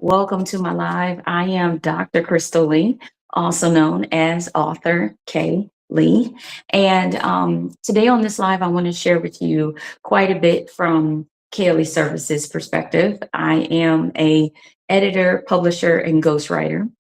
Welcome to my live. I am Dr. Krystal Lee, also known as author K. Lee. And today on this live, I want to share with you quite a bit from Kaylee Services perspective. I am a editor, publisher, and ghostwriter.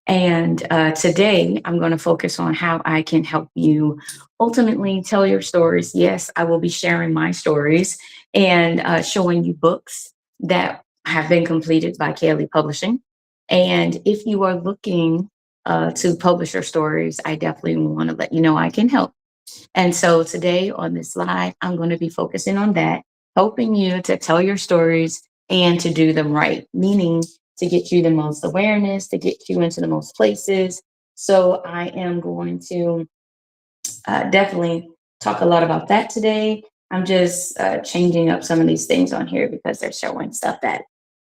And today I'm going to focus on how I can help you ultimately tell your stories. Yes, I will be sharing my stories and showing you books that have been completed by Kaylee Publishing. And if you are looking to publish your stories, I definitely want to let you know I can help. And so today on this live, I'm going to be focusing on that, helping you to tell your stories and to do them right, meaning to get you the most awareness, to get you into the most places. So I am going to definitely talk a lot about that today. I'm just changing up some of these things on here because they're showing stuff that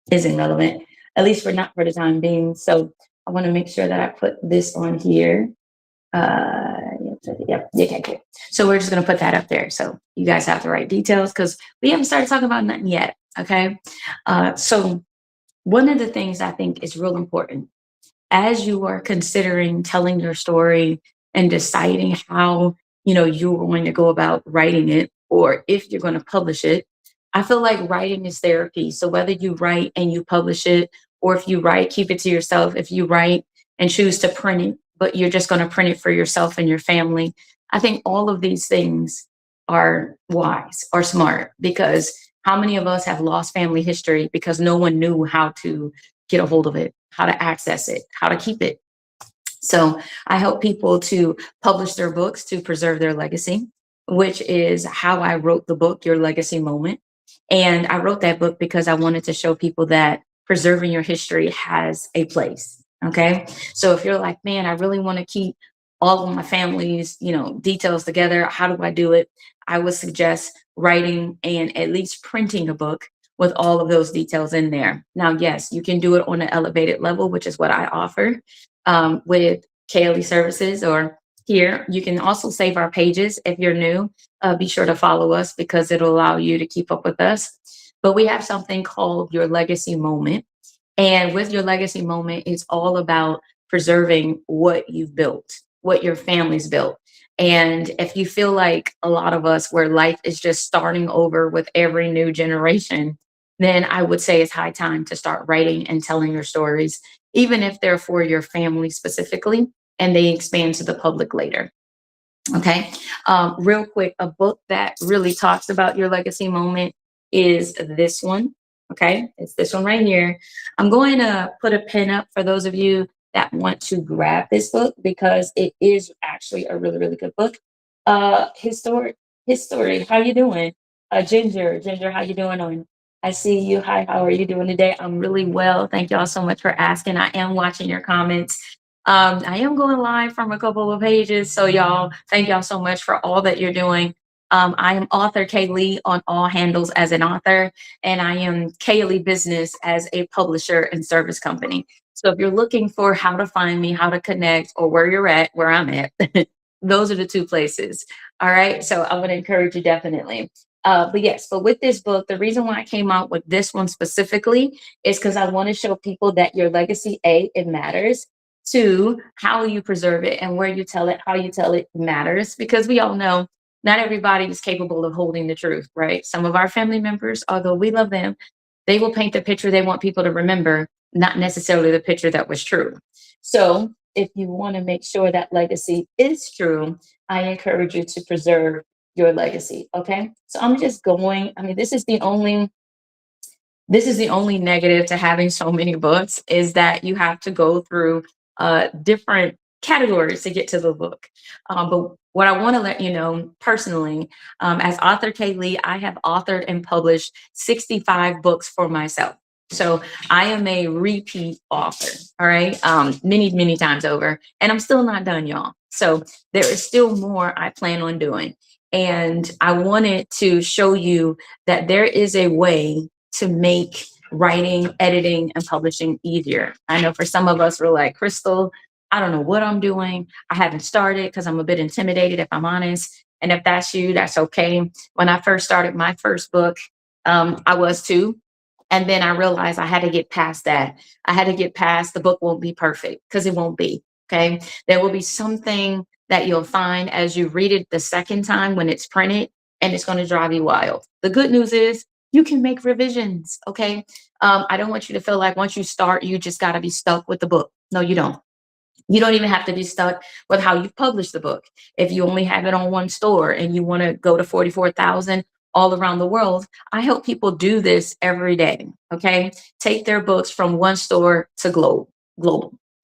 isn't relevant, at least for not for the time being. So I want to make sure that I put this on here. Yep, okay, good. So we're just going to put that up there so you guys have the right details because we haven't started talking about nothing yet. Okay. So one of the things I think is real important as you are considering telling your story and deciding how you're going to go about writing it or if you're going to publish it. I feel like writing is therapy. So whether you write and you publish it, or if you write, keep it to yourself. If you write and choose to print it, but you're just going to print it for yourself and your family, I think all of these things are wise or smart because how many of us have lost family history because no one knew how to get a hold of it, how to access it, how to keep it? So I help people to publish their books to preserve their legacy, which is how I wrote the book, Your Legacy Moment. And I wrote that book because I wanted to show people that preserving your history has a place. Okay. So if you're like, man, I really want to keep all of my family's, details together, how do I do it? I would suggest writing and at least printing a book with all of those details in there. Now, yes, you can do it on an elevated level, which is what I offer with Kaylee Services or here. You can also save our pages if you're new. Be sure to follow us because it'll allow you to keep up with us. But we have something called Your Legacy Moment. And with Your Legacy Moment, it's all about preserving what you've built, what your family's built. And if you feel like a lot of us where life is just starting over with every new generation, then I would say it's high time to start writing and telling your stories, even if they're for your family specifically and they expand to the public later. Okay. Real quick, a book that really talks about your legacy moment is this one. Okay. It's this one right here. I'm going to put a pin up for those of you that want to grab this book because it is actually a really, really good book. History. How you doing? Ginger, how you doing on? I see you. Hi, how are you doing today? I'm really well. Thank y'all so much for asking. I am watching your comments. I am going live from a couple of pages. So y'all, thank y'all so much for all that you're doing. I am author Kay Lee on all handles as an author, and I am Kaylee Business as a publisher and service company. So if you're looking for how to find me, how to connect, or where you're at, where I'm at, those are the two places. All right. So I'm going to encourage you definitely. But with this book, the reason why I came out with this one specifically is because I want to show people that your legacy, A, it matters. Two, how you preserve it and where you tell it, how you tell it matters because we all know not everybody is capable of holding the truth, right? Some of our family members, although we love them, they will paint the picture they want people to remember, not necessarily the picture that was true. So if you want to make sure that legacy is true, I encourage you to preserve your legacy. Okay. So I'm just going, I mean, this is the only negative to having so many books is that you have to go through different categories to get to the book. But what I want to let you know personally, as author Kay Lee, I have authored and published 65 books for myself. So I am a repeat author, all right, many, many times over, and I'm still not done, y'all. So there is still more I plan on doing. And I wanted to show you that there is a way to make writing, editing, and publishing easier. I know for some of us, we're like, Krystal, I don't know what I'm doing. I haven't started because I'm a bit intimidated, if I'm honest. And if that's you, that's okay. When I first started my first book, I was too. And then I realized I had to get past that. I had to get past the book won't be perfect because it won't be. Okay. There will be something that you'll find as you read it the second time when it's printed, and it's going to drive you wild. The good news is you can make revisions. Okay. I don't want you to feel like once you start, you just got to be stuck with the book. No, you don't. You don't even have to be stuck with how you publish the book. If you only have it on one store and you want to go to 44,000 all around the world, I help people do this every day. Okay. Take their books from one store to global.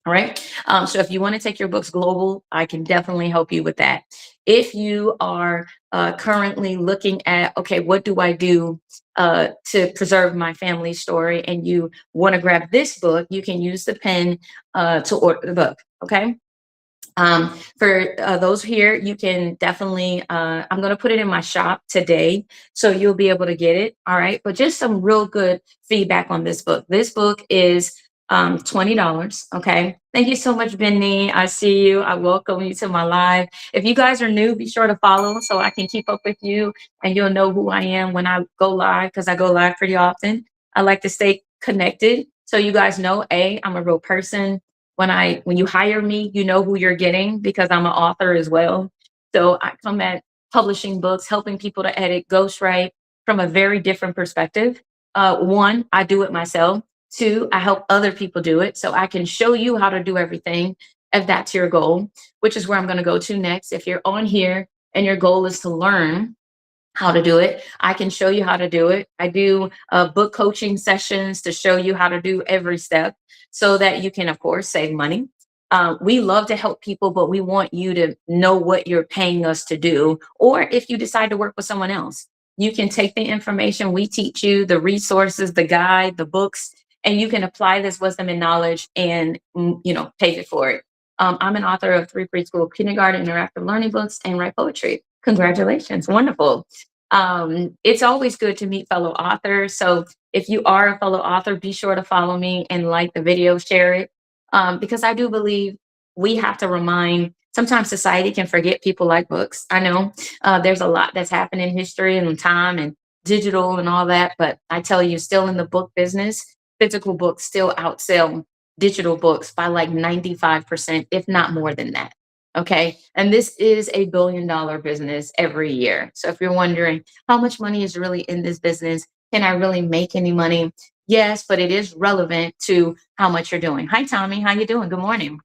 All right. So if you want to take your books global, I can definitely help you with that. If you are currently looking at, okay, what do I do to preserve my family story, and you want to grab this book, you can use the pen to order the book. Okay. For those here, you can definitely, I'm going to put it in my shop today, so you'll be able to get it. All right. But just some real good feedback on this book. This book is $20. Okay. Thank you so much, Benny. I see you. I welcome you to my live. If you guys are new, be sure to follow so I can keep up with you and you'll know who I am when I go live, because I go live pretty often. I like to stay connected so you guys know, I'm a real person. When you hire me, you know who you're getting, because I'm an author as well. So I come at publishing books, helping people to edit, ghostwrite from a very different perspective. One, I do it myself. Two, I help other people do it, so I can show you how to do everything if that's your goal, which is where I'm going to go to next. If you're on here and your goal is to learn how to do it, I can show you how to do it. I do book coaching sessions to show you how to do every step so that you can, of course, save money. We love to help people, but we want you to know what you're paying us to do. Or if you decide to work with someone else, you can take the information we teach you, the resources, the guide, the books, and you can apply this wisdom and knowledge and, pay it for it. I'm an author of 3 preschool, kindergarten, interactive learning books, and write poetry. Congratulations. Wonderful. It's always good to meet fellow authors. So if you are a fellow author, be sure to follow me and like the video, share it. Because I do believe we have to remind, sometimes society can forget people like books. I know there's a lot that's happened in history and time and digital and all that. But I tell you, still in the book business, physical books still outsell digital books by like 95%, if not more than that. Okay. And this is a $1 billion business every year. So if you're wondering how much money is really in this business, can I really make any money? Yes, but it is relevant to how much you're doing. Hi, Tommy. How you doing? Good morning.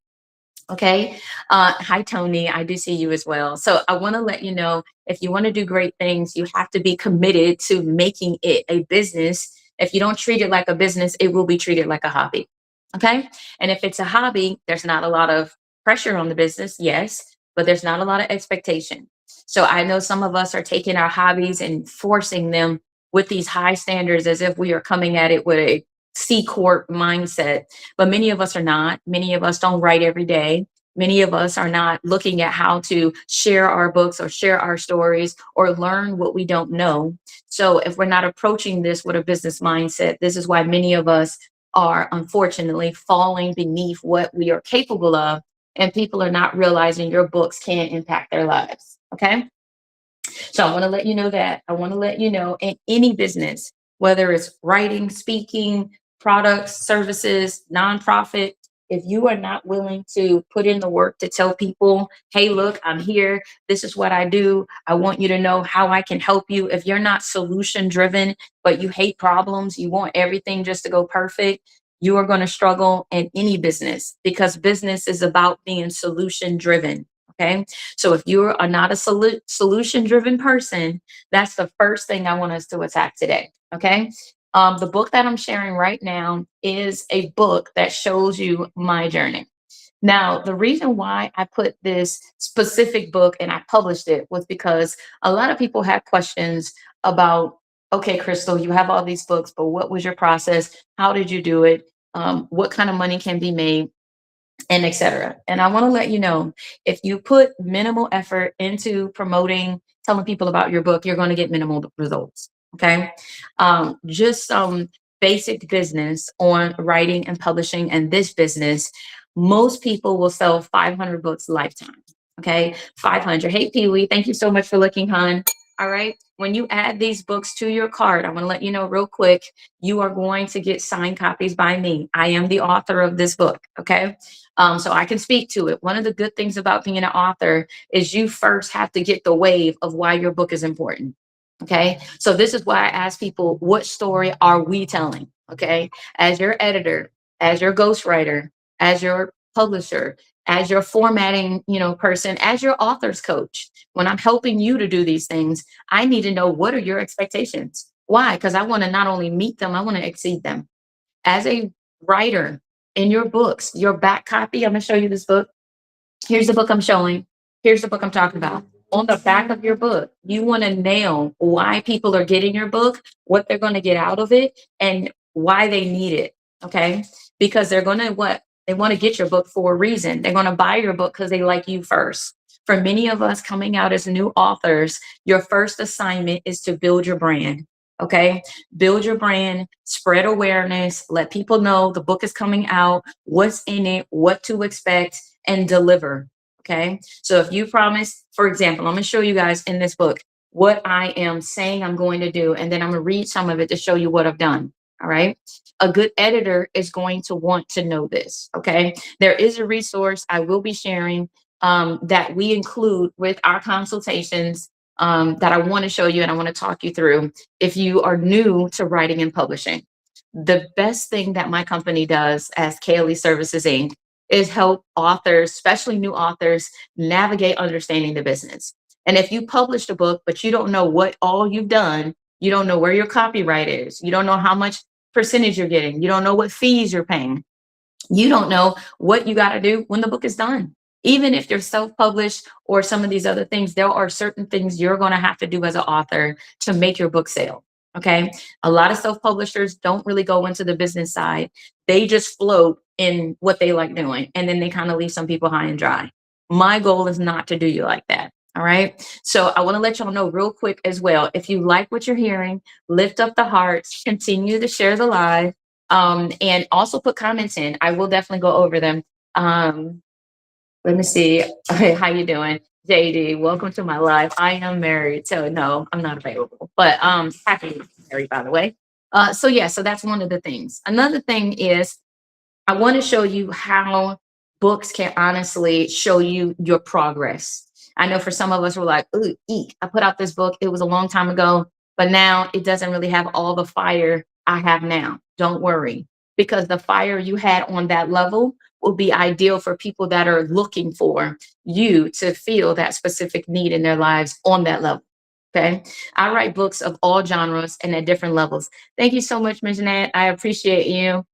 Okay. Hi, Tony. I do see you as well. So I want to let you know, if you want to do great things, you have to be committed to making it a business. If you don't treat it like a business, it will be treated like a hobby. Okay. And if it's a hobby, there's not a lot of pressure on the business. Yes, but there's not a lot of expectation. So I know some of us are taking our hobbies and forcing them with these high standards as if we are coming at it with a C Corp mindset, but many of us are not. Many of us don't write every day. Many of us are not looking at how to share our books or share our stories or learn what we don't know. So if we're not approaching this with a business mindset, this is why many of us are unfortunately falling beneath what we are capable of. And people are not realizing your books can impact their lives. Okay. So I want to let you know that. I want to let you know, in any business, whether it's writing, speaking, products, services, nonprofit, if you are not willing to put in the work to tell people, hey, look, I'm here. This is what I do. I want you to know how I can help you. If you're not solution driven, but you hate problems, you want everything just to go perfect, you are going to struggle in any business, because business is about being solution driven. Okay. So if you are not a solution driven person, that's the first thing I want us to attack today. Okay. The book that I'm sharing right now is a book that shows you my journey. Now, the reason why I put this specific book and I published it was because a lot of people had questions about, okay, Krystal, you have all these books, but what was your process? How did you do it? What kind of money can be made? And etc. And I want to let you know, if you put minimal effort into promoting, telling people about your book, you're going to get minimal results. Okay. Just some basic business on writing and publishing and this business. Most people will sell 500 books lifetime. Okay. 500. Hey, Pee Wee. Thank you so much for looking, hon. All right. When you add these books to your cart, I want to let you know real quick, you are going to get signed copies by me. I am the author of this book. Okay. So I can speak to it. One of the good things about being an author is you first have to get the wave of why your book is important. Okay. So this is why I ask people, what story are we telling? Okay. As your editor, as your ghostwriter, as your publisher, as your formatting, person, as your author's coach, when I'm helping you to do these things, I need to know, what are your expectations? Why? Because I want to not only meet them, I want to exceed them. As a writer, in your books, your back copy, I'm going to show you this book. Here's the book I'm showing. Here's the book I'm talking about. On the back of your book, you want to nail why people are getting your book, what they're going to get out of it, and why they need it. Okay. Because they're going to what? They want to get your book for a reason. They're going to buy your book because they like you first. For many of us coming out as new authors, your first assignment is to build your brand. Okay. Build your brand, spread awareness, let people know the book is coming out, what's in it, what to expect, and deliver. Okay. So if you promise, for example, I'm going to show you guys in this book what I am saying I'm going to do, and then I'm going to read some of it to show you what I've done. All right. A good editor is going to want to know this. Okay. There is a resource I will be sharing that we include with our consultations that I want to show you and I want to talk you through if you are new to writing and publishing. The best thing that my company does as Kaylee Services Inc. is help authors, especially new authors, navigate understanding the business. And if you published a book, but you don't know what all you've done, you don't know where your copyright is, you don't know how much percentage you're getting, you don't know what fees you're paying, you don't know what you got to do when the book is done. Even if you're self-published or some of these other things, there are certain things you're going to have to do as an author to make your book sell. Okay. A lot of self-publishers don't really go into the business side. They just float in what they like doing. And then they kind of leave some people high and dry. My goal is not to do you like that. All right. So I want to let y'all know real quick as well. If you like what you're hearing, lift up the hearts, continue to share the live, and also put comments in. I will definitely go over them. Let me see. Okay, how you doing? JD, welcome to my live. I am married, so no, I'm not available. But happy to be married, by the way. So that's one of the things. Another thing is I want to show you how books can honestly show you your progress. I know for some of us, we're like, ooh, eek, I put out this book. It was a long time ago, but now it doesn't really have all the fire I have now. Don't worry, because the fire you had on that level will be ideal for people that are looking for you to feel that specific need in their lives on that level. Okay. I write books of all genres and at different levels. Thank you so much, Ms. Jeanette. I appreciate you.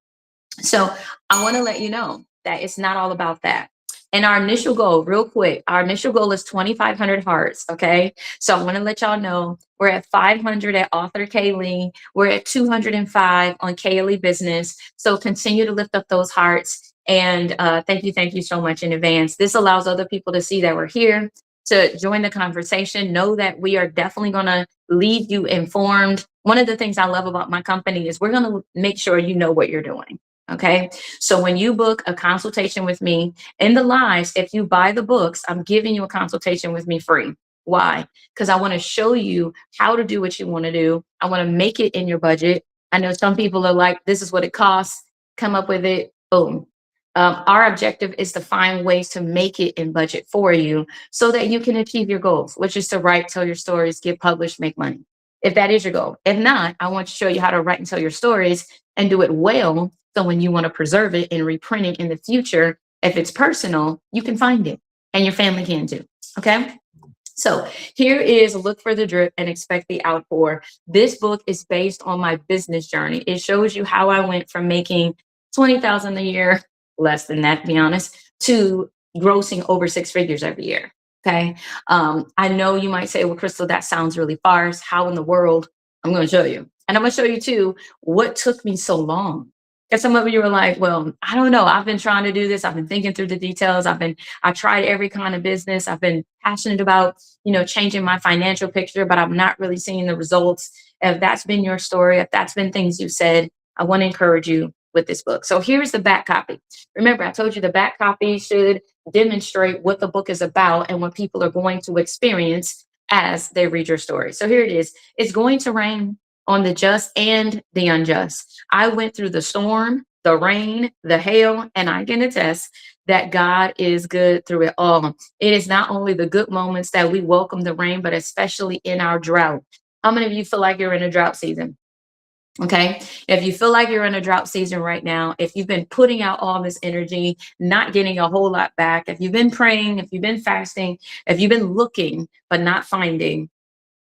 So I want to let you know that it's not all about that. And our initial goal, real quick, our initial goal is 2,500 hearts. Okay. So I want to let y'all know we're at 500 at Author Kaylee. We're at 205 on Kaylee Business. So continue to lift up those hearts. And thank you so much in advance. This allows other people to see that we're here, to join the conversation. Know that we are definitely going to leave you informed. One of the things I love about my company is we're going to make sure you know what you're doing. Okay. So when you book a consultation with me in the lives, if you buy the books, I'm giving you a consultation with me free. Why? Because I want to show you how to do what you want to do. I want to make it in your budget. I know some people are like, this is what it costs. Come up with it. Boom. Our objective is to find ways to make it in budget for you so that you can achieve your goals, which is to write, tell your stories, get published, make money. If that is your goal. If not, I want to show you how to write and tell your stories and do it well. So when you want to preserve it and reprint it in the future, if it's personal, you can find it and your family can too. Okay. So here is Look for the Drip and Expect the Outpour. This book is based on my business journey. It shows you how I went from making 20,000 a year, less than that, to be honest, to grossing over six figures every year. Okay. I know you might say, well, Krystal, that sounds really far. How in the world? I'm going to show you. And I'm going to show you too, what took me so long. Because some of you were like, well, I don't know. I've been trying to do this. I've been thinking through the details. I tried every kind of business. I've been passionate about, changing my financial picture, but I'm not really seeing the results. If that's been your story, if that's been things you've said, I want to encourage you with this book. So here's the back copy. Remember, I told you the back copy should demonstrate what the book is about and what people are going to experience as they read your story. So here it is. It's going to rain on the just and the unjust. I went through the storm, the rain, the hail, and I can attest that God is good through it all. It is not only the good moments that we welcome the rain, but especially in our drought. How many of you feel like you're in a drought season? Okay. If you feel like you're in a drought season right now, if you've been putting out all this energy, not getting a whole lot back, if you've been praying, if you've been fasting, if you've been looking but not finding,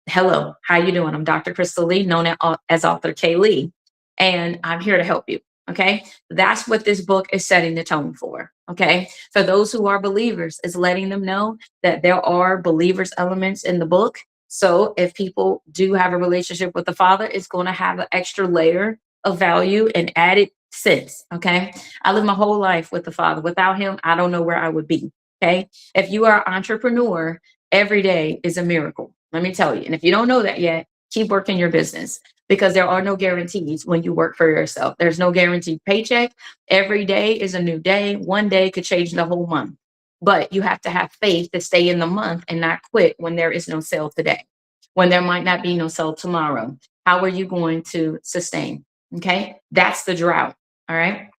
hello, how you doing? I'm Dr. Krystal Lee, known as author K. Lee, and I'm here to help you. Okay, that's what this book is setting the tone for. Okay, for those who are believers, is letting them know that there are believers elements in the book. So if people do have a relationship with the Father, it's going to have an extra layer of value and added sense. Okay, I live my whole life with the Father. Without Him, I don't know where I would be. Okay, if you are an entrepreneur, every day is a miracle. Let me tell you. And if you don't know that yet, keep working your business because there are no guarantees when you work for yourself. There's no guaranteed paycheck. Every day is a new day. One day could change the whole month. But you have to have faith to stay in the month and not quit when there is no sale today, when there might not be no sale tomorrow. How are you going to sustain? Okay. That's the drought. All right.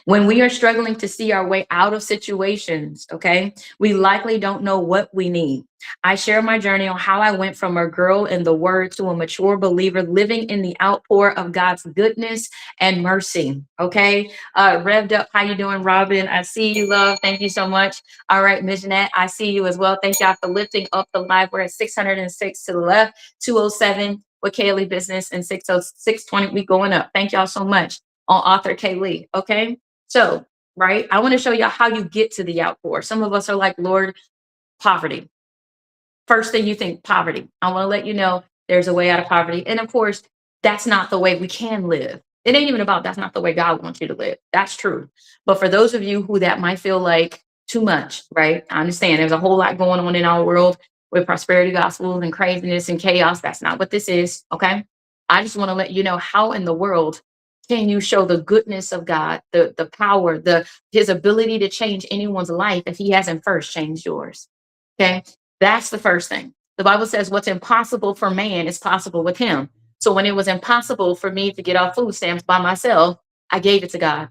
When we are struggling to see our way out of situations, okay, we likely don't know what we need. I share my journey on how I went from a girl in the word to a mature believer living in the outpour of God's goodness and mercy. Okay. Revved up. How you doing, Robin? I see you, love. Thank you so much. All right, Ms. Jeanette, I see you as well. Thank y'all for lifting up the live. We're at 606 to the left, 207 with Kaylee Business and 620. We going up. Thank y'all so much on author K. Lee. Okay. So, right, I want to show you how you get to the outpour. Some of us are like, Lord, poverty. First thing you think, poverty. I want to let you know there's a way out of poverty. And of course, that's not the way we can live. It ain't even about that's not the way God wants you to live. That's true. But for those of you who that might feel like too much, right? I understand there's a whole lot going on in our world with prosperity gospels and craziness and chaos. That's not what this is. Okay. I just want to let you know how in the world can you show the goodness of God, the power, his ability to change anyone's life if he hasn't first changed yours? Okay. That's the first thing. The Bible says what's impossible for man is possible with him. So when it was impossible for me to get off food stamps by myself, I gave it to God.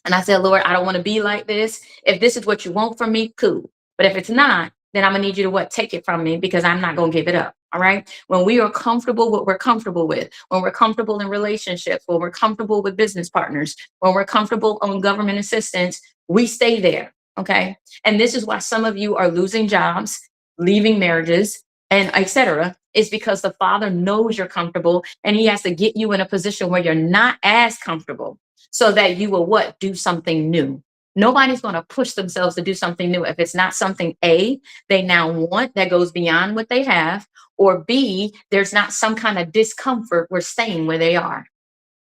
And I said, Lord, I don't want to be like this. If this is what you want from me, cool. But if it's not, then I'm gonna need you to what? Take it from me because I'm not gonna give it up. All right. When we are comfortable with what we're comfortable with, when we're comfortable in relationships, when we're comfortable with business partners, when we're comfortable on government assistance, we stay there. Okay. And this is why some of you are losing jobs, leaving marriages, and etc. Is because the Father knows you're comfortable and he has to get you in a position where you're not as comfortable so that you will what? Do something new. Nobody's going to push themselves to do something new if it's not something A, they now want that goes beyond what they have, or B, there's not some kind of discomfort with staying where they are.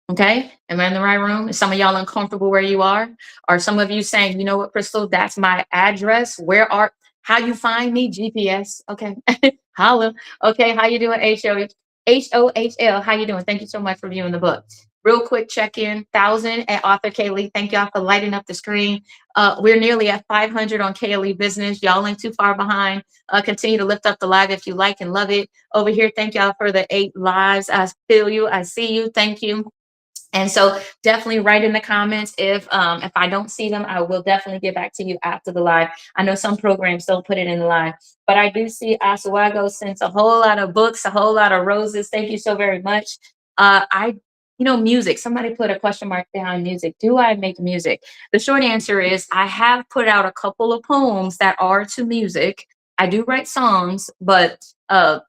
Okay. Am I in the right room? Is some of y'all uncomfortable where you are? Or some of you saying, you know what, Krystal, that's my address. How you find me? GPS. Okay. Holla. Okay. How you doing? HOHL. How you doing? Thank you so much for viewing the book. Real quick check-in, 1,000 at author Kaylee. Thank y'all for lighting up the screen. We're nearly at 500 on Kaylee Business. Y'all ain't too far behind. Continue to lift up the live if you like and love it. Over here, thank y'all for the 8 lives. I feel you. I see you. Thank you. And so definitely write in the comments if I don't see them, I will definitely get back to you after the live. I know some programs don't put it in the live, but I do see Oswego sends a whole lot of books, a whole lot of roses. Thank you so very much. Music. Somebody put a question mark behind music. Do I make music? The short answer is I have put out a couple of poems that are to music. I do write songs, but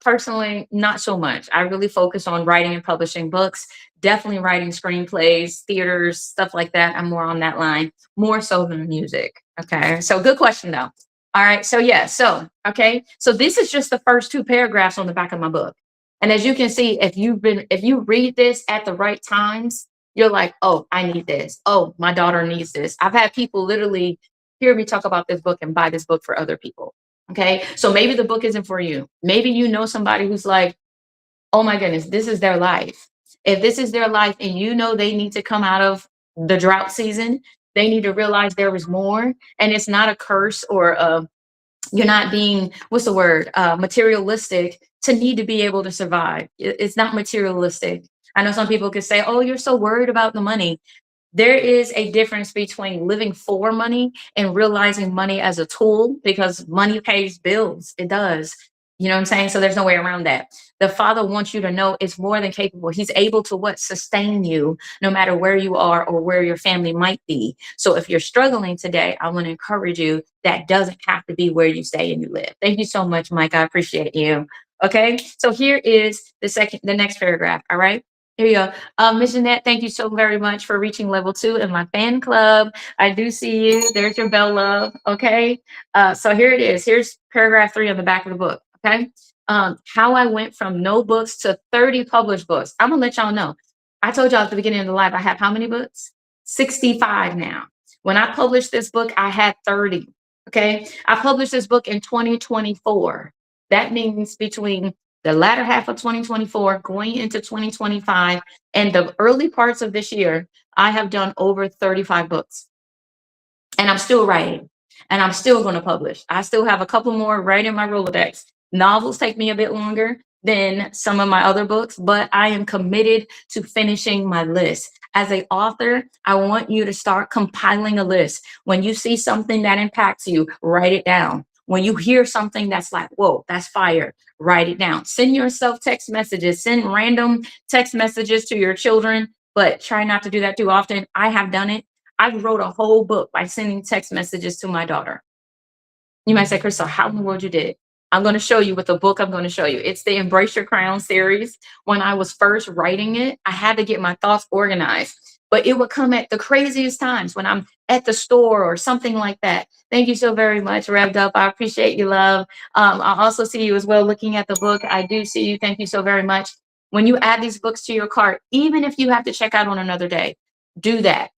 personally, not so much. I really focus on writing and publishing books, definitely writing screenplays, theaters, stuff like that. I'm more on that line, more so than music. Okay. So good question though. All right. So yeah. So, okay. So this is just the first 2 paragraphs on the back of my book. And as you can see, if you read this at the right times, you're like, oh, I need this. Oh, my daughter needs this. I've had people literally hear me talk about this book and buy this book for other people. Okay. So maybe the book isn't for you. Maybe you know somebody who's like, oh my goodness, this is their life. If this is their life and you know they need to come out of the drought season, they need to realize there is more. And it's not a curse or You're not being, what's the word, materialistic to need to be able to survive. It's not materialistic. I know some people could say, oh, you're so worried about the money. There is a difference between living for money and realizing money as a tool, because money pays bills. It does. You know what I'm saying? So there's no way around that. The Father wants you to know it's more than capable. He's able to what? Sustain you no matter where you are or where your family might be. So if you're struggling today, I want to encourage you that doesn't have to be where you stay and you live. Thank you so much, Mike. I appreciate you. Okay. So here is the next paragraph. All right. Here you go. Miss Jeanette, thank you so very much for reaching level 2 in my fan club. I do see you. There's your bell love. Okay. So here it is. Here's paragraph 3 on the back of the book. Okay. How I went from no books to 30 published books. I'm gonna let y'all know. I told y'all at the beginning of the live, I have how many books? 65 now. When I published this book, I had 30. Okay. I published this book in 2024. That means between the latter half of 2024, going into 2025, and the early parts of this year, I have done over 35 books. And I'm still writing, and I'm still going to publish. I still have a couple more right in my Rolodex. Novels take me a bit longer than some of my other books, but I am committed to finishing my list. As an author, I want you to start compiling a list. When you see something that impacts you, write it down. When you hear something that's like, whoa, that's fire, write it down. Send yourself text messages, send random text messages to your children, but try not to do that too often. I have done it. I wrote a whole book by sending text messages to my daughter. You might say, Krystal, how in the world you did it? I'm going to show you with the book I'm going to show you. It's the Embrace Your Crown series. When I was first writing it, I had to get my thoughts organized, but it would come at the craziest times when I'm at the store or something like that. Thank you so very much, Revved Up. I appreciate you, love. I also see you as well looking at the book. I do see you. Thank you so very much. When you add these books to your cart, even if you have to check out on another day, do that.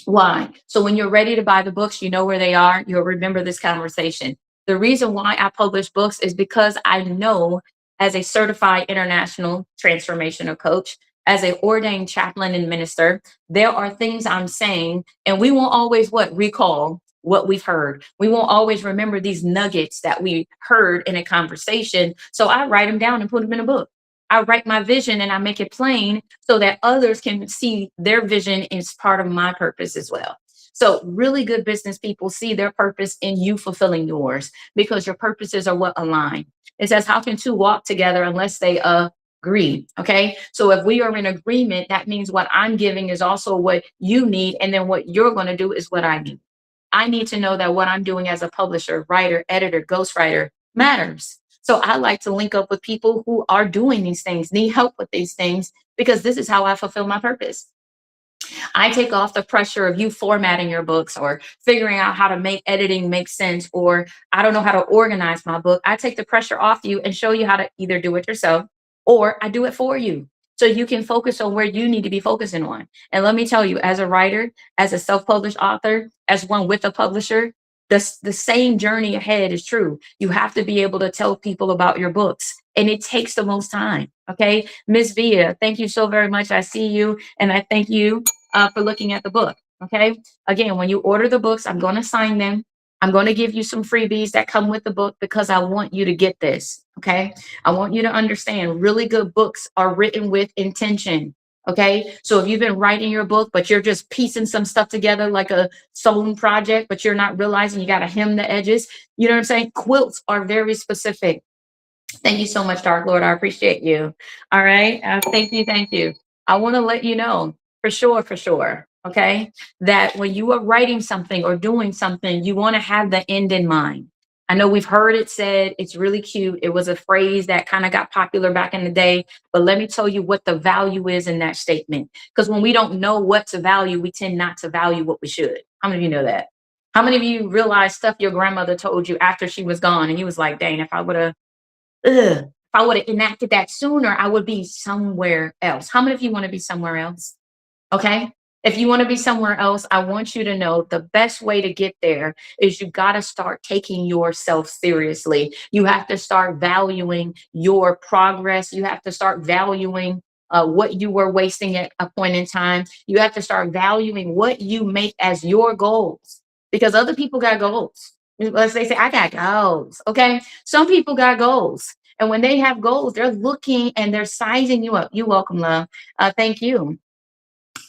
Why? So when you're ready to buy the books, you know where they are. You'll remember this conversation. The reason why I publish books is because I know, as a certified international transformational coach, as a ordained chaplain and minister, there are things I'm saying, and we won't always recall what we've heard. We won't always remember these nuggets that we heard in a conversation. So I write them down and put them in a book. I write my vision and I make it plain so that others can see their vision is part of my purpose as well. So really good business people see their purpose in you fulfilling yours, because your purposes are what align. It says, how can two walk together unless they agree? Okay. So if we are in agreement, that means what I'm giving is also what you need. And then what you're going to do is what I need. I need to know that what I'm doing as a publisher, writer, editor, ghostwriter matters. So I like to link up with people who are doing these things, need help with these things, because this is how I fulfill my purpose. I take off the pressure of you formatting your books or figuring out how to make editing make sense, or I don't know how to organize my book. I take the pressure off you and show you how to either do it yourself or I do it for you. So you can focus on where you need to be focusing on. And let me tell you, as a writer, as a self-published author, as one with a publisher, the same journey ahead is true. You have to be able to tell people about your books, and it takes the most time. Okay. Miss Via, thank you so very much. I see you, and I thank you for looking at the book. Okay. Again, when you order the books, I'm going to sign them. I'm going to give you some freebies that come with the book because I want you to get this. Okay. I want you to understand really good books are written with intention. Okay. So if you've been writing your book, but you're just piecing some stuff together like a sewn project, but you're not realizing you got to hem the edges, you know what I'm saying? Quilts are very specific. Thank you so much, Dark Lord. I appreciate you. All right. Thank you. Thank you. I want to let you know for sure. Okay. That when you are writing something or doing something, you want to have the end in mind. I know we've heard it said, it's really cute. It was a phrase that kind of got popular back in the day, but let me tell you what the value is in that statement. Because when we don't know what to value, we tend not to value what we should. How many of you know that? How many of you realize stuff your grandmother told you after she was gone and you was like, dang, if I would have if I would have enacted that sooner, I would be somewhere else. How many of you want to be somewhere else? Okay. If you want to be somewhere else, I want you to know the best way to get there is you got to start taking yourself seriously. You have to start valuing your progress. You have to start valuing what you were wasting at a point in time. You have to start valuing what you make as your goals, because other people got goals. Let's they say, I got goals. Okay. Some people got goals. And when they have goals, they're looking and they're sizing you up. You're welcome, love. Thank you.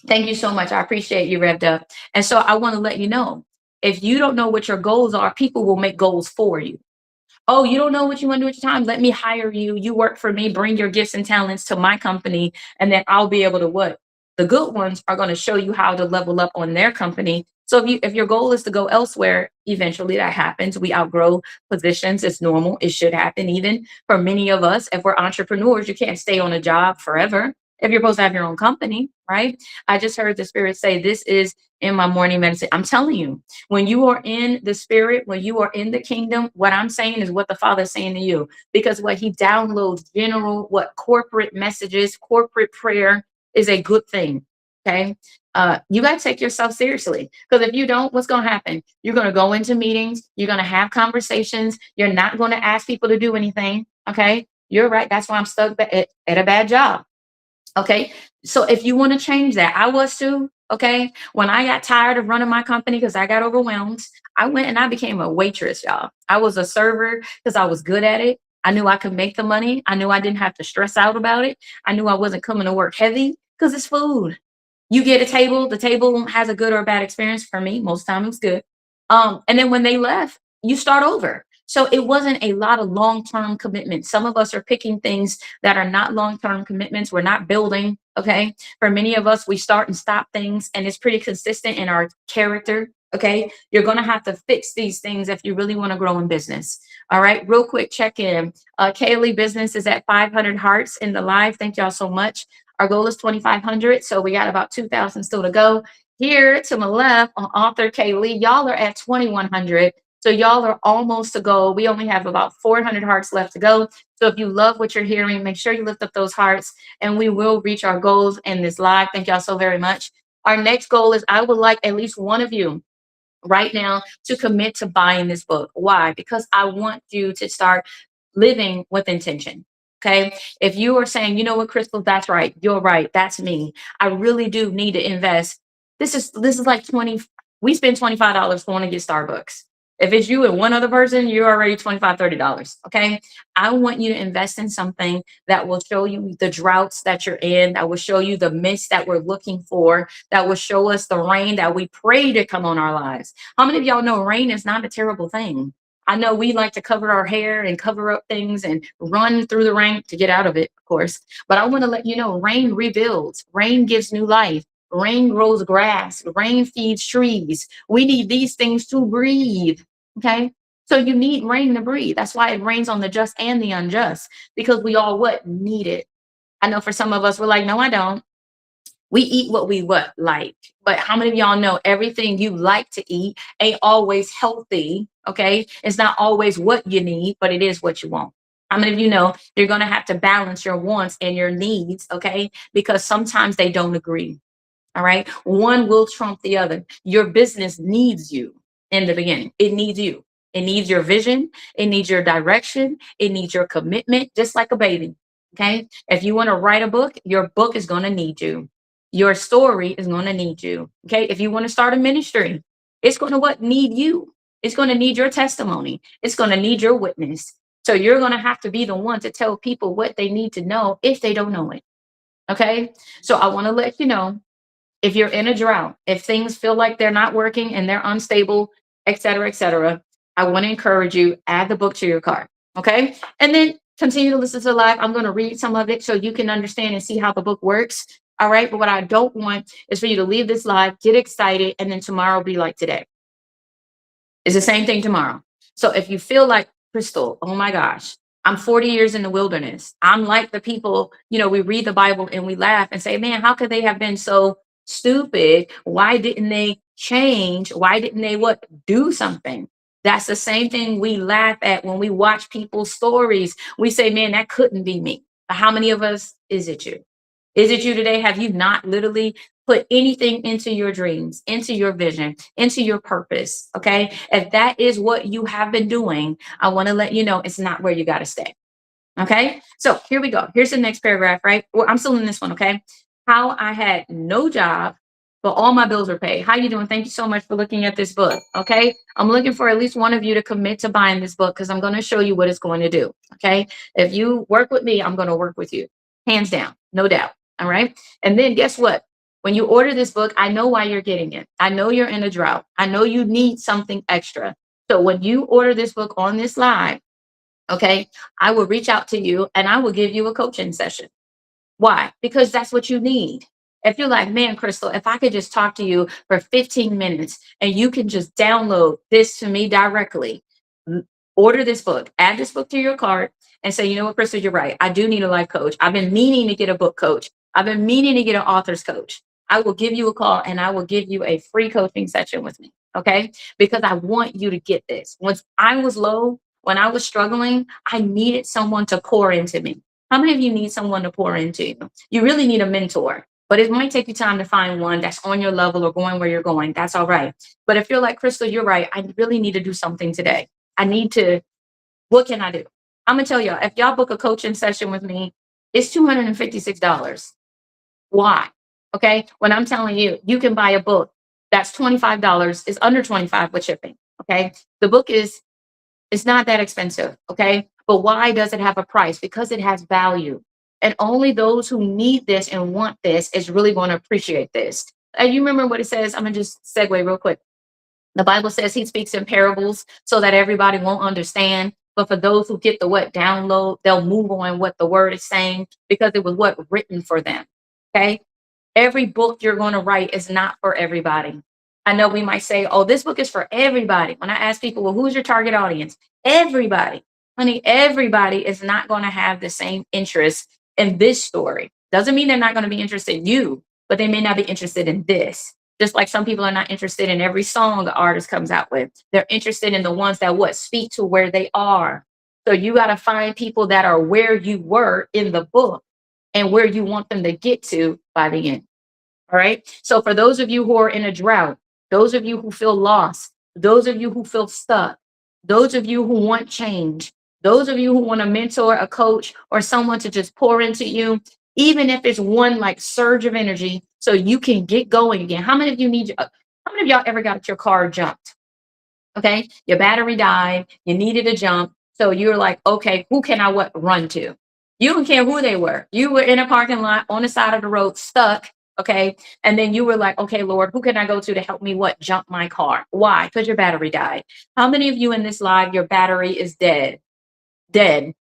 Thank you so much. I appreciate you, Revved Up. And so I want to let you know, if you don't know what your goals are, people will make goals for you. Oh, you don't know what you want to do with your time? Let me hire you. You work for me. Bring your gifts and talents to my company, and then I'll be able to what? The good ones are going to show you how to level up on their company. So if your goal is to go elsewhere, eventually that happens. We outgrow positions. It's normal. It should happen. Even for many of us, if we're entrepreneurs, you can't stay on a job forever. If you're supposed to have your own company, right? I just heard the spirit say, "This is in my morning medicine." I'm telling you, when you are in the spirit, when you are in the kingdom, what I'm saying is what the Father is saying to you. Because what He downloads general, what corporate messages, corporate prayer is a good thing. Okay. You got to take yourself seriously. Because if you don't, what's going to happen? You're going to go into meetings, you're going to have conversations, you're not going to ask people to do anything. Okay. You're right. That's why I'm stuck at a bad job. Okay. So if you want to change that, I was too. Okay. When I got tired of running my company because I got overwhelmed, I went and I became a waitress, y'all. I was a server because I was good at it. I knew I could make the money. I knew I didn't have to stress out about it. I knew I wasn't coming to work heavy because it's food. You get a table, the table has a good or a bad experience. For me, most times it's good. And then when they left, you start over. So it wasn't a lot of long-term commitment. Some of us are picking things that are not long-term commitments. We're not building. Okay. For many of us, we start and stop things, and it's pretty consistent in our character. Okay. You're going to have to fix these things if you really want to grow in business. All right. Real quick check in. Kaylee business is at 500 hearts in the live. Thank y'all so much. Our goal is 2,500. So we got about 2,000 still to go. Here to my left on author Kaylee, y'all are at 2,100. So y'all are almost to go. We only have about 400 hearts left to go. So if you love what you're hearing, make sure you lift up those hearts and we will reach our goals in this live. Thank y'all so very much. Our next goal is I would like at least one of you right now to commit to buying this book. Why? Because I want you to start living with intention. Okay. If you are saying, you know what, Krystal, that's right. You're right. That's me. I really do need to invest. This is like 20. We spend $25 going to get Starbucks. If it's you and one other person, you're already $25, $30. Okay. I want you to invest in something that will show you the droughts that you're in, that will show you the mist that we're looking for, that will show us the rain that we pray to come on our lives. How many of y'all know rain is not a terrible thing? I know we like to cover our hair and cover up things and run through the rain to get out of it, of course. But I want to let you know rain rebuilds, rain gives new life, rain grows grass, rain feeds trees. We need these things to breathe. Okay. So you need rain to breathe. That's why it rains on the just and the unjust, because we all what need it. I know for some of us, we're like, no, I don't. We eat what we what like. But how many of y'all know everything you like to eat ain't always healthy? Okay. It's not always what you need, but it is what you want. How many of you know you're going to have to balance your wants and your needs? Okay. Because sometimes they don't agree. All right. One will trump the other. Your business needs you in the beginning. It needs you. It needs your vision. It needs your direction. It needs your commitment, just like a baby. Okay. If you want to write a book, your book is going to need you. Your story is going to need you. Okay. If you want to start a ministry, it's going to what need you. It's going to need your testimony. It's going to need your witness. So you're going to have to be the one to tell people what they need to know if they don't know it. Okay. So I want to let you know, if you're in a drought, if things feel like they're not working and they're unstable, et cetera, I want to encourage you, add the book to your cart. Okay. And then continue to listen to the live. I'm going to read some of it so you can understand and see how the book works. All right. But what I don't want is for you to leave this live, get excited, and then tomorrow be like today. It's the same thing tomorrow. So if you feel like, Krystal, oh my gosh, I'm 40 years in the wilderness. I'm like the people, we read the Bible and we laugh and say, man, how could they have been so stupid? Why didn't they change? Why didn't they do something? That's the same thing we laugh at when we watch people's stories. We say, man, that couldn't be me. But how many of us is it you? Is it you today? Have you not literally put anything into your dreams, into your vision, into your purpose? Okay. If that is what you have been doing, I want to let you know it's not where you got to stay. Okay. So here we go. Here's the next paragraph, right? Well, I'm still in this one. Okay. How I had no job but all my bills are paid. How you doing? Thank you so much for looking at this book. Okay. I'm looking for at least one of you to commit to buying this book because I'm going to show you what it's going to do. Okay. If you work with me, I'm going to work with you. Hands down. No doubt. All right. And then guess what? When you order this book, I know why you're getting it. I know you're in a drought. I know you need something extra. So when you order this book on this live, okay, I will reach out to you and I will give you a coaching session. Why? Because that's what you need. If you're like, man, Krystal, if I could just talk to you for 15 minutes and you can just download this to me directly, order this book, add this book to your cart and say, you know what, Krystal, you're right. I do need a life coach. I've been meaning to get a book coach. I've been meaning to get an author's coach. I will give you a call and I will give you a free coaching session with me. Okay. Because I want you to get this. Once I was low, when I was struggling, I needed someone to pour into me. How many of you need someone to pour into you? You really need a mentor, but it might take you time to find one that's on your level or going where you're going. That's all right. But if you're like, Krystal, you're right. I really need to do something today. I need to, what can I do? I'm going to tell y'all, if y'all book a coaching session with me, it's $256. Why? Okay. When I'm telling you, you can buy a book that's $25, is under 25 with shipping. Okay. The book is, it's not that expensive. Okay. But why does it have a price? Because it has value. And only those who need this and want this is really going to appreciate this. And you remember what it says? I'm going to just segue real quick. The Bible says he speaks in parables so that everybody won't understand. But for those who get the what download, they'll move on what the word is saying because it was what written for them. Okay. Every book you're going to write is not for everybody. I know we might say, oh, this book is for everybody. When I ask people, well, who's your target audience? Everybody. Honey, everybody is not going to have the same interest in this story. Doesn't mean they're not going to be interested in you, but they may not be interested in this. Just like some people are not interested in every song the artist comes out with. They're interested in the ones that what speak to where they are. So you got to find people that are where you were in the book and where you want them to get to by the end. All right. So for those of you who are in a drought, those of you who feel lost, those of you who feel stuck, those of you who want change, those of you who want a mentor, a coach, or someone to just pour into you, even if it's one like surge of energy so you can get going again. How many of you need, how many of y'all ever got your car jumped? Okay. Your battery died. You needed a jump. So you're like, okay, who can I what run to? You don't care who they were. You were in a parking lot on the side of the road, stuck. Okay. And then you were like, okay, Lord, who can I go to help me what jump my car? Why? Because your battery died. How many of you in this live, your battery is dead? Dead.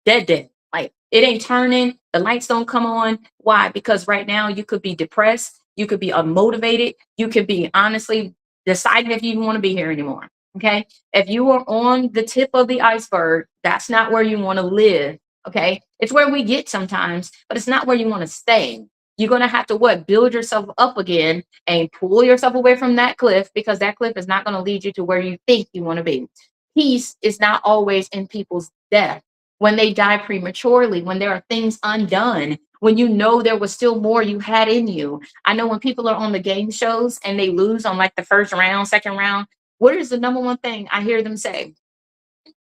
Like it ain't turning. The lights don't come on. Why? Because right now you could be depressed. You could be unmotivated. You could be honestly deciding if you even want to be here anymore. Okay. If you are on the tip of the iceberg, that's not where you want to live. Okay. It's where we get sometimes, but it's not where you want to stay. You're going to have to what? Build yourself up again and pull yourself away from that cliff because that cliff is not going to lead you to where you think you want to be. Peace is not always in people's death. When they die prematurely, when there are things undone, when you know there was still more you had in you. I know when people are on the game shows and they lose on like the first round, second round, what is the number one thing I hear them say?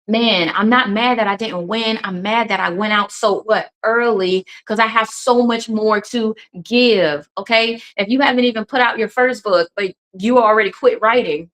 Man, I'm not mad that I didn't win. I'm mad that I went out so what early because I have so much more to give. Okay. If you haven't even put out your first book, but you already quit writing,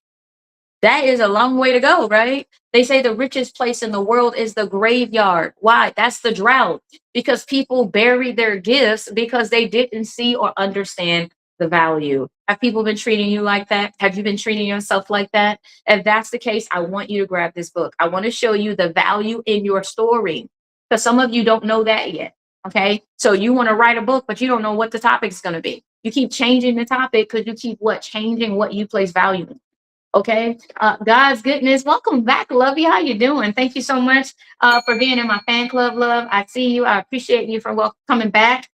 that is a long way to go, right? They say the richest place in the world is the graveyard. Why? That's the drought because people bury their gifts because they didn't see or understand the value. Have people been treating you like that? Have you been treating yourself like that? If that's the case, I want you to grab this book. I want to show you the value in your story because some of you don't know that yet. Okay. So you want to write a book, but you don't know what the topic is going to be. You keep changing the topic because you keep what? Changing what you place value in. Okay. God's goodness. Welcome back, Lovey. How you doing? Thank you so much for being in my fan club, love. I see you. I appreciate you for coming back.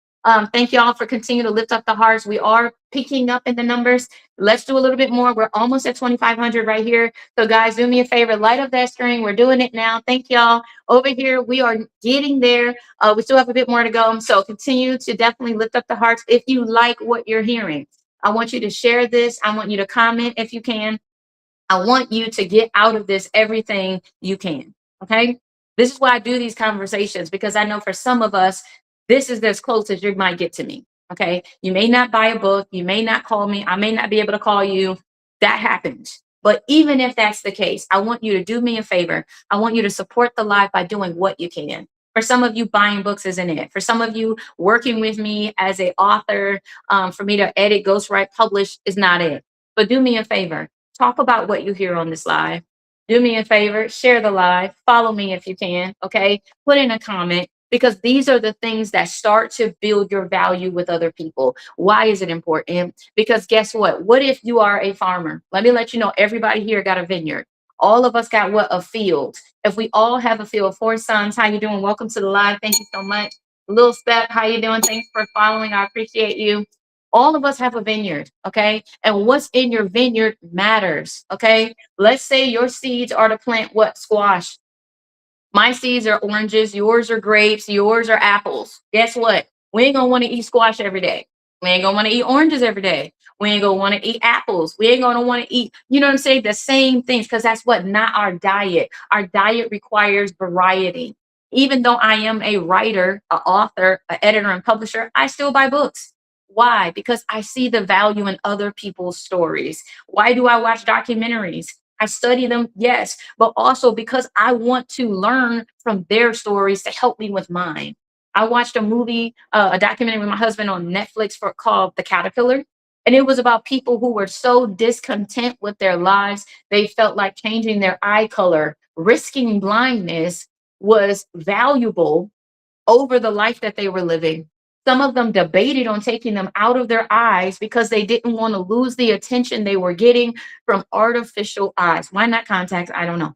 Thank you all for continuing to lift up the hearts. We are picking up in the numbers. Let's do a little bit more. We're almost at 2,500 right here. So guys, do me a favor, light up that screen. We're doing it now. Thank y'all. Over here, we are getting there. We still have a bit more to go. So continue to definitely lift up the hearts if you like what you're hearing. I want you to share this. I want you to comment if you can. I want you to get out of this everything you can. Okay. This is why I do these conversations because I know for some of us, this is as close as you might get to me. Okay. You may not buy a book. You may not call me. I may not be able to call you. That happens. But even if that's the case, I want you to do me a favor. I want you to support the live by doing what you can. For some of you, buying books isn't it. For some of you, working with me as a author, for me to edit, ghostwrite, publish is not it. But do me a favor. Talk about what you hear on this live. Do me a favor, share the live, follow me if you can, okay? Put in a comment, because these are the things that start to build your value with other people. Why is it important? Because guess what? What if you are a farmer? Let me let you know, everybody here got a vineyard. All of us got what? A field. If we all have a field, four sons, how you doing? Welcome to the live. Thank you so much. Little Step, how you doing? Thanks for following. I appreciate you. All of us have a vineyard, okay? And what's in your vineyard matters, okay? Let's say your seeds are to plant what? Squash. My seeds are oranges, yours are grapes, yours are apples. Guess what? We ain't gonna want to eat squash every day. We ain't gonna want to eat oranges every day. We ain't gonna want to eat apples. We ain't gonna want to eat, you know what I'm saying? The same things, because that's what, not our diet. Our diet requires variety. Even though I am a writer, an author, an editor, and publisher, I still buy books. Why? Because I see the value in other people's stories. Why do I watch documentaries? I study them, yes, but also because I want to learn from their stories to help me with mine. I watched a movie, a documentary with my husband on Netflix called The Caterpillar. And it was about people who were so discontent with their lives, they felt like changing their eye color, risking blindness was valuable over the life that they were living. Some of them debated on taking them out of their eyes because they didn't want to lose the attention they were getting from artificial eyes. Why not contacts? I don't know.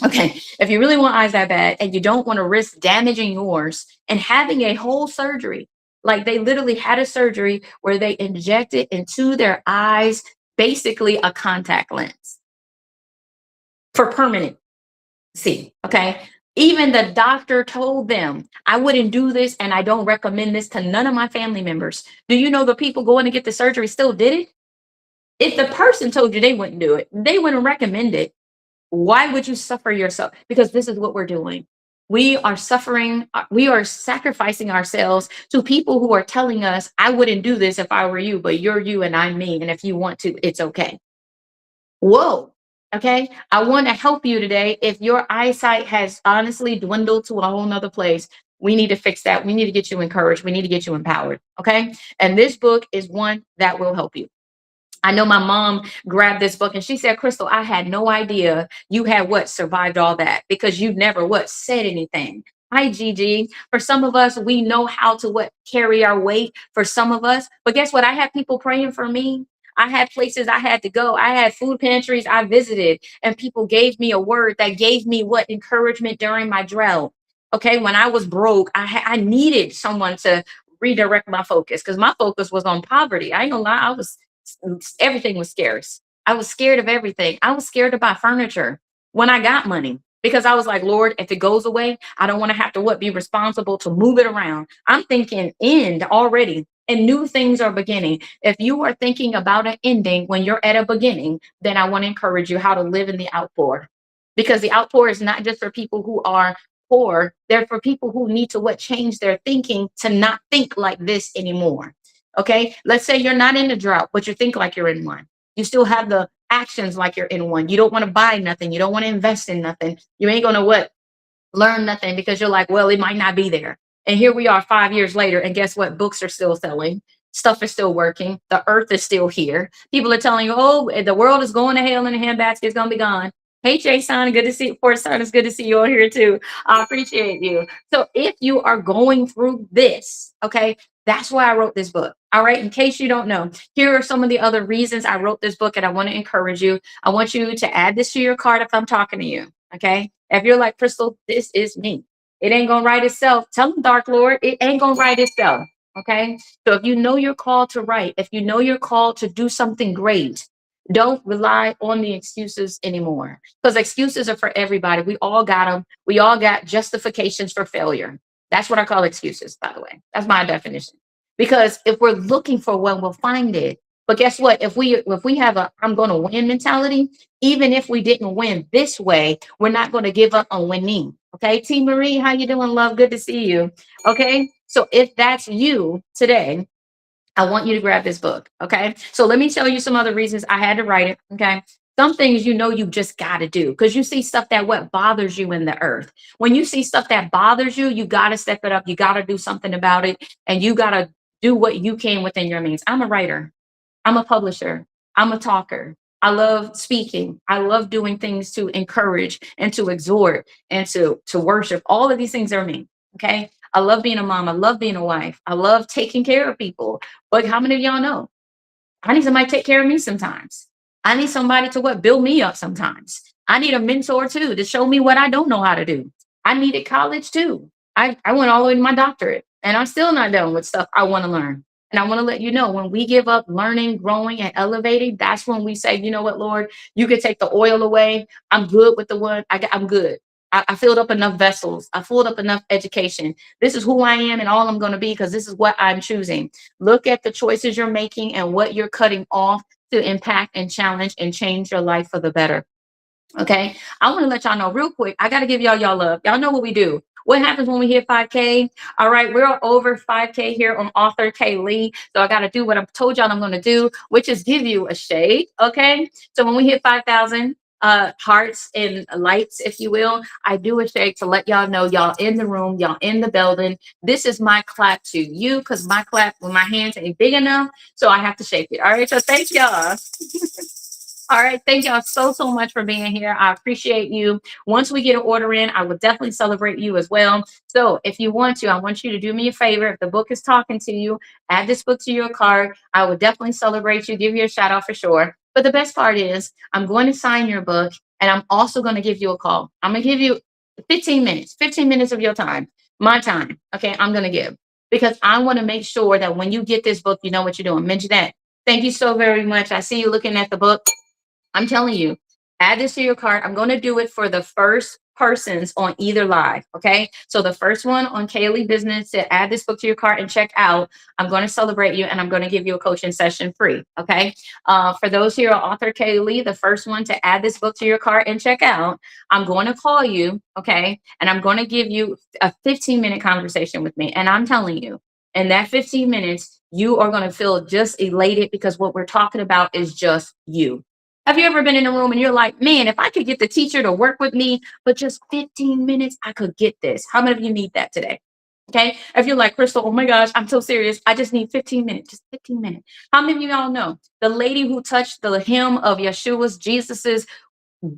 Okay, if you really want eyes that bad and you don't want to risk damaging yours and having a whole surgery, like they literally had a surgery where they injected into their eyes basically a contact lens for permanent. See, okay. Even the doctor told them, I wouldn't do this and I don't recommend this to none of my family members. Do you know the people going to get the surgery still did it? If the person told you they wouldn't do it, they wouldn't recommend it. Why would you suffer yourself? Because this is what we're doing. We are suffering, we are sacrificing ourselves to people who are telling us, I wouldn't do this if I were you, but you're you and I'm me. And if you want to, it's okay. Whoa. Okay. I want to help you today. If your eyesight has honestly dwindled to a whole nother place, we need to fix that. We need to get you encouraged. We need to get you empowered. Okay. And this book is one that will help you. I know my mom grabbed this book and she said, Krystal, I had no idea you had what survived all that, because you've never what said anything. Hi, Gigi. For some of us, we know how to what carry our weight for some of us. But guess what? I had people praying for me. I had places I had to go. I had food pantries I visited, and people gave me a word that gave me what encouragement during my drought. Okay. When I was broke, I needed someone to redirect my focus, because my focus was on poverty. I ain't gonna lie. Everything was scarce. I was scared of everything. I was scared to buy furniture when I got money, because I was like, Lord, if it goes away, I don't want to have to what be responsible to move it around. I'm thinking end already, and new things are beginning. If you are thinking about an ending when you're at a beginning, then I want to encourage you how to live in the outpour, because the outpour is not just for people who are poor. They're for people who need to what change their thinking to not think like this anymore. Okay. Let's say you're not in a drought, but you think like you're in one. You still have the actions like you're in one. You don't want to buy nothing. You don't want to invest in nothing. You ain't going to what? Learn nothing, because you're like, well, it might not be there. And here we are 5 years later. And guess what? Books are still selling. Stuff is still working. The earth is still here. People are telling you, oh, the world is going to hell in a handbasket. It's going to be gone. Hey, Jason, good to see you. Poor son, it's good to see you all here too. I appreciate you. So if you are going through this, okay, that's why I wrote this book. All right. In case you don't know, here are some of the other reasons I wrote this book. And I want to encourage you. I want you to add this to your card if I'm talking to you. Okay. If you're like, Krystal, this is me. It ain't going to write itself. Tell them, Dark Lord, it ain't going to write itself. Okay. So if you know you're called to write, if you know you're called to do something great, don't rely on the excuses anymore, because excuses are for everybody. We all got them. We all got justifications for failure. That's what I call excuses, by the way. That's my definition. Because if we're looking for one, we'll find it. But guess what? If we have a I'm going to win mentality, even if we didn't win this way, we're not going to give up on winning. Okay, T Marie, how you doing, love? Good to see you. Okay, so if that's you today, I want you to grab this book. Okay. So let me tell you some other reasons I had to write it. Okay. Some things you just got to do because you see stuff that what bothers you in the earth. When you see stuff that bothers you, you got to step it up. You got to do something about it. And you got to do what you can within your means. I'm a writer. I'm a publisher. I'm a talker. I love speaking. I love doing things to encourage and to exhort and to worship. All of these things are me. Okay. I love being a mom. I love being a wife. I love taking care of people. But how many of y'all know I need somebody to take care of me sometimes? I need somebody to what build me up sometimes. I need a mentor too to show me what I don't know how to do. I needed college too. I went all the way to my doctorate and I'm still not done with stuff I want to learn. And I want to let you know when we give up learning, growing, and elevating, that's when we say, you know what, Lord, you can take the oil away. I'm good with the one. I'm good. I filled up enough vessels. I filled up enough education. This is who I am and all I'm going to be because this is what I'm choosing. Look at the choices you're making and what you're cutting off to impact and challenge and change your life for the better. Okay. I want to let y'all know real quick. I got to give y'all love. Y'all know what we do. What happens when we hit 5K? All right. We're over 5K here on author K Lee. So I got to do what I told y'all I'm going to do, which is give you a shade. Okay. So when we hit 5,000, hearts and lights, if you will, I do a shake to let y'all know y'all in the room, y'all in the building. This is my clap to you because my clap with my hands ain't big enough. So I have to shake it. All right. So thank y'all. All right. Thank y'all so much for being here. I appreciate you. Once we get an order in, I will definitely celebrate you as well. So if you want to, I want you to do me a favor. If the book is talking to you, add this book to your cart. I will definitely celebrate you, give you a shout out for sure. But the best part is I'm going to sign your book and I'm also going to give you a call. I'm going to give you 15 minutes of your time, my time. Okay. I'm going to give because I want to make sure that when you get this book, you know what you're doing. Mention that. Thank you so very much. I see you looking at the book. I'm telling you, add this to your cart. I'm going to do it for the first persons on either live. Okay. So the first one on Kaylee Business to add this book to your cart and check out. I'm going to celebrate you and I'm going to give you a coaching session free. Okay. For those here, author Kaylee, the first one to add this book to your cart and check out, I'm going to call you. Okay. And I'm going to give you a 15-minute conversation with me. And I'm telling you, in that 15 minutes, you are going to feel just elated because what we're talking about is just you. Have you ever been in a room and you're like, man, if I could get the teacher to work with me for just 15 minutes, I could get this. How many of you need that today? Okay. If you're like, Krystal, oh my gosh, I'm so serious. I just need 15 minutes, just 15 minutes. How many of y'all know the lady who touched the hem of Yeshua's, Jesus's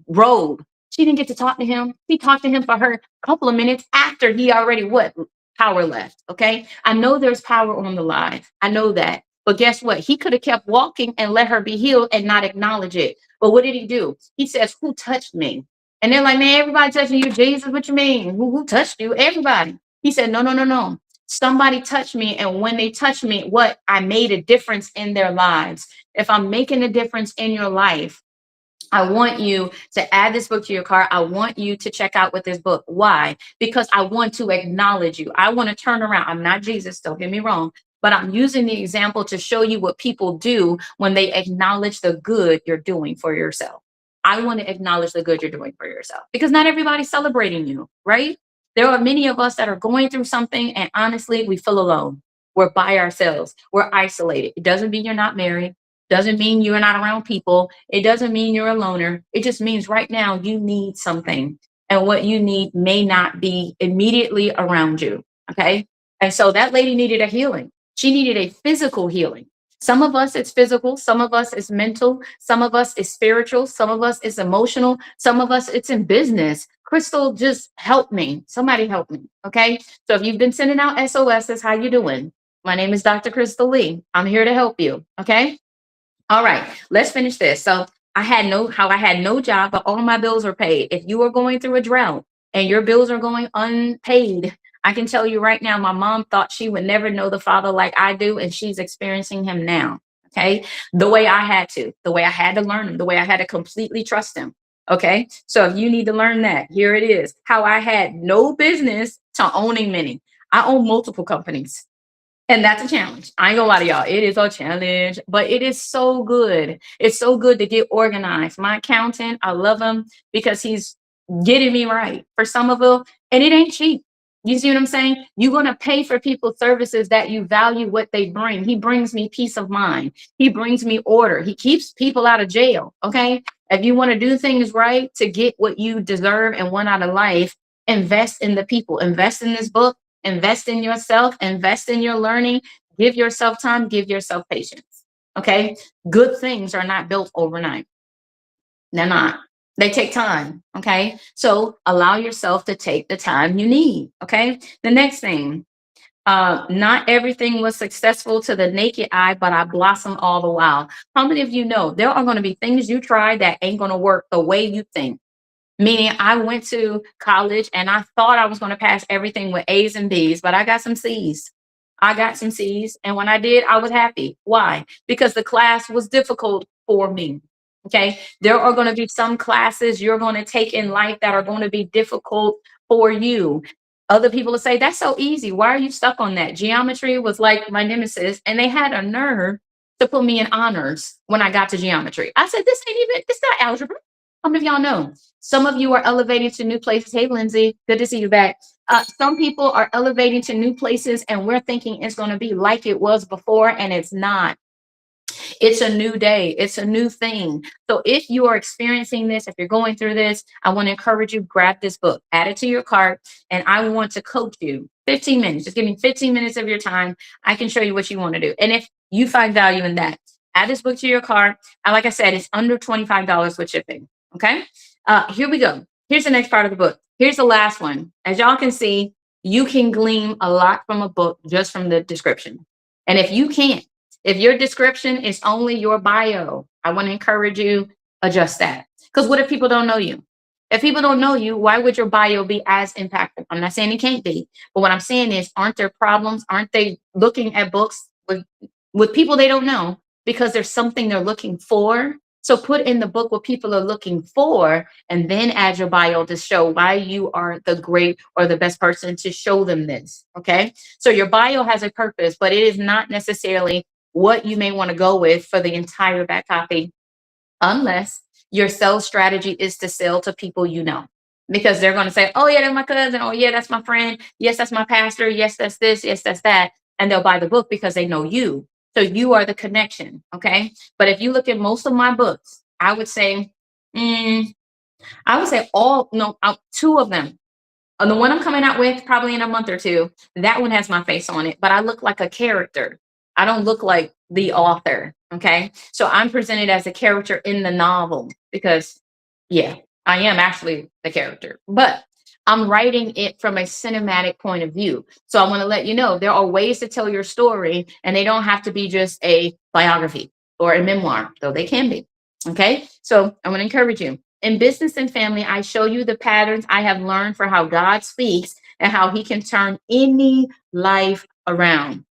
robe? She didn't get to talk to him. He talked to him for her a couple of minutes after he already what? Power left. Okay. I know there's power on the line. I know that. But guess what? He could have kept walking and let her be healed and not acknowledge it. But what did he do? He says, who touched me? And they're like, man, everybody touching you. Jesus, what you mean? Who touched you? Everybody. He said, no, no, no, no. Somebody touched me. And when they touched me, what? I made a difference in their lives. If I'm making a difference in your life, I want you to add this book to your cart. I want you to check out with this book. Why? Because I want to acknowledge you. I want to turn around. I'm not Jesus, don't get me wrong, but I'm using the example to show you what people do when they acknowledge the good you're doing for yourself. I want to acknowledge the good you're doing for yourself because not everybody's celebrating you, right? There are many of us that are going through something, and honestly, we feel alone. We're by ourselves. We're isolated. It doesn't mean you're not married. Doesn't mean you're not around people. It doesn't mean you're a loner. It just means right now you need something. And what you need may not be immediately around you. Okay. And so that lady needed a healing. She needed a physical healing. Some of us it's physical, some of us it's mental, some of us it's spiritual, some of us it's emotional, some of us it's in business. Krystal, just help me. Somebody help me. Okay. So if you've been sending out SOSs, how you doing? My name is Dr. Krystal Lee. I'm here to help you. Okay. All right, let's finish this. So I had no job, but all my bills are paid. If you are going through a drought and your bills are going unpaid, I can tell you right now, my mom thought she would never know the Father like I do, and she's experiencing him now. Okay. The way I had to, the way I had to learn him, the way I had to completely trust him. Okay. So if you need to learn that, here it is. How I had no business to owning many. I own multiple companies. And that's a challenge. I ain't gonna lie to y'all. It is a challenge, but it is so good. It's so good to get organized. My accountant, I love him because he's getting me right for some of them. And it ain't cheap. You see what I'm saying? You're going to pay for people's services that you value what they bring. He brings me peace of mind. He brings me order. He keeps people out of jail. Okay. If you want to do things right to get what you deserve and want out of life, invest in the people, invest in this book, invest in yourself, invest in your learning, give yourself time, give yourself patience. Okay. Good things are not built overnight. They're not. They take time. Okay. So allow yourself to take the time you need. Okay. The next thing, not everything was successful to the naked eye, but I blossom all the while. How many of you know there are going to be things you try that ain't going to work the way you think? Meaning, I went to college and I thought I was going to pass everything with A's and B's, but I got some C's. I got some C's. And when I did, I was happy. Why? Because the class was difficult for me. Okay. There are going to be some classes you're going to take in life that are going to be difficult for you. Other people will say, that's so easy. Why are you stuck on that? Geometry was like my nemesis, and they had a nerve to put me in honors when I got to geometry. I said, this ain't even, it's not algebra. How many of y'all know? Some of you are elevating to new places. Hey, Lindsay, good to see you back. Some people are elevating to new places, and we're thinking it's going to be like it was before, and it's not. It's a new day. It's a new thing. So if you are experiencing this, if you're going through this, I want to encourage you, grab this book, add it to your cart, and I want to coach you 15 minutes. Just give me 15 minutes of your time. I can show you what you want to do. And if you find value in that, add this book to your cart. And like I said, it's under $25 with shipping. Okay. Here we go. Here's the next part of the book. Here's the last one. As y'all can see, you can glean a lot from a book just from the description. And if you can't, if your description is only your bio, I want to encourage you, adjust that. Because what if people don't know you? If people don't know you, why would your bio be as impactful? I'm not saying it can't be, but what I'm saying is, aren't there problems? Aren't they looking at books with people they don't know because there's something they're looking for? So put in the book what people are looking for, and then add your bio to show why you are the great or the best person to show them this. Okay. So your bio has a purpose, but it is not necessarily what you may want to go with for the entire back copy, unless your sales strategy is to sell to people you know. Because they're going to say, oh, yeah, that's my cousin. Oh, yeah, that's my friend. Yes, that's my pastor. Yes, that's this. Yes, that's that. And they'll buy the book because they know you. So you are the connection. Okay. But if you look at most of my books, I would say, all, no, two of them. The one I'm coming out with probably in a month or two, that one has my face on it, but I look like a character. I don't look like the author. Okay. So I'm presented as a character in the novel because, yeah, I am actually the character, but I'm writing it from a cinematic point of view. So I want to let you know there are ways to tell your story, and they don't have to be just a biography or a memoir, though they can be. Okay. So I want to encourage you. In business and family, I show you the patterns I have learned for how God speaks and how he can turn any life around.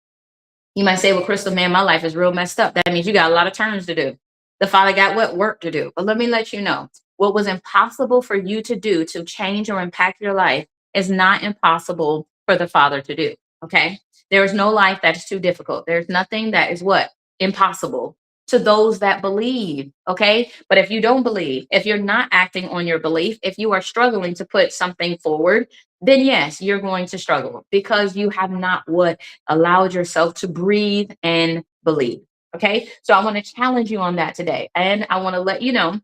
You might say, well, Krystal, man, my life is real messed up. That means you got a lot of turns to do. The Father got what work to do. But let me let you know, what was impossible for you to do to change or impact your life is not impossible for the Father to do. Okay. There is no life that is too difficult. There's nothing that is what? Impossible to those that believe. Okay. But if you don't believe, if you're not acting on your belief, if you are struggling to put something forward, then yes, you're going to struggle because you have not what allowed yourself to breathe and believe. Okay. So I want to challenge you on that today. And I want to let you know,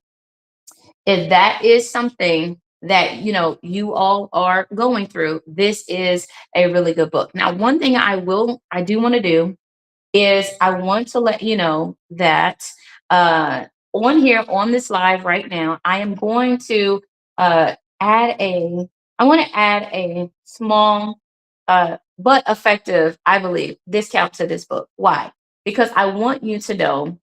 if that is something that, you all are going through, this is a really good book. Now, one thing I do want to do is I want to let you know that on here, on this live right now, I am going to I want to add a small but effective, I believe, discount to this book. Why? Because I want you to know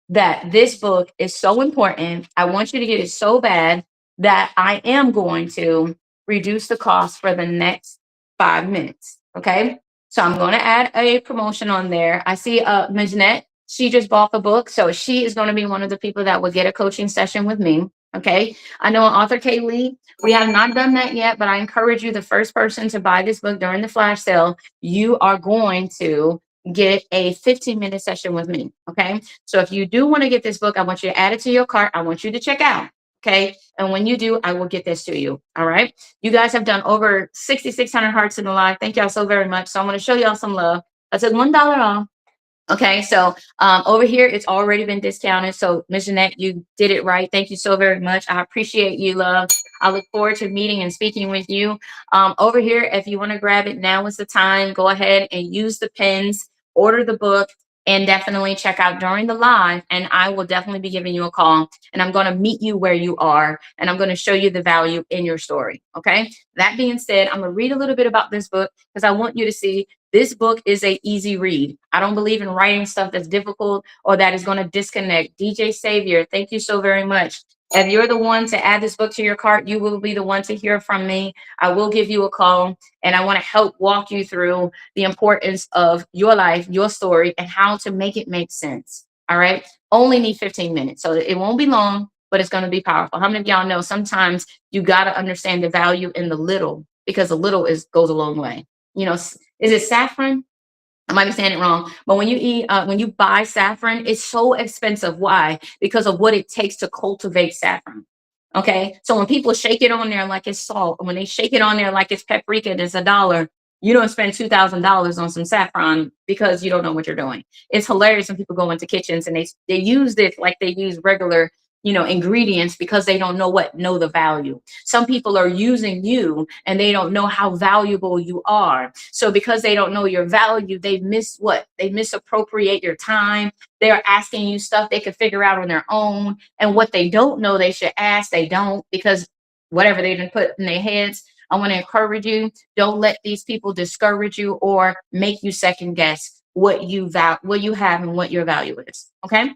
that this book is so important. I want you to get it so bad that I am going to reduce the cost for the next 5 minutes. Okay. So I'm going to add a promotion on there. I see Ms. Net, she just bought the book. So she is going to be one of the people that will get a coaching session with me. Okay. I know author Krystal Lee, we have not done that yet, but I encourage you, the first person to buy this book during the flash sale, you are going to get a 15-minute session with me. Okay. So if you do want to get this book, I want you to add it to your cart. I want you to check out. Okay. And when you do, I will get this to you. All right. You guys have done over 6,600 hearts in the live. Thank y'all so very much. So I'm going to show y'all some love. I took $1 off. Okay, so over here, it's already been discounted. So, Ms. Jeanette, you did it right. Thank you so very much. I appreciate you, love. I look forward to meeting and speaking with you. Over here, if you want to grab it, now is the time. Go ahead and use the pins, order the book, and definitely check out during the live. And I will definitely be giving you a call. And I'm going to meet you where you are. And I'm going to show you the value in your story. Okay, that being said, I'm going to read a little bit about this book because I want you to see this book is a easy read. I don't believe in writing stuff that's difficult or that is going to disconnect. DJ Savior, thank you so very much. If you're the one to add this book to your cart, you will be the one to hear from me. I will give you a call and I want to help walk you through the importance of your life, your story, and how to make it make sense. All right. Only need 15 minutes. So it won't be long, but it's going to be powerful. How many of y'all know sometimes you got to understand the value in the little because the little goes a long way. You know, is it saffron? I might be saying it wrong, but when you buy saffron, it's so expensive. Why? Because of what it takes to cultivate saffron. Okay, so when people shake it on there like it's salt, when they shake it on there like it's paprika and it's $1, you don't spend $2,000 on some saffron because you don't know what you're doing. It's hilarious when people go into kitchens and they use this like they use regular ingredients because they don't know the value. Some people are using you and they don't know how valuable you are. So because they don't know your value, they misappropriate your time. They are asking you stuff they could figure out on their own, and what they don't know they should ask, they don't, because whatever they didn't put in their heads. I want to encourage you, don't let these people discourage you or make you second guess what you have and what your value is. Okay.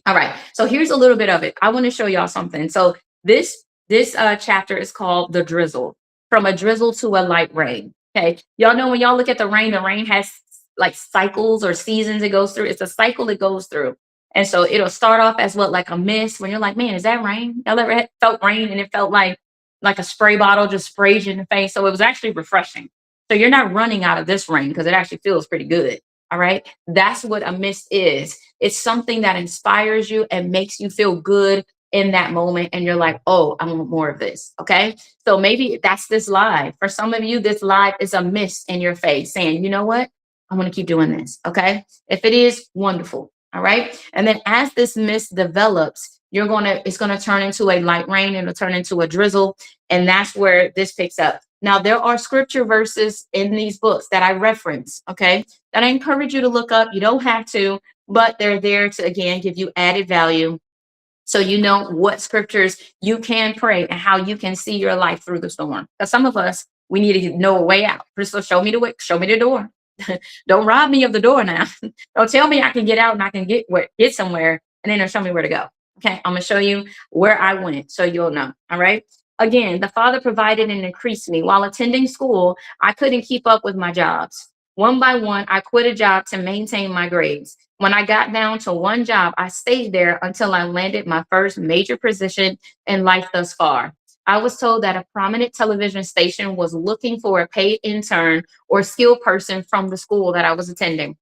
All right. So here's a little bit of it. I want to show y'all something. So this chapter is called The Drizzle. From a drizzle to a light rain. Okay. Y'all know when y'all look at the rain has like cycles or seasons it goes through. It's a cycle it goes through. And so it'll start off as like a mist when you're like, man, is that rain? Y'all ever felt rain and it felt like a spray bottle just sprayed you in the face? So it was actually refreshing. So you're not running out of this rain because it actually feels pretty good. All right. That's what a mist is. It's something that inspires you and makes you feel good in that moment. And you're like, oh, I want more of this. Okay. So maybe that's this live. For some of you, this live is a mist in your face saying, you know what? I want to keep doing this. Okay. If it is, wonderful. All right. And then as this mist develops, it's going to turn into a light rain. It'll turn into a drizzle. And that's where this picks up. Now, there are scripture verses in these books that I reference. Okay. That I encourage you to look up. You don't have to, but they're there to, again, give you added value. So you know what scriptures you can pray and how you can see your life through the storm. Because some of us, we need to know a way out. Krystal, show me the way, show me the door. Don't rob me of the door now. Don't tell me I can get out and I can get somewhere and then don't show me where to go. Okay, I'm gonna show you where I went so you'll know. All right. Again, the Father provided and increased me. While attending school, I couldn't keep up with my jobs. One by one, I quit a job to maintain my grades. When I got down to one job, I stayed there until I landed my first major position in life thus far. I was told that a prominent television station was looking for a paid intern or skilled person from the school that I was attending.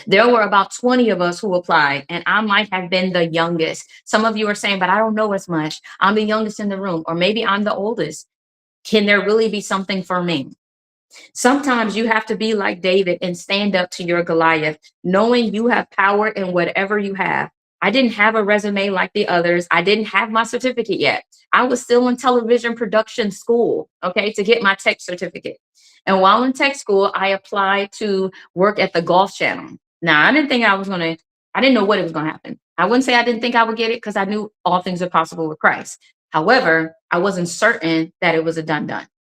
There were about 20 of us who applied, and I might have been the youngest. Some of you are saying, but I don't know as much. I'm the youngest in the room, or maybe I'm the oldest. Can there really be something for me? Sometimes you have to be like David and stand up to your Goliath, knowing you have power in whatever you have. I didn't have a resume like the others. I didn't have my certificate yet. I was still in television production school, okay, to get my tech certificate. And while in tech school, I applied to work at the Golf Channel. Now, I didn't know what it was going to happen. I wouldn't say I didn't think I would get it because I knew all things are possible with Christ. However, I wasn't certain that it was a done.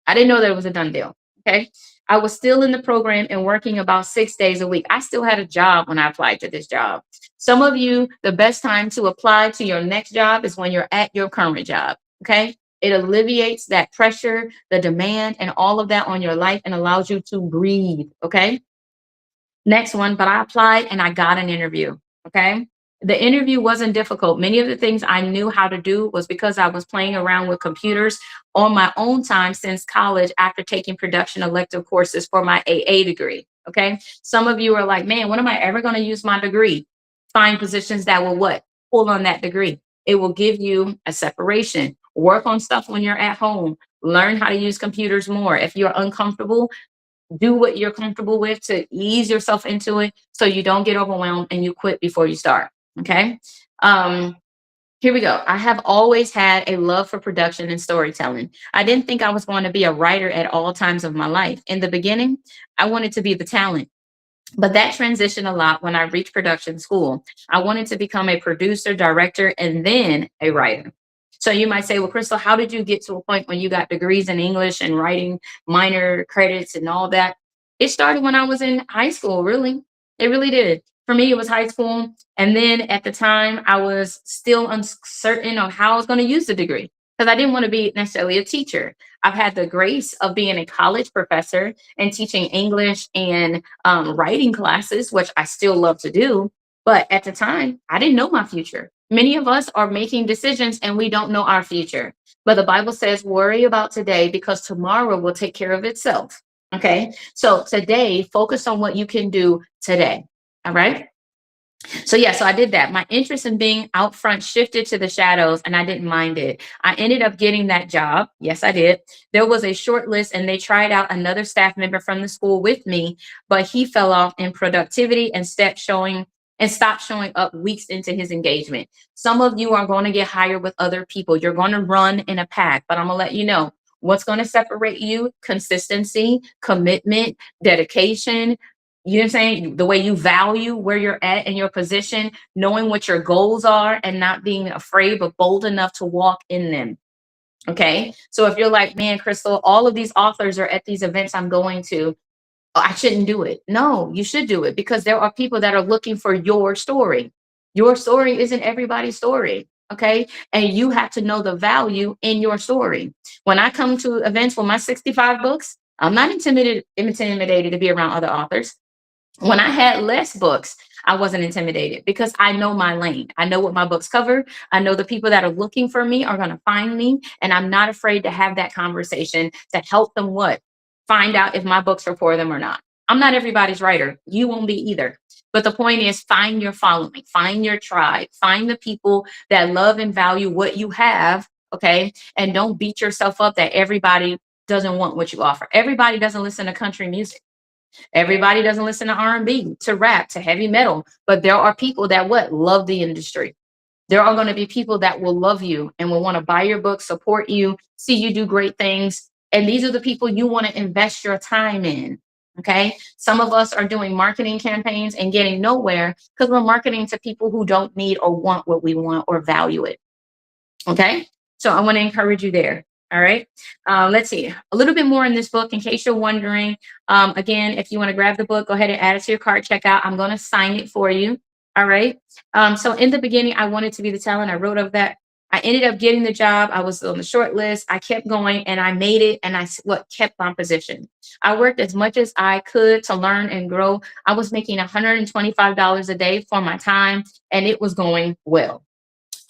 I didn't know that it was a done deal. Okay. I was still in the program and working about 6 days a week. I still had a job when I applied to this job. Some of you, the best time to apply to your next job is when you're at your current job. Okay. It alleviates that pressure, the demand, and all of that on your life and allows you to breathe. Okay. Next one, but I applied and I got an interview. Okay. The interview wasn't difficult. Many of the things I knew how to do was because I was playing around with computers on my own time since college after taking production elective courses for my AA degree. Okay. Some of you are like, man, when am I ever going to use my degree? Find positions that will what? Pull on that degree. It will give you a separation. Work on stuff when you're at home. Learn how to use computers more. If you're uncomfortable, do what you're comfortable with to ease yourself into it so you don't get overwhelmed and you quit before you start. Okay. Um, Here we go. I have always had a love for production and storytelling. I didn't think I was going to be a writer at all times of my life. In the beginning, I wanted to be the talent. But that transitioned a lot when I reached production school. I wanted to become a producer, director, and then a writer. So you might say, well, Krystal, how did you get to a point when you got degrees in English and writing minor credits and all that? It started when I was in high school, really. It really did. For me, it was high school. And then at the time, I was still uncertain of how I was going to use the degree because I didn't want to be necessarily a teacher. I've had the grace of being a college professor and teaching English and writing classes, which I still love to do. But at the time, I didn't know my future. Many of us are making decisions and we don't know our future. But the Bible says, worry about today because tomorrow will take care of itself. Okay. So today, focus on what you can do today. All right. So yeah, so I did that. My interest in being out front shifted to the shadows and I didn't mind it. I ended up getting that job. Yes, I did. There was a short list and they tried out another staff member from the school with me, but he fell off in productivity and stopped showing up weeks into his engagement. Some of you are going to get hired with other people. You're going to run in a pack, but I'm going to let you know what's going to separate you: consistency, commitment, dedication, you know what I'm saying? The way you value where you're at in your position, knowing what your goals are and not being afraid but bold enough to walk in them. Okay. So if you're like, man, Krystal, all of these authors are at these events I'm going to, I shouldn't do it. No, you should do it because there are people that are looking for your story. Your story isn't everybody's story. Okay. And you have to know the value in your story. When I come to events with my 65 books, I'm not intimidated to be around other authors. When I had less books, I wasn't intimidated because I know my lane. I know what my books cover. I know the people that are looking for me are going to find me. And I'm not afraid to have that conversation to help them what? Find out if my books are for them or not. I'm not everybody's writer. You won't be either. But the point is, find your following, find your tribe, find the people that love and value what you have. Okay. And don't beat yourself up that everybody doesn't want what you offer. Everybody doesn't listen to country music. Everybody doesn't listen to R&B, to rap, to heavy metal, but there are people that what? Love the industry. There are going to be people that will love you and will want to buy your book, support you, see you do great things. And these are the people you want to invest your time in. Okay. Some of us are doing marketing campaigns and getting nowhere because we're marketing to people who don't need or want what we want or value it. Okay. So I want to encourage you there. All right. Let's see a little bit more in this book in case you're wondering. Again, if you want to grab the book, go ahead and add it to your cart checkout. I'm going to sign it for you. All right. So in the beginning, I wanted to be the talent. I wrote of that. I ended up getting the job. I was on the short list. I kept going and I made it. And kept my position. I worked as much as I could to learn and grow. I was making $125 a day for my time and it was going well.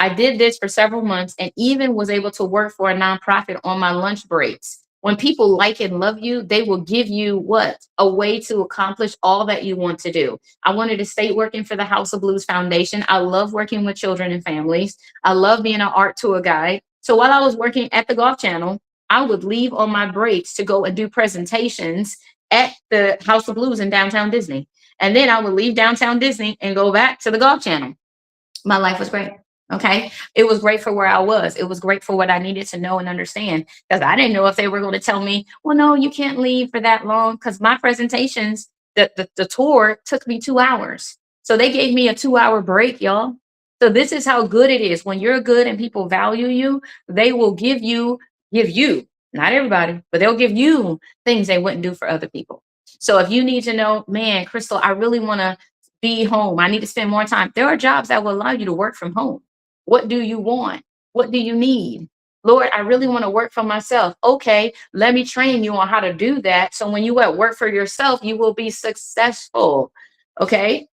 I did this for several months and even was able to work for a nonprofit on my lunch breaks. When people like and love you, they will give you what? A way to accomplish all that you want to do. I wanted to stay working for the House of Blues Foundation. I love working with children and families. I love being an art tour guide. So while I was working at the Golf Channel, I would leave on my breaks to go and do presentations at the House of Blues in downtown Disney. And then I would leave downtown Disney and go back to the Golf Channel. My life was great. Okay. It was great for where I was. It was great for what I needed to know and understand because I didn't know if they were going to tell me, well, no, you can't leave for that long because my presentations, the tour took me 2 hours. So they gave me a 2 hour break, y'all. So this is how good it is. When you're good and people value you, they will give you, not everybody, but they'll give you things they wouldn't do for other people. So if you need to know, man, Krystal, I really want to be home. I need to spend more time. There are jobs that will allow you to work from home. What do you want? What do you need? Lord, I really want to work for myself. Okay, let me train you on how to do that. So when you at work for yourself, you will be successful. Okay.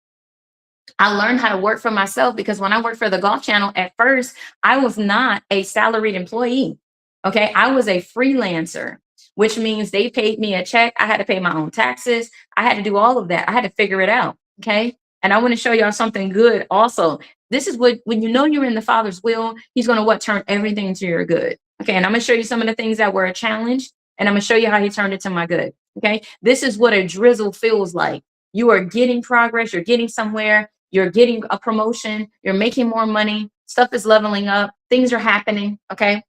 I learned how to work for myself because when I worked for the Golf Channel at first, I was not a salaried employee. Okay. I was a freelancer, which means they paid me a check. I had to pay my own taxes. I had to do all of that. I had to figure it out. Okay. And I want to show y'all something good also. This is what, when you know you're in the Father's will, He's going to what, turn everything to your good. Okay. And I'm going to show you some of the things that were a challenge, and I'm going to show you how He turned it to my good. Okay. This is what a drizzle feels like. You are getting progress. You're getting somewhere. You're getting a promotion. You're making more money. Stuff is leveling up. Things are happening. Okay.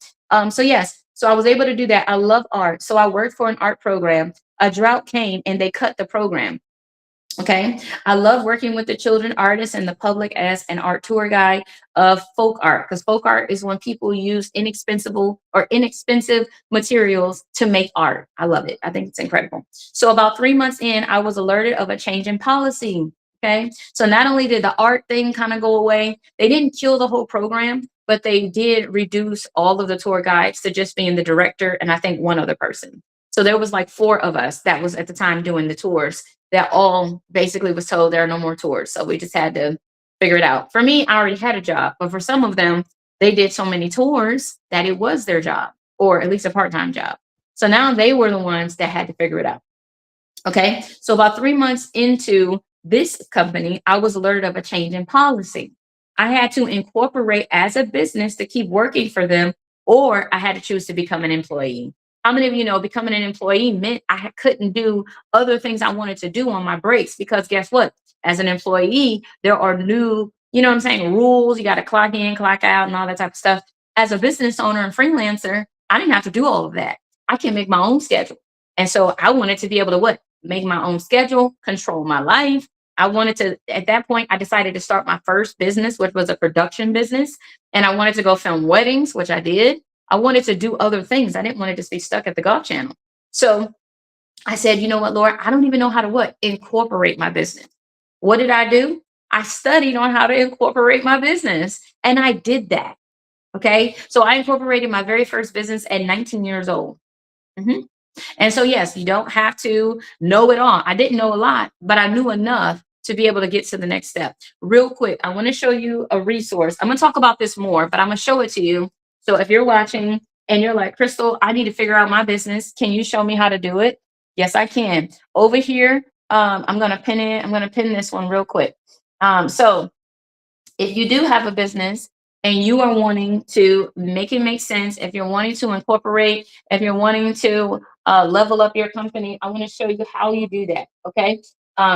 So yes, so I was able to do that. I love art. So I worked for an art program. A drought came and they cut the program. Okay. I love working with the children artists and the public as an art tour guide of folk art, because folk art is when people use inexpensive materials to make art. I love it. I think it's incredible. So about 3 months in, I was alerted of a change in policy. Okay. So not only did the art thing kind of go away, they didn't kill the whole program, but they did reduce all of the tour guides to just being the director and I think one other person. So there was like four of us that was at the time doing the tours, that all basically was told there are no more tours. So we just had to figure it out. For me, I already had a job, but for some of them, they did so many tours that it was their job, or at least a part-time job. So now they were the ones that had to figure it out. Okay. So about 3 months into this company, I was alerted of a change in policy. I had to incorporate as a business to keep working for them, or I had to choose to become an employee. How many of you know becoming an employee meant couldn't do other things I wanted to do on my breaks? Because guess what? As an employee, there are new, you know what I'm saying, rules. You got to clock in, clock out, and all that type of stuff. As a business owner and freelancer, I didn't have to do all of that. I can make my own schedule. And so I wanted to be able to what? Make my own schedule, control my life. I wanted to, at that point, I decided to start my first business, which was a production business. And I wanted to go film weddings, which I did. I wanted to do other things. I didn't want to just be stuck at the Golf Channel. So I said, you know what, Lord, I don't even know how to what? Incorporate my business. What did I do? I studied on how to incorporate my business. And I did that. Okay. So I incorporated my very first business at 19 years old. Mhm. And so, yes, you don't have to know it all. I didn't know a lot, but I knew enough to be able to get to the next step. Real quick, I want to show you a resource. I'm going to talk about this more, but I'm going to show it to you. So if you're watching and you're like, Krystal, I need to figure out my business. Can you show me how to do it? Yes, I can. Over here, I'm going to pin it. I'm going to pin this one real quick. So if you do have a business and you are wanting to make it make sense, if you're wanting to incorporate, if you're wanting to level up your company, I want to show you how you do that. Okay.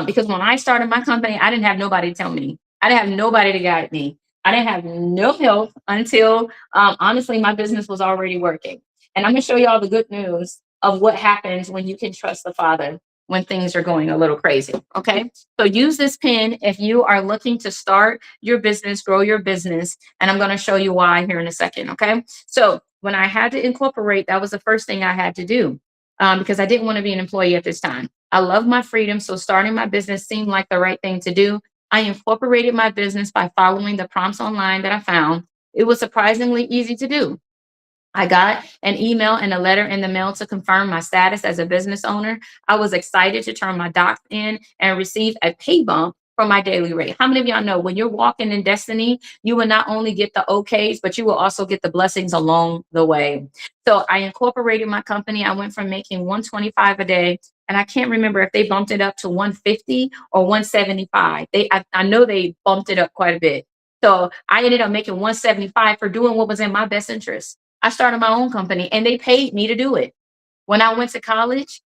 Because when I started my company, I didn't have nobody to tell me. I didn't have nobody to guide me. I didn't have no help until honestly, my business was already working. And I'm going to show you all the good news of what happens when you can trust the Father when things are going a little crazy. Okay. So use this pin if you are looking to start your business, grow your business. And I'm going to show you why here in a second. Okay. So when I had to incorporate, that was the first thing I had to do because I didn't want to be an employee at this time. I love my freedom. So starting my business seemed like the right thing to do. I incorporated my business by following the prompts online that I found. It was surprisingly easy to do. I got an email and a letter in the mail to confirm my status as a business owner. I was excited to turn my docs in and receive a pay bump for my daily rate. How many of y'all know when you're walking in destiny, you will not only get the okays, but you will also get the blessings along the way. So I incorporated my company. I went from making 125 a day, and I can't remember if they bumped it up to 150 or 175. I know they bumped it up quite a bit. So I ended up making 175 for doing what was in my best interest. I started my own company and they paid me to do it. When I went to college,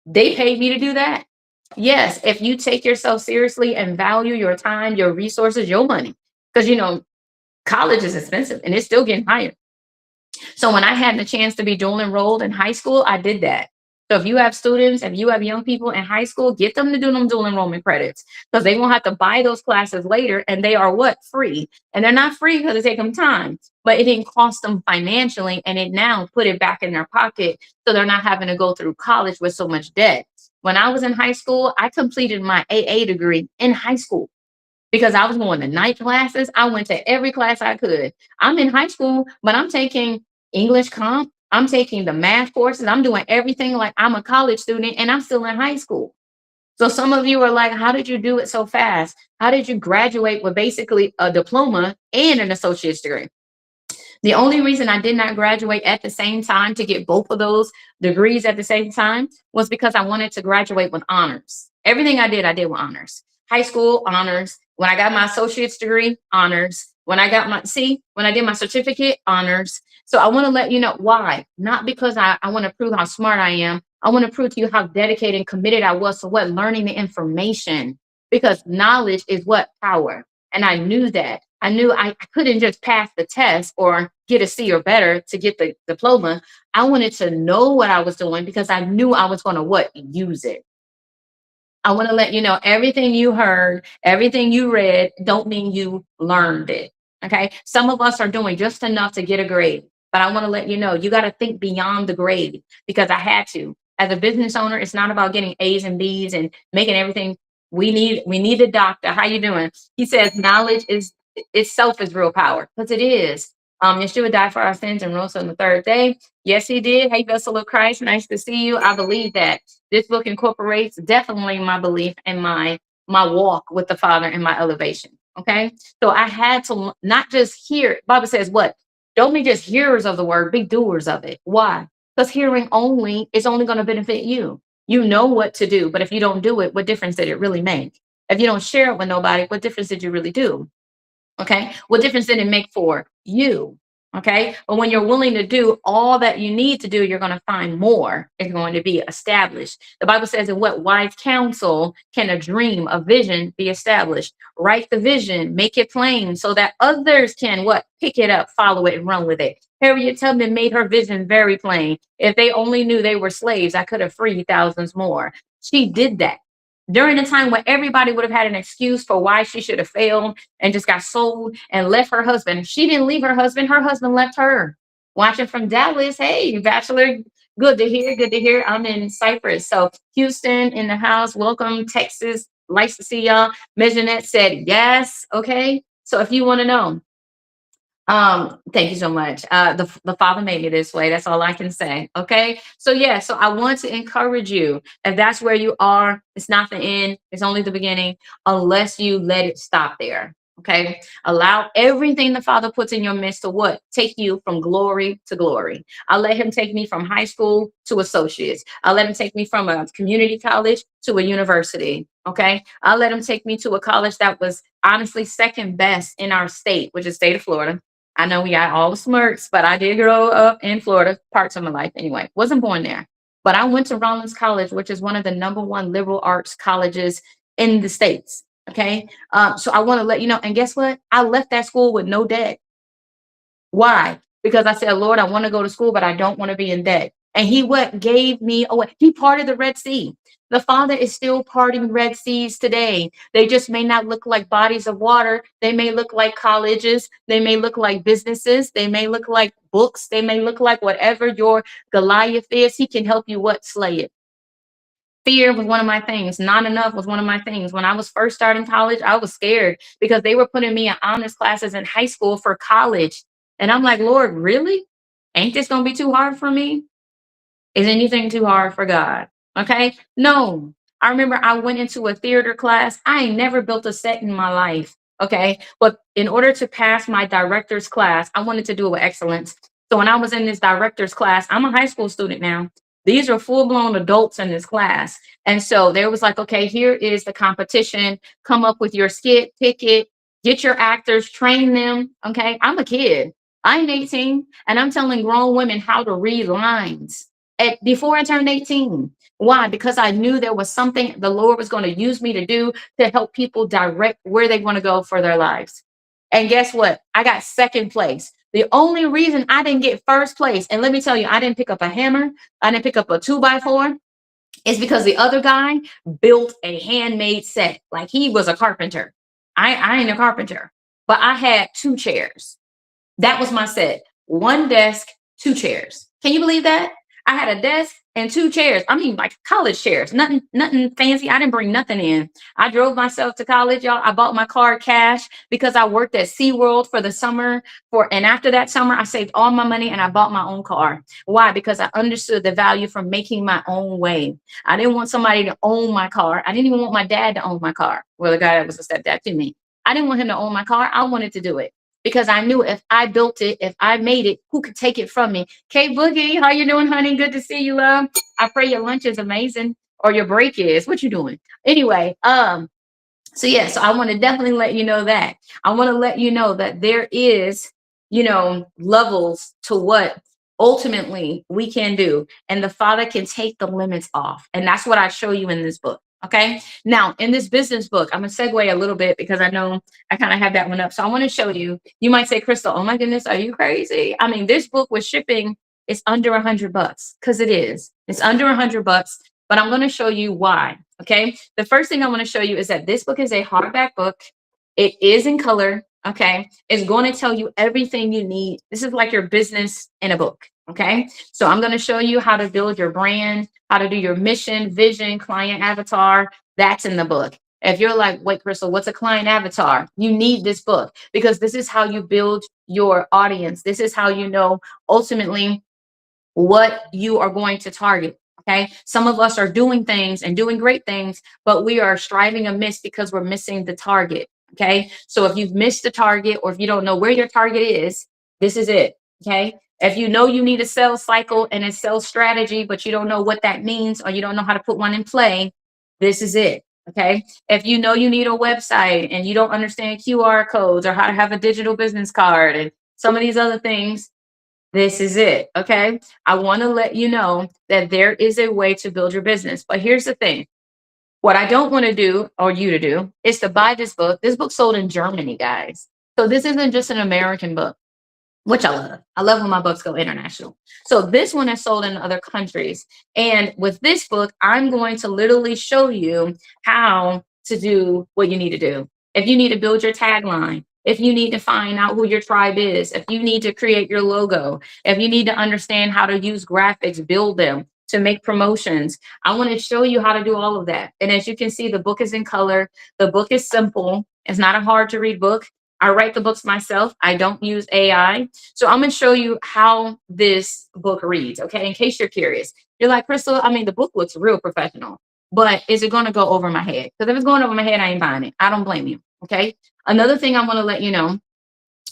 they paid me to do that. Yes, if you take yourself seriously and value your time, your resources, your money, because college is expensive and it's still getting higher. So when I had the chance to be dual enrolled in high school, I did that. So if you have students, if you have young people in high school, get them to do them dual enrollment credits because they won't have to buy those classes later. And they are what? Free. And they're not free because it take them time, but it didn't cost them financially. And it now put it back in their pocket. So they're not having to go through college with so much debt. When I was in high school, I completed my AA degree in high school because I was going to night classes. I went to every class I could. I'm in high school, but I'm taking English comp. I'm taking the math courses. I'm doing everything like I'm a college student and I'm still in high school. So some of you are like, how did you do it so fast? How did you graduate with basically a diploma and an associate's degree? The only reason I did not graduate at the same time to get both of those degrees at the same time was because I wanted to graduate with honors. Everything I did with honors. high school, honors. When I got my associate's degree, honors. When I got when I did my certificate, honors. So I want to let you know why. Not because I want to prove how smart I am. I want to prove to you how dedicated and committed I was to what learning the information. Because knowledge is what power. And I knew that. I knew I couldn't just pass the test or get a C or better to get the diploma. I wanted to know what I was doing because I knew I was going to what? Use it. I want to let you know everything you heard, everything you read, don't mean you learned it. Okay. Some of us are doing just enough to get a grade, but I want to let you know you got to think beyond the grade because I had to. As a business owner, it's not about getting A's and B's and making everything. We need a doctor. How you doing? He says knowledge is itself is real power because it is. Yeshua died for our sins and rose on the third day. Yes, he did. Hey, vessel of Christ, nice to see you. I believe that. This book incorporates definitely my belief and my walk with the Father and my elevation. Okay, so I had to not just hear. Bible says what? Don't be just hearers of the word, be doers of it. Why? Because hearing only is only going to benefit you. You know what to do, but if you don't do it, what difference did it really make? If you don't share it with nobody, what difference did you really do? Okay. What difference did it make for you? Okay. But when you're willing to do all that you need to do, you're going to find more is going to be established. The Bible says, in what wise counsel can a dream, a vision be established? Write the vision, make it plain so that others can what? Pick it up, follow it, and run with it. Harriet Tubman made her vision very plain. If they only knew they were slaves, I could have freed thousands more. She did that during a time when everybody would have had an excuse for why she should have failed and just got sold and left her husband. She didn't leave her husband left her. Watching from Dallas, hey, Bachelor, good to hear, good to hear. I'm in Cyprus. So Houston in the house, welcome, Texas, nice to see y'all. Mejanette said yes, okay. So if you want to know, thank you so much. The Father made me this way. That's all I can say. Okay. So yeah, so I want to encourage you. If that's where you are, it's not the end, it's only the beginning, unless you let it stop there. Okay. Allow everything the Father puts in your midst to what? Take you from glory to glory. I let him take me from high school to associates. I let him take me from a community college to a university. Okay. I let him take me to a college that was honestly second best in our state, which is state of Florida. I know we got all the smirks, but I did grow up in Florida, parts of my life anyway. Wasn't born there. But I went to Rollins College, which is one of the number one liberal arts colleges in the States. Okay. So I want to let you know. And guess what? I left that school with no debt. Why? Because I said, Lord, I want to go to school, but I don't want to be in debt. And he what gave me away. He parted the Red Sea. The Father is still parting Red Seas today. They just may not look like bodies of water. They may look like colleges. They may look like businesses. They may look like books. They may look like whatever your Goliath is. He can help you what? Slay it. Fear was one of my things. Not enough was one of my things. When I was first starting college, I was scared because they were putting me in honors classes in high school for college. And I'm like, Lord, really? Ain't this going to be too hard for me? Is anything too hard for God? Okay. No. I remember I went into a theater class. I ain't never built a set in my life. Okay. But in order to pass my director's class, I wanted to do it with excellence. So when I was in this director's class, I'm a high school student now. These are full blown adults in this class. And so there was like, okay, here is the competition. Come up with your skit, pick it, get your actors, train them. Okay. I'm a kid. I ain't 18 and I'm telling grown women how to read lines before I turned 18. Why? Because I knew there was something the Lord was going to use me to do to help people direct where they want to go for their lives. And guess what? I got second place. The only reason I didn't get first place, and let me tell you, I didn't pick up a hammer, I didn't pick up a 2x4, is because the other guy built a handmade set. Like he was a carpenter. I ain't a carpenter, but I had two chairs. That was my set. One desk, two chairs. Can you believe that? I had a desk and two chairs. I mean, like college chairs. Nothing fancy. I didn't bring nothing in. I drove myself to college, y'all. I bought my car cash because I worked at SeaWorld for the summer. And after that summer, I saved all my money and I bought my own car. Why? Because I understood the value from making my own way. I didn't want somebody to own my car. I didn't even want my dad to own my car. Well, the guy that was a stepdad to me. I didn't want him to own my car. I wanted to do it. Because I knew if I built it, if I made it, who could take it from me? Kay Boogie, how you doing, honey? Good to see you, love. I pray your lunch is amazing or your break is. What you doing? Anyway, So yeah, so I want to definitely let you know that. I want to let you know that there is, levels to what ultimately we can do, and the Father can take the limits off. And that's what I show you in this book. Okay. Now, in this business book, I'm gonna segue a little bit because I know I kind of have that one up. So I want to show you. You might say, Krystal, oh my goodness, are you crazy? I mean, this book with shipping is under $100 because it is. It's under $100, but I'm going to show you why. Okay. The first thing I want to show you is that this book is a hardback book. It is in color. Okay. It's going to tell you everything you need. This is like your business in a book. Okay. So I'm going to show you how to build your brand, how to do your mission, vision, client avatar. That's in the book. If you're like, wait, Krystal, what's a client avatar? You need this book because this is how you build your audience. This is how you know ultimately what you are going to target. Okay. Some of us are doing things and doing great things, but we are striving amiss because we're missing the target. Okay. So if you've missed the target or if you don't know where your target is, this is it. Okay. If you know you need a sales cycle and a sales strategy, but you don't know what that means or you don't know how to put one in play, this is it. Okay. If you know you need a website and you don't understand QR codes or how to have a digital business card and some of these other things, this is it. Okay. I want to let you know that there is a way to build your business. But here's the thing. What I don't want to do or you to do is to buy this book. This book sold in Germany, guys. So this isn't just an American book, which I love. I love when my books go international. So this one is sold in other countries. And with this book, I'm going to literally show you how to do what you need to do. If you need to build your tagline, if you need to find out who your tribe is, if you need to create your logo, if you need to understand how to use graphics, build them to make promotions, I want to show you how to do all of that. And as you can see, the book is in color. The book is simple. It's not a hard to read book. I write the books myself. I don't use AI. So I'm going to show you how this book reads, okay? In case you're curious. You're like, Krystal, I mean, the book looks real professional, but is it going to go over my head? Because if it's going over my head, I ain't buying it. I don't blame you, okay? Another thing I want to let you know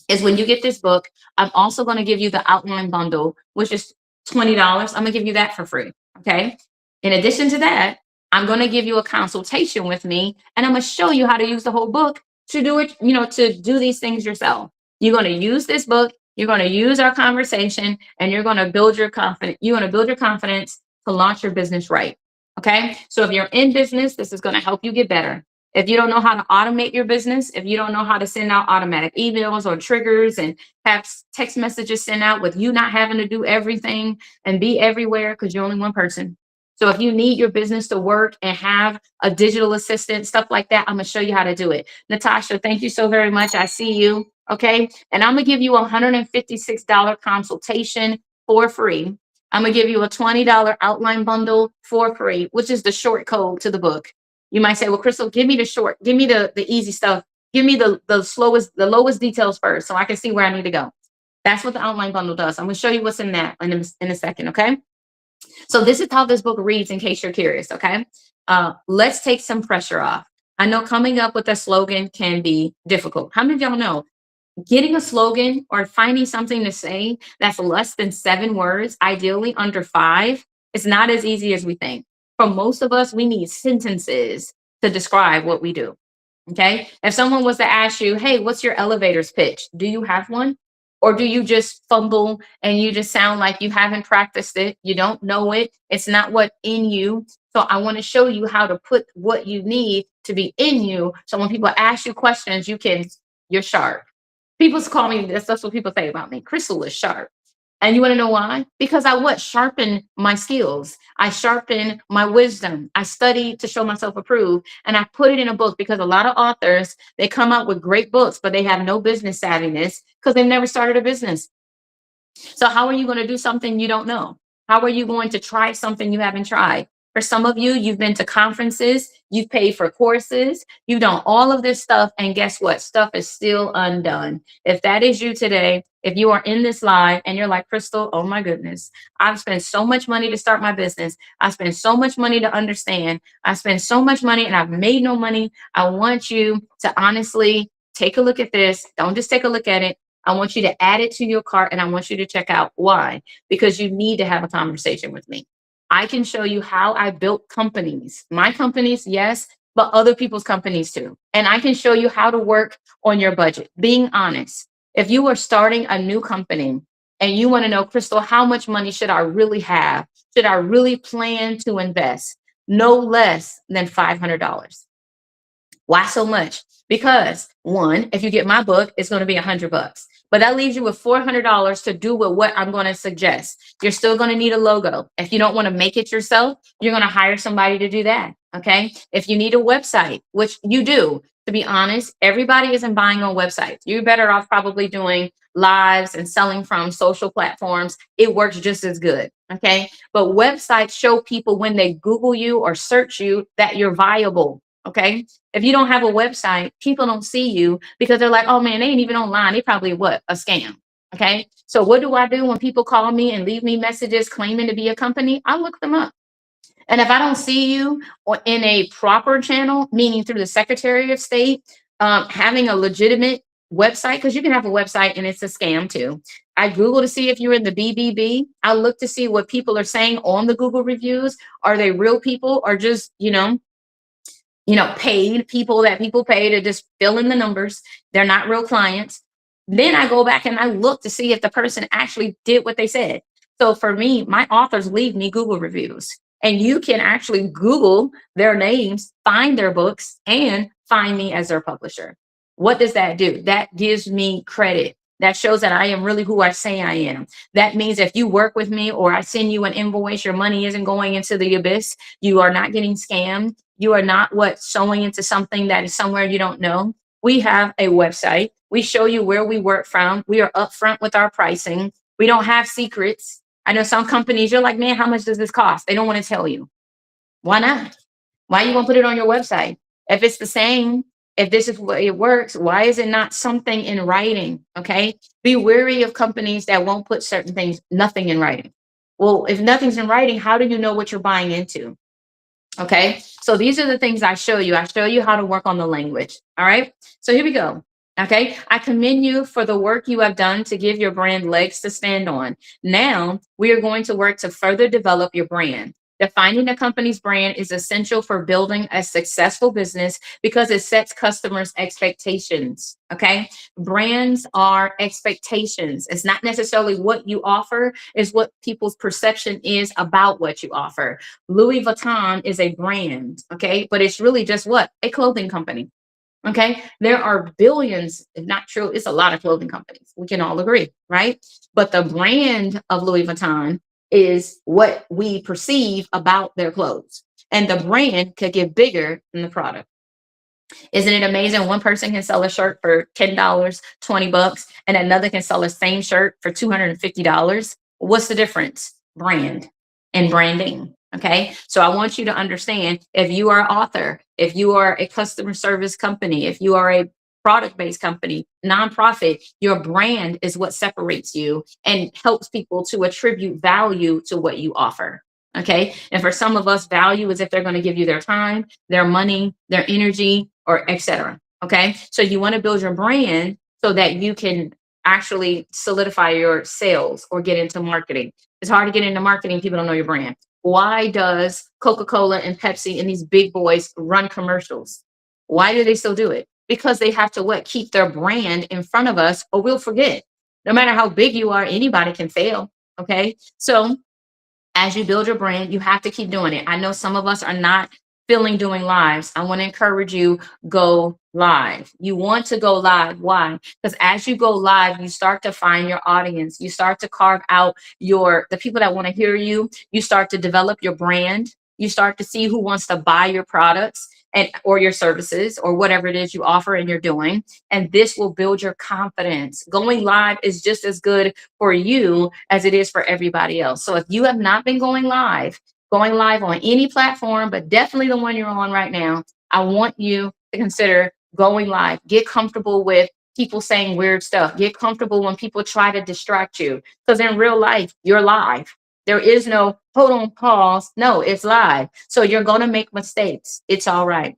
is when you get this book, I'm also going to give you the outline bundle, which is $20. I'm going to give you that for free, okay? In addition to that, I'm going to give you a consultation with me, and I'm going to show you how to use the whole book to do it, to do these things yourself. You're going to use this book, you're going to use our conversation, and you're going to build your confidence. You're going to build your confidence to launch your business right. Okay. So if you're in business, this is going to help you get better. If you don't know how to automate your business, if you don't know how to send out automatic emails or triggers and have text messages sent out with you not having to do everything and be everywhere because you're only one person. So if you need your business to work and have a digital assistant, stuff like that, I'm going to show you how to do it. Natasha, thank you so very much. I see you. Okay. And I'm going to give you a $156 consultation for free. I'm going to give you a $20 outline bundle for free, which is the short code to the book. You might say, well, Krystal, give me the short, give me the easy stuff. Give me the lowest details first so I can see where I need to go. That's what the outline bundle does. I'm going to show you what's in that in a second. Okay. So this is how this book reads in case you're curious. Okay. Let's take some pressure off. I know coming up with a slogan can be difficult. How many of y'all know getting a slogan or finding something to say that's less than 7 words, ideally under 5, is not as easy as we think. For most of us, we need sentences to describe what we do. Okay. If someone was to ask you, hey, what's your elevator's pitch? Do you have one? Or do you just fumble and you just sound like you haven't practiced it? You don't know it. It's not what in you. So I want to show you how to put what you need to be in you. So when people ask you questions, you're sharp. People call me this. That's what people say about me. Krystal is sharp. And you want to know why? Because I sharpen my skills. I sharpen my wisdom. I study to show myself approved. And I put it in a book because a lot of authors, they come out with great books, but they have no business savviness because they've never started a business. So how are you going to do something you don't know? How are you going to try something you haven't tried? For some of you, you've been to conferences, you've paid for courses, you've done all of this stuff, and guess what? Stuff is still undone. If that is you today, if you are in this live and you're like, Krystal, oh my goodness, I've spent so much money to start my business. I spent so much money to understand. I spent so much money and I've made no money. I want you to honestly take a look at this. Don't just take a look at it. I want you to add it to your cart and I want you to check out why, because you need to have a conversation with me. I can show you how I built companies. My companies, yes, but other people's companies too. And I can show you how to work on your budget. Being honest, if you are starting a new company and you want to know, Krystal, how much money should I really have? Should I really plan to invest? No less than $500. Why so much? Because one, if you get my book, it's going to be $100, but that leaves you with $400 to do with what I'm going to suggest. You're still going to need a logo. If you don't want to make it yourself, you're going to hire somebody to do that. Okay. If you need a website, which you do, to be honest, everybody isn't buying on websites. You're better off probably doing lives and selling from social platforms. It works just as good. Okay. But websites show people when they Google you or search you that you're viable. Okay. If you don't have a website, people don't see you because they're like, oh man, they ain't even online. They probably what? A scam. Okay. So what do I do when people call me and leave me messages claiming to be a company? I look them up. And if I don't see you or in a proper channel, meaning through the Secretary of State, having a legitimate website, because you can have a website and it's a scam too. I Google to see if you're in the BBB. I look to see what people are saying on the Google reviews. Are they real people or just, paid people that people pay to just fill in the numbers? They're not real clients. Then I go back and I look to see if the person actually did what they said. So for me, my authors leave me Google reviews. And you can actually Google their names, find their books, and find me as their publisher. What does that do? That gives me credit. That shows that I am really who I say I am. That means if you work with me or I send you an invoice, your money isn't going into the abyss. You are not getting scammed. You are not sewing into something that is somewhere you don't know. We have a website. We show you where we work from. We are upfront with our pricing. We don't have secrets. I know some companies, you're like, man, how much does this cost? They don't want to tell you. Why not? Why you won't put it on your website? If it's the same, if this is what it works, why is it not something in writing? Okay. Be wary of companies that won't put certain things, nothing in writing. Well, if nothing's in writing, how do you know what you're buying into? Okay. So these are the things I show you. I show you how to work on the language. All right. So here we go. Okay. I commend you for the work you have done to give your brand legs to stand on. Now we are going to work to further develop your brand. Defining a company's brand is essential for building a successful business because it sets customers' expectations. Okay. Brands are expectations. It's not necessarily what you offer, it's what people's perception is about what you offer. Louis Vuitton is a brand. Okay. But it's really just what? A clothing company. Okay. There are billions, if not true, it's a lot of clothing companies. We can all agree, right? But the brand of Louis Vuitton is what we perceive about their clothes. And the brand could get bigger than the product. Isn't it amazing? One person can sell a shirt for $10, $20, and another can sell the same shirt for $250. What's the difference? Brand and branding. Okay. So I want you to understand, if you are an author, if you are a customer service company, if you are a product based company, nonprofit, your brand is what separates you and helps people to attribute value to what you offer. Okay. And for some of us, value is if they're going to give you their time, their money, their energy, or etc. Okay. So you want to build your brand so that you can actually solidify your sales or get into marketing. It's hard to get into marketing. People don't know your brand. Why does Coca-Cola and Pepsi and these big boys run commercials? Why do they still do it? Because they have to keep their brand in front of us or we'll forget. No matter how big you are, anybody can fail. Okay. So as you build your brand, you have to keep doing it. I know some of us are not feeling doing lives. I want to encourage you, go live. You want to go live. Why? Because as you go live, you start to find your audience. You start to carve out the people that want to hear you. You start to develop your brand. You start to see who wants to buy your products or your services or whatever it is you offer and you're doing. And this will build your confidence. Going live is just as good for you as it is for everybody else. So if you have not been going live on any platform, but definitely the one you're on right now, I want you to consider going live. Get comfortable with people saying weird stuff. Get comfortable when people try to distract you. Because in real life, you're live. There is no hold on, pause. No, it's live. So you're going to make mistakes. It's all right.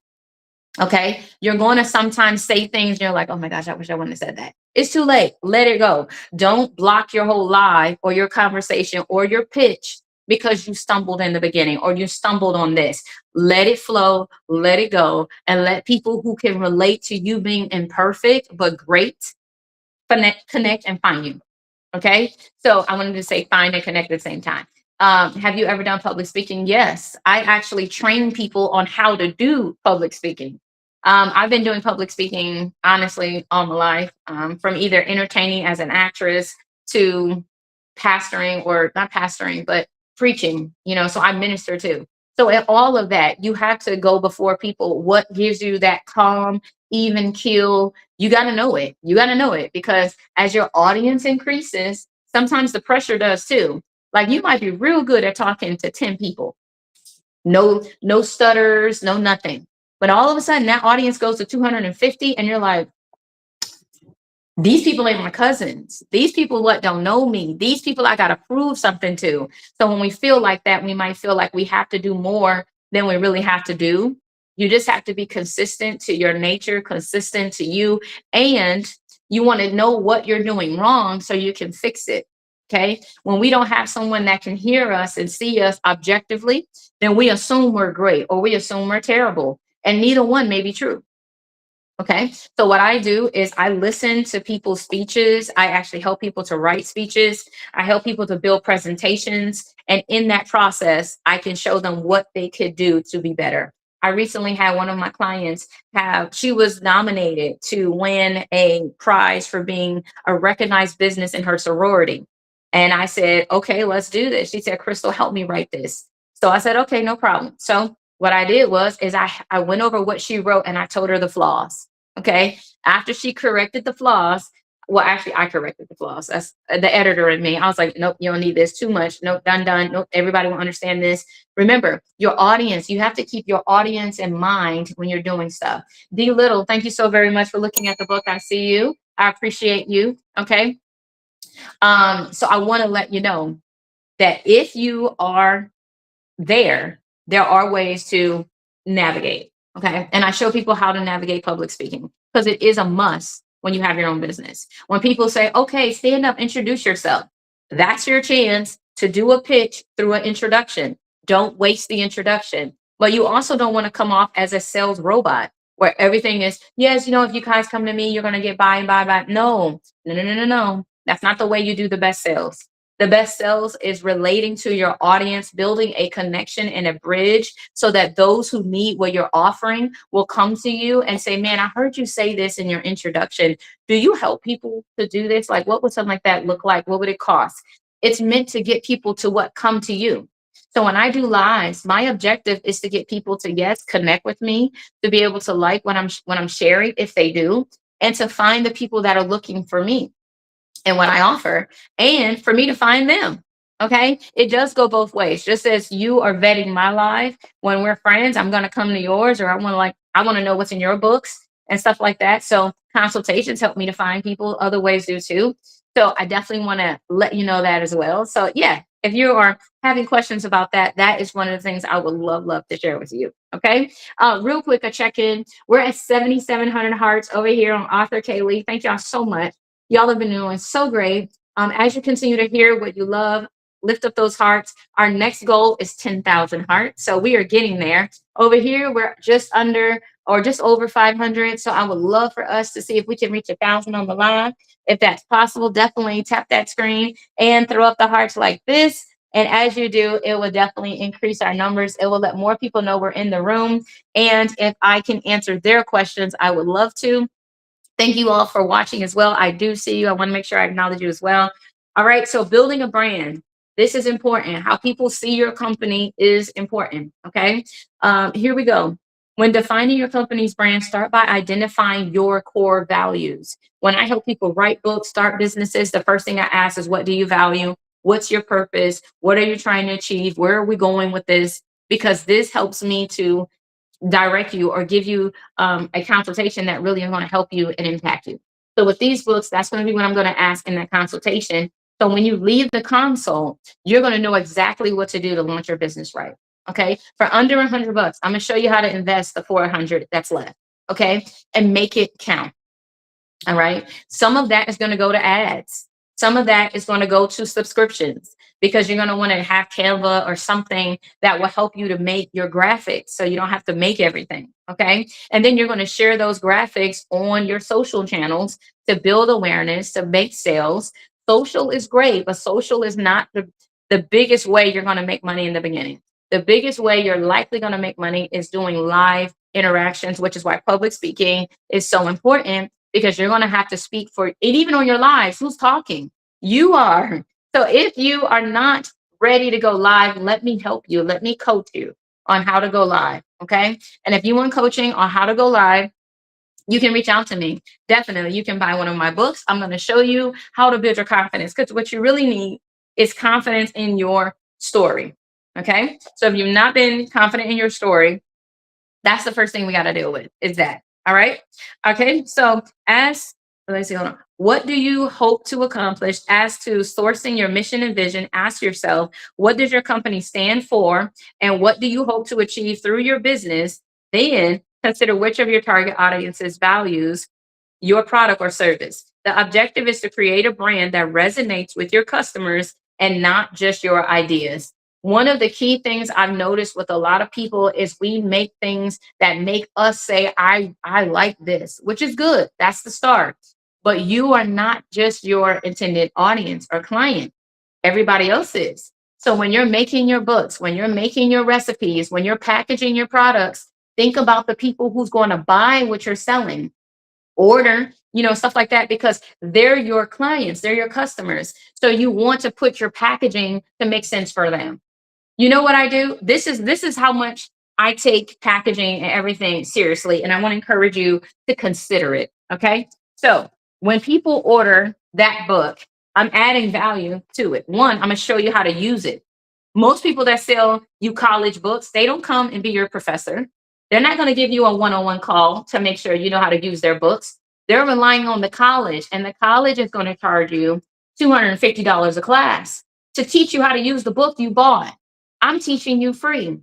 Okay. You're going to sometimes say things and you're like, oh my gosh, I wish I wouldn't have said that. It's too late. Let it go. Don't block your whole live or your conversation or your pitch because you stumbled in the beginning or you stumbled on this. Let it flow, let it go, and let people who can relate to you being imperfect but great connect and find you. Okay. So I wanted to say find and connect at the same time. Have you ever done public speaking? Yes. I actually train people on how to do public speaking. I've been doing public speaking honestly all my life, from either entertaining as an actress to pastoring, or not pastoring, but preaching, so I minister too. So in all of that, you have to go before people. What gives you that calm, even keel? You got to know it. You got to know it, because as your audience increases, sometimes the pressure does too. Like, you might be real good at talking to 10 people. No stutters, no nothing. But all of a sudden that audience goes to 250 and you're like, these people ain't my cousins. These people what don't know me. These people I gotta prove something to. So when we feel like that, we might feel like we have to do more than we really have to do. You just have to be consistent to your nature, consistent to you, and you want to know what you're doing wrong so you can fix it. Okay. When we don't have someone that can hear us and see us objectively, then we assume we're great or we assume we're terrible. And neither one may be true. Okay. So what I do is I listen to people's speeches. I actually help people to write speeches. I help people to build presentations. And in that process, I can show them what they could do to be better. I recently had one of my clients she was nominated to win a prize for being a recognized business in her sorority. And I said, okay, let's do this. She said, Krystal, help me write this. So I said, okay, no problem. So what I did was is I went over what she wrote and I told her the flaws. Okay. After she corrected the flaws, well, actually, I corrected the flaws. That's the editor in me. I was like, nope, you don't need this too much. Nope, done. Nope, everybody will understand this. Remember, your audience, you have to keep your audience in mind when you're doing stuff. D Little, thank you so very much for looking at the book. I see you. I appreciate you. Okay. So I want to let you know that if you are there are ways to navigate. Okay. And I show people how to navigate public speaking because it is a must when you have your own business. When people say, okay, stand up, introduce yourself, that's your chance to do a pitch through an introduction. Don't waste the introduction. But you also don't want to come off as a sales robot where everything is, yes, if you guys come to me, you're going to get buy and buy. No. That's not the way you do the best sales. The best sales is relating to your audience, building a connection and a bridge so that those who need what you're offering will come to you and say, man, I heard you say this in your introduction. Do you help people to do this? Like, what would something like that look like? What would it cost? It's meant to get people to come to you. So when I do lives, my objective is to get people to, yes, connect with me, to be able to like when I'm sharing, if they do, and to find the people that are looking for me and what I offer, and for me to find them. Okay. It does go both ways. Just as you are vetting my life, when we're friends, I'm going to come to yours, or I want to know what's in your books and stuff like that. So consultations help me to find people. Other ways do too. So I definitely want to let you know that as well. So yeah, if you are having questions about that, that is one of the things I would love to share with you. Okay. Real quick, a check in. We're at 7,700 hearts over here on Author K. Lee. Thank y'all so much. Y'all have been doing so great. As you continue to hear what you love, lift up those hearts. Our next goal is 10,000 hearts. So we are getting there. Over here, we're just under or just over 500. So I would love for us to see if we can reach 1,000 on the line. If that's possible, definitely tap that screen and throw up the hearts like this. And as you do, it will definitely increase our numbers. It will let more people know we're in the room. And if I can answer their questions, I would love to. Thank you all for watching as well. I do see you. I want to make sure I acknowledge you as well. All right. So building a brand. This is important. How people see your company is important. Okay. Here we go. When defining your company's brand, start by identifying your core values. When I help people write books, start businesses, the first thing I ask is, what do you value? What's your purpose? What are you trying to achieve? Where are we going with this? Because this helps me to direct you or give you a consultation that really is going to help you and impact you. So with these books, that's going to be what I'm going to ask in that consultation. So when you leave the consult, you're going to know exactly what to do to launch your business right. Okay. For under $100, I'm going to show you how to invest the 400 that's left. Okay. And make it count. All right. Some of that is going to go to ads. Some of that is going to go to subscriptions because you're going to want to have Canva or something that will help you to make your graphics so you don't have to make everything. Okay. And then you're going to share those graphics on your social channels to build awareness, to make sales. Social is great, but social is not the biggest way you're going to make money in the beginning. The biggest way you're likely going to make money is doing live interactions, which is why public speaking is so important because you're going to have to speak for it. Even on your lives, who's talking? You are. So if you are not ready to go live, let me help you. Let me coach you on how to go live. Okay. And if you want coaching on how to go live, you can reach out to me. Definitely. You can buy one of my books. I'm going to show you how to build your confidence because what you really need is confidence in your story. Okay. So if you've not been confident in your story, that's the first thing we got to deal with is that. All right. Okay. So as let's see, hold on. What do you hope to accomplish as to sourcing your mission and vision? Ask yourself, what does your company stand for? And what do you hope to achieve through your business? Then consider which of your target audience's values your product or service. The objective is to create a brand that resonates with your customers and not just your ideas. One of the key things I've noticed with a lot of people is we make things that make us say, I like this, which is good. That's the start. But you are not just your intended audience or client. Everybody else is. So when you're making your books, when you're making your recipes, when you're packaging your products, think about the people who's going to buy what you're selling, order, stuff like that, because they're your clients, they're your customers. So you want to put your packaging to make sense for them. You know what I do? This is how much I take packaging and everything seriously, and I want to encourage you to consider it. Okay, so when people order that book, I'm adding value to it. One, I'm going to show you how to use it. Most people that sell you college books, they don't come and be your professor. They're not going to give you a one-on-one call to make sure you know how to use their books. They're relying on the college, and the college is going to charge you $250 a class to teach you how to use the book you bought. I'm teaching you free.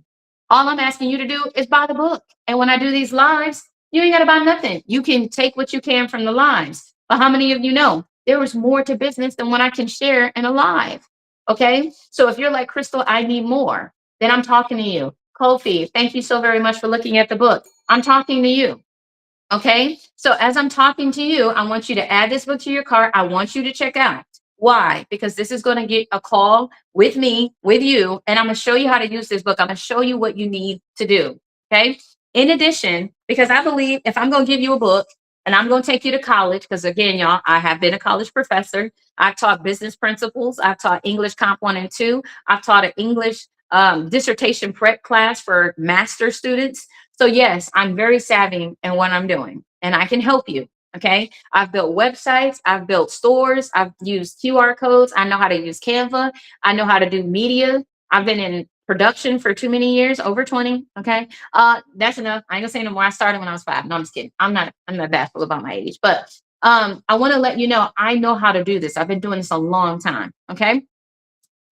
All I'm asking you to do is buy the book. And when I do these lives, you ain't got to buy nothing. You can take what you can from the lives. But how many of you know there is more to business than what I can share in a live? Okay. So if you're like, Krystal, I need more, then I'm talking to you. Kofi, thank you so very much for looking at the book. I'm talking to you. Okay. So as I'm talking to you, I want you to add this book to your cart. I want you to check out. Why? Because this is going to get a call with me, with you, and I'm going to show you how to use this book. I'm going to show you what you need to do. Okay. In addition, because I believe if I'm going to give you a book and I'm going to take you to college, because again, y'all, I have been a college professor. I've taught business principles. I've taught English Comp 1 and 2. I've taught an English dissertation prep class for master students. So yes, I'm very savvy in what I'm doing and I can help you. Okay. I've built websites. I've built stores. I've used QR codes. I know how to use Canva. I know how to do media. I've been in production for too many years, over 20. Okay. That's enough. I ain't gonna say no more. I started when I was 5. No, I'm just kidding. I'm not bashful about my age, but I want to let you know I know how to do this. I've been doing this a long time. Okay.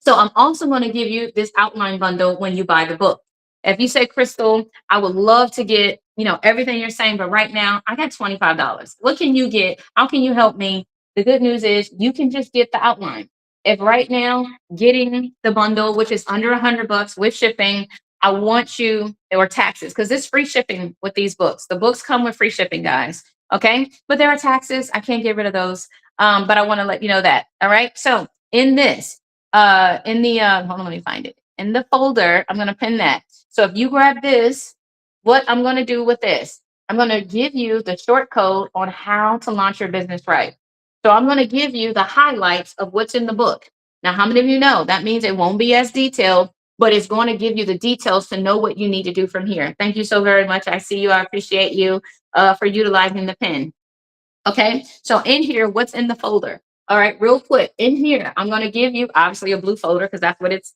So I'm also going to give you this outline bundle when you buy the book. If you say, Krystal, I would love to get, everything you're saying, but right now I got $25. What can you get? How can you help me? The good news is you can just get the outline. If right now getting the bundle, which is under $100 with shipping, I want you, or taxes, because it's free shipping with these books. The books come with free shipping, guys. Okay. But there are taxes. I can't get rid of those. But I want to let you know that. All right. So in this, in the hold on, let me find it in the folder. I'm going to pin that. So if you grab this, what I'm going to do with this, I'm going to give you the short code on how to launch your business right. So I'm going to give you the highlights of what's in the book. Now, how many of you know that means it won't be as detailed, but it's going to give you the details to know what you need to do from here. Thank you so very much. I see you. I appreciate you for utilizing the pen. Okay, so in here, what's in the folder? All right, real quick, in here, I'm going to give you obviously a blue folder because that's what it's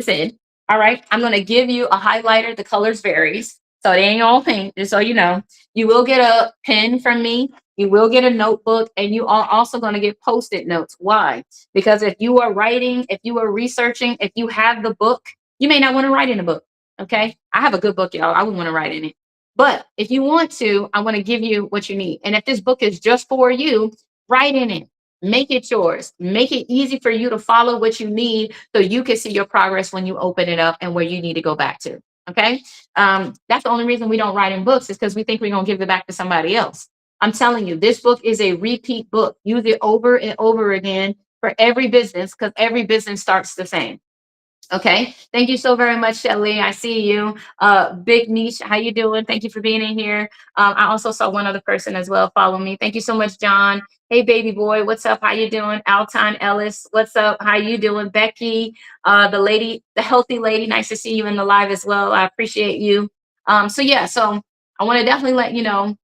in. All right, I'm going to give you a highlighter. The colors varies, so it ain't all pink. Just so you know, you will get a pen from me. You will get a notebook, and you are also going to get Post-it notes. Why? Because if you are writing, if you are researching, if you have the book, you may not want to write in the book. Okay, I have a good book, y'all. I wouldn't want to write in it. But if you want to, I want to give you what you need. And if this book is just for you, write in it. Make it yours. Make it easy for you to follow what you need so you can see your progress when you open it up and where you need to go back to. Okay. That's the only reason we don't write in books is because we think we're going to give it back to somebody else. I'm telling you, this book is a repeat book. Use it over and over again for every business because every business starts the same. Okay. Thank you so very much, Shelly. I see you. Big Niche, how you doing? Thank you for being in here. I also saw one other person as well follow me. Thank you so much, John. Hey, baby boy, what's up? How you doing? Alton Ellis, what's up? How you doing? Becky, the lady, the healthy lady. Nice to see you in the live as well. I appreciate you. So I want to definitely let you know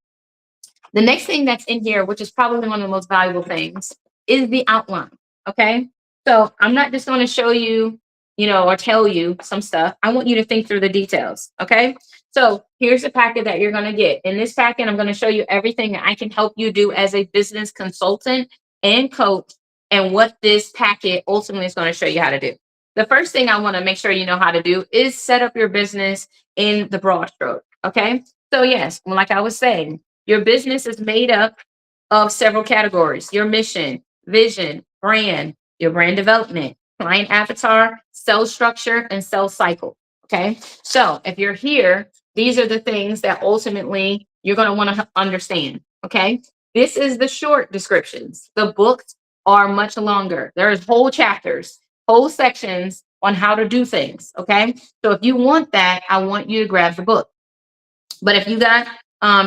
the next thing that's in here, which is probably one of the most valuable things, is the outline. Okay. So I'm not just going to show you, or tell you some stuff. I want you to think through the details. Okay. So here's the packet that you're going to get. In this packet, I'm going to show you everything that I can help you do as a business consultant and coach, and what this packet ultimately is going to show you how to do. The first thing I want to make sure you know how to do is set up your business in the broad stroke. Okay. So, yes, like I was saying, your business is made up of several categories: your mission, vision, brand, your brand development, client avatar, sales structure, and sales cycle. Okay. So if you're here, these are the things that ultimately you're going to want to understand. Okay. This is the short descriptions. The books are much longer. There's whole chapters, whole sections on how to do things. Okay. So if you want that, I want you to grab the book. But if you got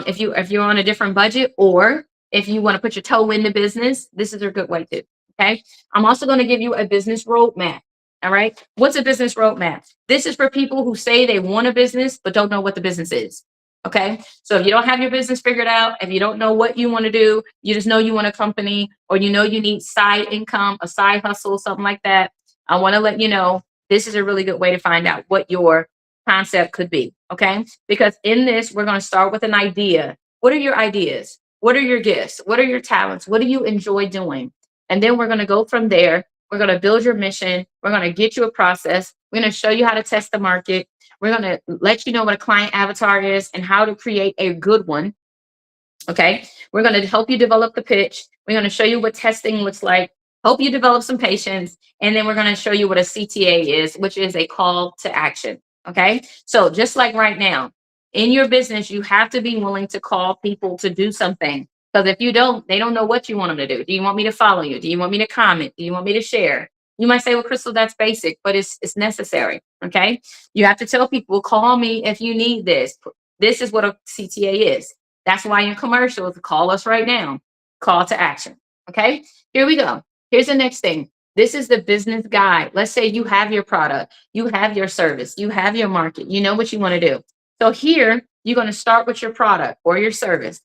if you're on a different budget, or if you want to put your toe in the business, this is a good way to. Okay. I'm also going to give you a business roadmap. All right. What's a business roadmap? This is for people who say they want a business but don't know what the business is. Okay. So if you don't have your business figured out, if you don't know what you want to do, you just know you want a company, or you know you need side income, a side hustle, something like that. I want to let you know this is a really good way to find out what your concept could be. Okay. Because in this, we're going to start with an idea. What are your ideas? What are your gifts? What are your talents? What do you enjoy doing? And then we're going to go from there. We're going to build your mission. We're going to get you a process. We're going to show you how to test the market. We're going to let you know what a client avatar is and how to create a good one. Okay. We're going to help you develop the pitch. We're going to show you what testing looks like, help you develop some patience. And then we're going to show you what a CTA is, which is a call to action. Okay. So just like right now in your business, you have to be willing to call people to do something. Because if you don't, they don't know what you want them to do. Do you want me to follow you? Do you want me to comment? Do you want me to share? You might say, well, Krystal, that's basic, but it's necessary. Okay. You have to tell people, call me if you need this. This is what a CTA is. That's why in commercials, call us right now. Call to action. Okay. Here we go. Here's the next thing. This is the business guide. Let's say you have your product, you have your service, you have your market, you know what you want to do. So here, you're going to start with your product or your service.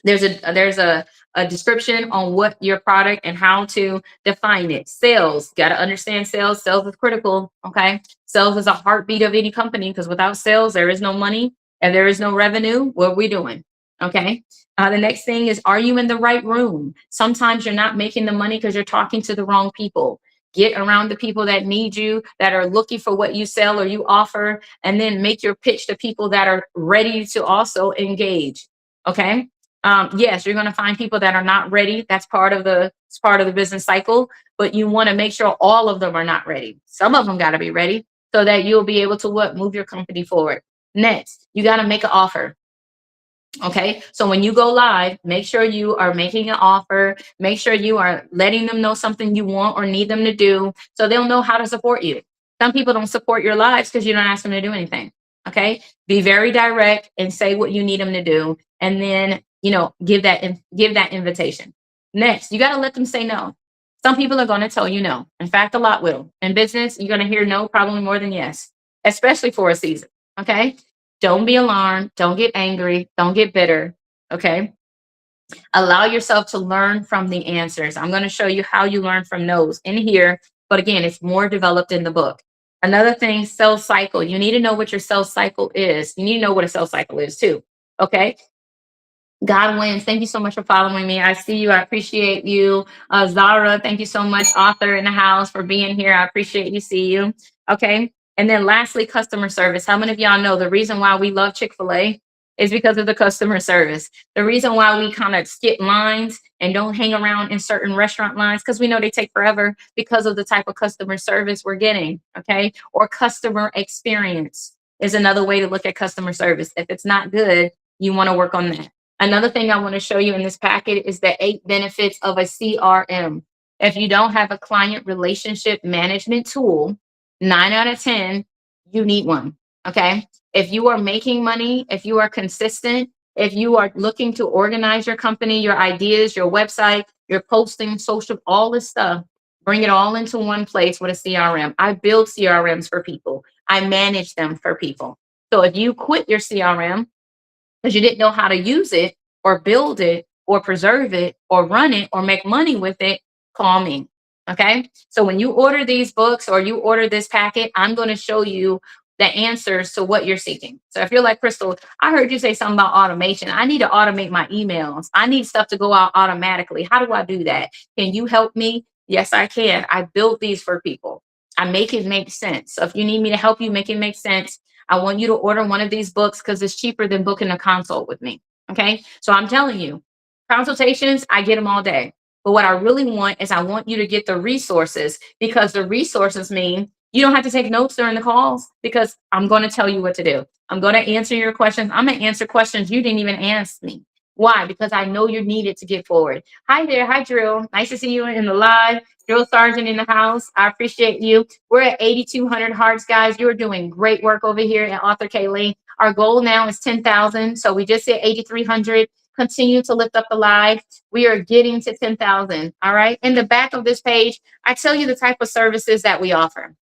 There's a description on what your product and how to define it. Sales, got to understand sales. Sales is critical. Okay. Sales is a heartbeat of any company, because without sales, there is no money and there is no revenue. What are we doing? Okay. The next thing is, are you in the right room? Sometimes you're not making the money because you're talking to the wrong people. Get around the people that need you, that are looking for what you sell or you offer, and then make your pitch to people that are ready to also engage. Okay. Yes, you're going to find people that are not ready. That's it's part of the business cycle, but you want to make sure all of them are not ready. Some of them got to be ready so that you'll be able to move your company forward. Next, you got to make an offer. Okay. So when you go live, make sure you are making an offer. Make sure you are letting them know something you want or need them to do, so they'll know how to support you. Some people don't support your lives because you don't ask them to do anything. Okay. Be very direct and say what you need them to do. And then, give that invitation. Next, you got to let them say no. Some people are going to tell you no. In fact, a lot will. In business, you're going to hear no probably more than yes, especially for a season. Okay. Don't be alarmed. Don't get angry. Don't get bitter. Okay. Allow yourself to learn from the answers. I'm going to show you how you learn from no's in here. But again, it's more developed in the book. Another thing, sales cycle. You need to know what your sales cycle is. You need to know what a sales cycle is too. Okay. God wins. Thank you so much for following me. I see you. I appreciate you. Zara, thank you so much. Author in the house, for being here. I appreciate you. See you. Okay. And then lastly, customer service. How many of y'all know the reason why we love Chick-fil-A is because of the customer service. The reason why we kind of skip lines and don't hang around in certain restaurant lines, because we know they take forever, because of the type of customer service we're getting. Okay. Or customer experience is another way to look at customer service. If it's not good, you want to work on that. Another thing I want to show you in this packet is the 8 benefits of a CRM. If you don't have a client relationship management tool, 9 out of 10, you need one. Okay. If you are making money, if you are consistent, if you are looking to organize your company, your ideas, your website, your posting, social, all this stuff, bring it all into one place with a CRM. I build CRMs for people, I manage them for people. So if you quit your CRM, because you didn't know how to use it or build it or preserve it or run it or make money with it, call me. Okay. So when you order these books or you order this packet, I'm going to show you the answers to what you're seeking. So if you're like, Krystal, I heard you say something about automation. I need to automate my emails. I need stuff to go out automatically. How do I do that? Can you help me? Yes, I can. I built these for people. I make it make sense. So if you need me to help you make it make sense, I want you to order one of these books because it's cheaper than booking a consult with me. Okay. So I'm telling you, consultations, I get them all day. But what I really want is I want you to get the resources, because the resources mean you don't have to take notes during the calls, because I'm going to tell you what to do. I'm going to answer your questions. I'm going to answer questions you didn't even ask me. Why? Because I know you're needed to get forward. Hi there. Hi, Drill. Nice to see you in the live. Drill Sergeant in the house. I appreciate you. We're at 8,200 hearts, guys. You're doing great work over here at Author Kaylee. Our goal now is 10,000. So we just hit 8,300. Continue to lift up the live. We are getting to 10,000. All right. In the back of this page, I tell you the type of services that we offer.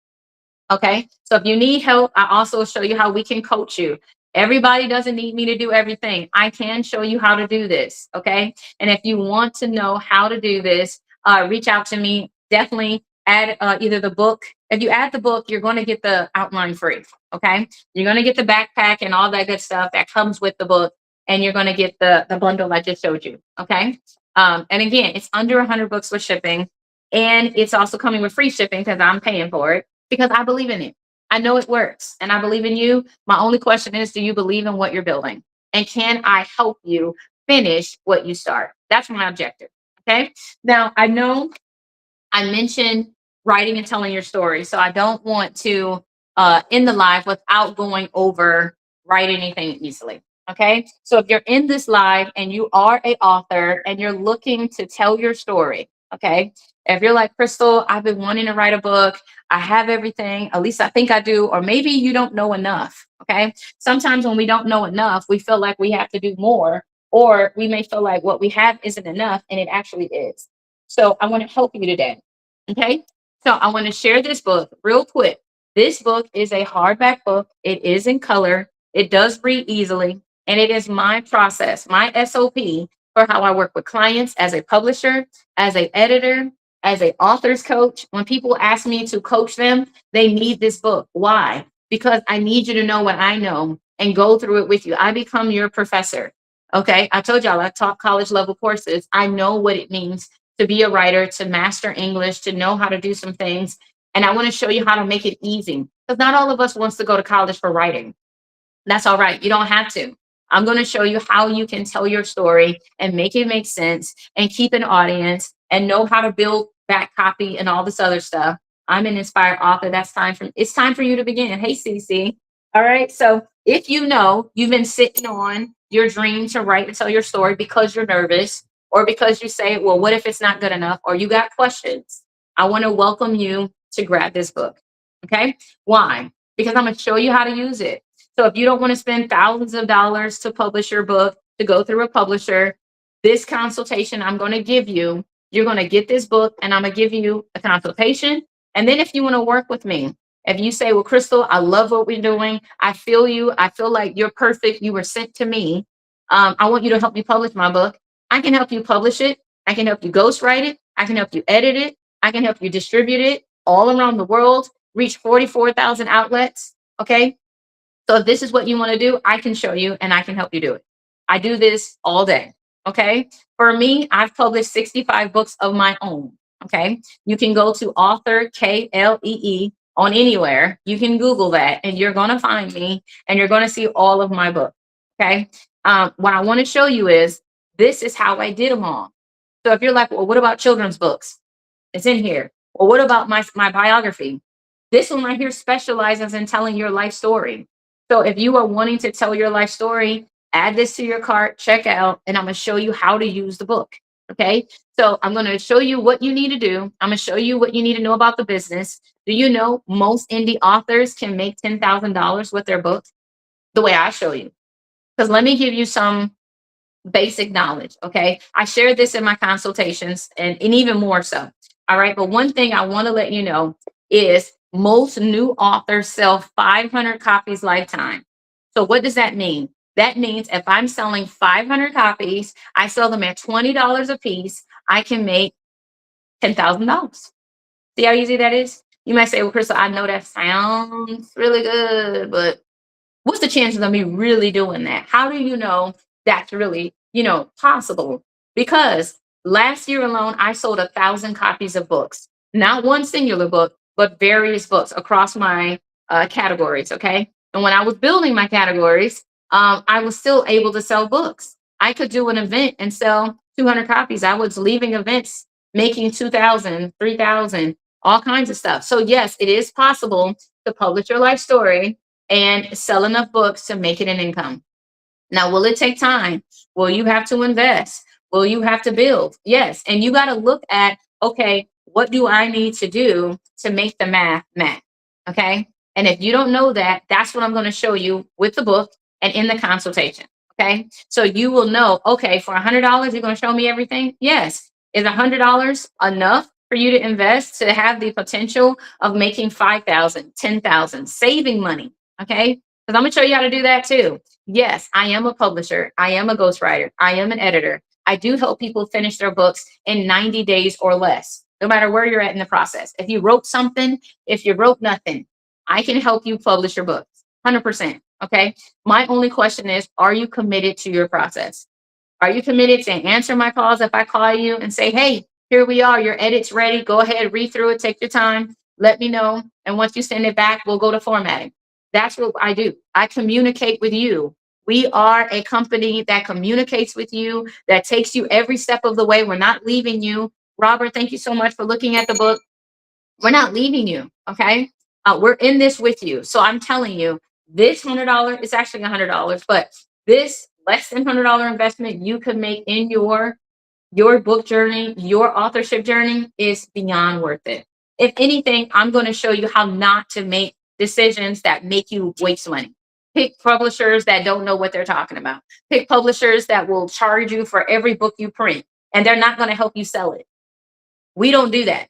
Okay. So if you need help, I also show you how we can coach you. Everybody doesn't need me to do everything. I can show you how to do this. Okay. And if you want to know how to do this, reach out to me. Definitely add either the book. If you add the book, you're going to get the outline free. Okay. You're going to get the backpack and all that good stuff that comes with the book. And you're going to get the bundle I just showed you. Okay. And again, it's under 100 books with shipping. And it's also coming with free shipping because I'm paying for it, because I believe in it. I know it works and I believe in you. My only question is, do you believe in what you're building? And can I help you finish what you start? That's my objective. Okay. Now, I know I mentioned writing and telling your story. So I don't want to end the live without going over write anything easily. Okay. So if you're in this live and you are a author and you're looking to tell your story, okay. If you're like, Krystal, I've been wanting to write a book. I have everything. At least I think I do. Or maybe you don't know enough. Okay. Sometimes when we don't know enough, we feel like we have to do more, or we may feel like what we have isn't enough, and it actually is. So I want to help you today. Okay. So I want to share this book real quick. This book is a hardback book. It is in color. It does read easily. And it is my process, my SOP for how I work with clients as a publisher, as an editor, as an author's coach. When people ask me to coach them, they need this book. Why? Because I need you to know what I know and go through it with you. I become your professor. Okay. I told y'all I taught college level courses. I know what it means to be a writer, to master English, to know how to do some things. And I want to show you how to make it easy, because not all of us wants to go to college for writing. That's all right. You don't have to. I'm going to show you how you can tell your story and make it make sense and keep an audience and know how to build back copy and all this other stuff. I'm an inspired author. It's time for you to begin. Hey, CC. All right. So if you know you've been sitting on your dream to write and tell your story because you're nervous, or because you say, well, what if it's not good enough? Or you got questions, I want to welcome you to grab this book. Okay. Why? Because I'm going to show you how to use it. So if you don't want to spend thousands of dollars to publish your book, to go through a publisher, this consultation I'm going to give you, you're going to get this book and I'm going to give you a consultation. And then if you want to work with me, if you say, well, Krystal, I love what we're doing. I feel you. I feel like you're perfect. You were sent to me. I want you to help me publish my book. I can help you publish it. I can help you ghostwrite it. I can help you edit it. I can help you distribute it all around the world, reach 44,000 outlets. Okay. So if this is what you want to do, I can show you and I can help you do it. I do this all day. Okay. For me, I've published 65 books of my own. Okay. You can go to author KLEE on anywhere. You can Google that and you're going to find me and you're going to see all of my books. Okay. What I want to show you is this is how I did them all. So if you're like, well, what about children's books? It's in here. Well, what about my biography? This one right here specializes in telling your life story. So if you are wanting to tell your life story, add this to your cart, check out, and I'm going to show you how to use the book. Okay. So I'm going to show you what you need to do. I'm going to show you what you need to know about the business. Do you know most indie authors can make $10,000 with their book? The way I show you. Because let me give you some basic knowledge. Okay. I share this in my consultations and even more so. All right. But one thing I want to let you know is most new authors sell 500 copies lifetime. So what does that mean? That means if I'm selling 500 copies, I sell them at $20 a piece, I can make $10,000. See how easy that is? You might say, well, Crystal, I know that sounds really good, but what's the chances of me really doing that? How do you know that's really, possible? Because last year alone, I sold 1,000 copies of books, not one singular book, but various books across my categories. Okay. And when I was building my categories, I was still able to sell books. I could do an event and sell 200 copies. I was leaving events making 2,000, 3,000, all kinds of stuff. So, yes, it is possible to publish your life story and sell enough books to make it an income. Now, will it take time? Will you have to invest? Will you have to build? Yes. And you got to look at, okay, what do I need to do to make the math match? Okay. And if you don't know that, that's what I'm going to show you with the book and in the consultation. Okay. So you will know, okay, for $100, you're going to show me everything? Yes. Is $100 enough for you to invest to have the potential of making 5,000, 10,000, saving money? Okay. Because I'm going to show you how to do that too. Yes, I am a publisher. I am a ghostwriter. I am an editor. I do help people finish their books in 90 days or less, no matter where you're at in the process. If you wrote something, if you wrote nothing, I can help you publish your books 100%. Okay. My only question is, are you committed to your process? Are you committed to answer my calls if I call you and say, hey, here we are, your edit's ready. Go ahead, read through it, take your time, let me know. And once you send it back, we'll go to formatting. That's what I do. I communicate with you. We are a company that communicates with you, that takes you every step of the way. We're not leaving you. Robert, thank you so much for looking at the book. We're not leaving you. Okay. We're in this with you. So I'm telling you, this $100 is actually $100, but this less than $100 investment you could make in your book journey, your authorship journey is beyond worth it. If anything, I'm going to show you how not to make decisions that make you waste money. Pick publishers that don't know what they're talking about. Pick publishers that will charge you for every book you print, and they're not going to help you sell it. We don't do that.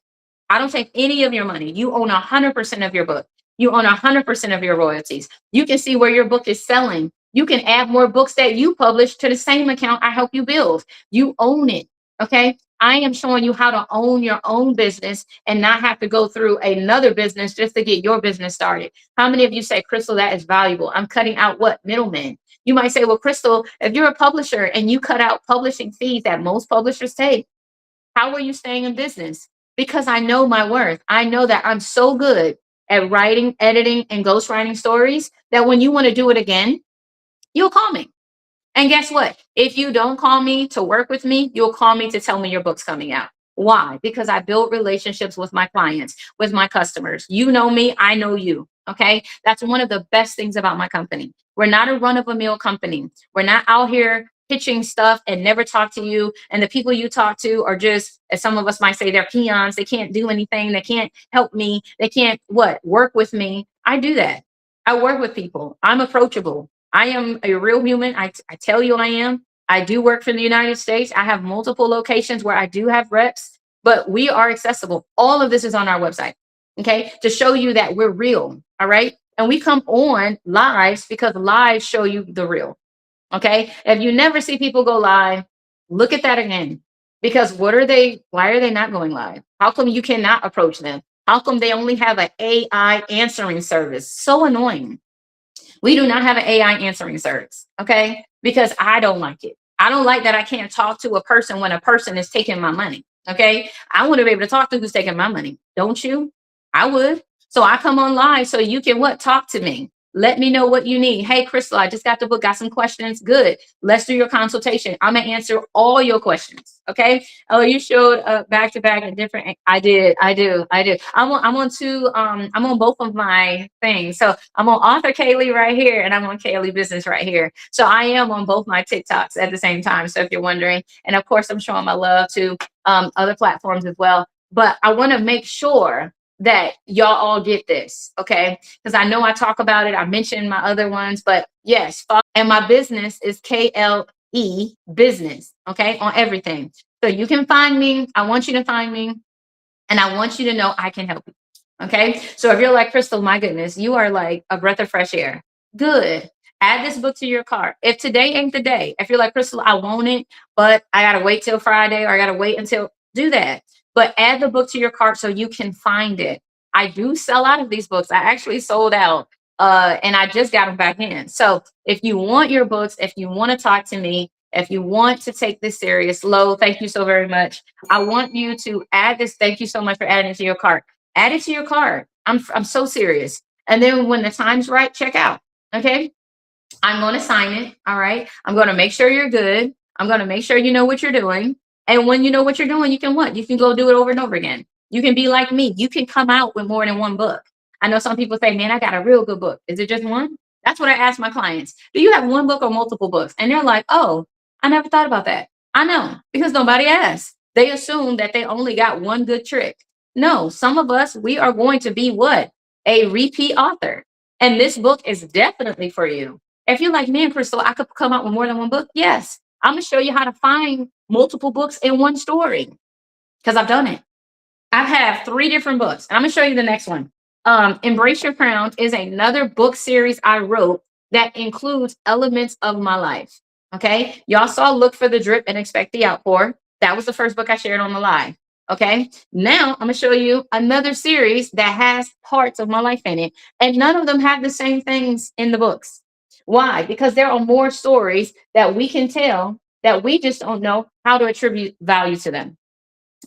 I don't take any of your money. You own 100% of your book. You own 100% of your royalties. You can see where your book is selling. You can add more books that you publish to the same account I help you build. You own it. Okay. I am showing you how to own your own business and not have to go through another business just to get your business started. How many of you say, Crystal, that is valuable? I'm cutting out what? Middlemen. You might say, well, Crystal, if you're a publisher and you cut out publishing fees that most publishers take, how are you staying in business? Because I know my worth. I know that I'm so good at writing, editing, and ghostwriting stories that when you want to do it again, you'll call me. And guess what? If you don't call me to work with me, you'll call me to tell me your book's coming out. Why? Because I build relationships with my clients, with my customers. You know me, I know you. Okay. That's one of the best things about my company. We're not a run of a mill company. We're not out here pitching stuff and never talk to you. And the people you talk to are just, as some of us might say, they're peons. They can't do anything. They can't help me. They can't work with me. I do that. I work with people. I'm approachable. I am a real human. I tell you I am. I do work for the United States. I have multiple locations where I do have reps, but we are accessible. All of this is on our website, okay, to show you that we're real, all right? And we come on lives because lives show you the real, okay? If you never see people go live, look at that again. Because why are they not going live? How come you cannot approach them? How come they only have an AI answering service? So annoying. We do not have an AI answering service, okay? Because I don't like it. I don't like that I can't talk to a person when a person is taking my money, okay? I want to be able to talk to who's taking my money. Don't you? I would. So I come on live so you can Talk to me. Let me know what you need. Hey, Krystal, I just got the book, got some questions. Good. Let's do your consultation. I'm going to answer all your questions. Okay. Oh, you showed back to back and different. I do. I'm on both of my things. So I'm on author Kaylee right here, and I'm on Kaylee business right here. So I am on both my TikToks at the same time. So if you're wondering, and of course, I'm showing my love to other platforms as well. But I want to make sure that y'all all get this, okay? Because I know I talk about it. I mentioned my other ones, but yes, and my business is KLE business, okay, on everything. So you can find me. I want you to find me, and I want you to know I can help you. Okay. So if you're like, Krystal, my goodness, you are like a breath of fresh air. Good. Add this book to your cart. If today ain't the day, if you're like, Krystal, I want it, but I got to wait till Friday, or I got to wait until, do that. But add the book to your cart so you can find it. I do sell out of these books. I actually sold out and I just got them back in. So if you want your books, if you want to talk to me, if you want to take this serious, Lo, thank you so very much. I want you to add this. Thank you so much for adding it to your cart. Add it to your cart. I'm so serious. And then when the time's right, check out. Okay. I'm going to sign it. All right. I'm going to make sure you're good. I'm going to make sure you know what you're doing. And when you know what you're doing, you can what? You can go do it over and over again. You can be like me. You can come out with more than one book. I know some people say, man, I got a real good book. Is it just one? That's what I ask my clients. Do you have one book or multiple books? And they're like, oh, I never thought about that. I know, because nobody asked. They assume that they only got one good trick. No, some of us, we are going to be what? A repeat author. And this book is definitely for you. If you're like, man, Krystal, I could come out with more than one book. Yes, I'm going to show you how to find multiple books in one story because I've done it. I have 3 different books. And I'm going to show you the next one. Embrace Your Crown is another book series I wrote that includes elements of my life. Okay. Y'all saw Look for the Drip and Expect the Outpour. That was the first book I shared on the live. Okay. Now I'm going to show you another series that has parts of my life in it. And none of them have the same things in the books. Why? Because there are more stories that we can tell that we just don't know how to attribute value to them.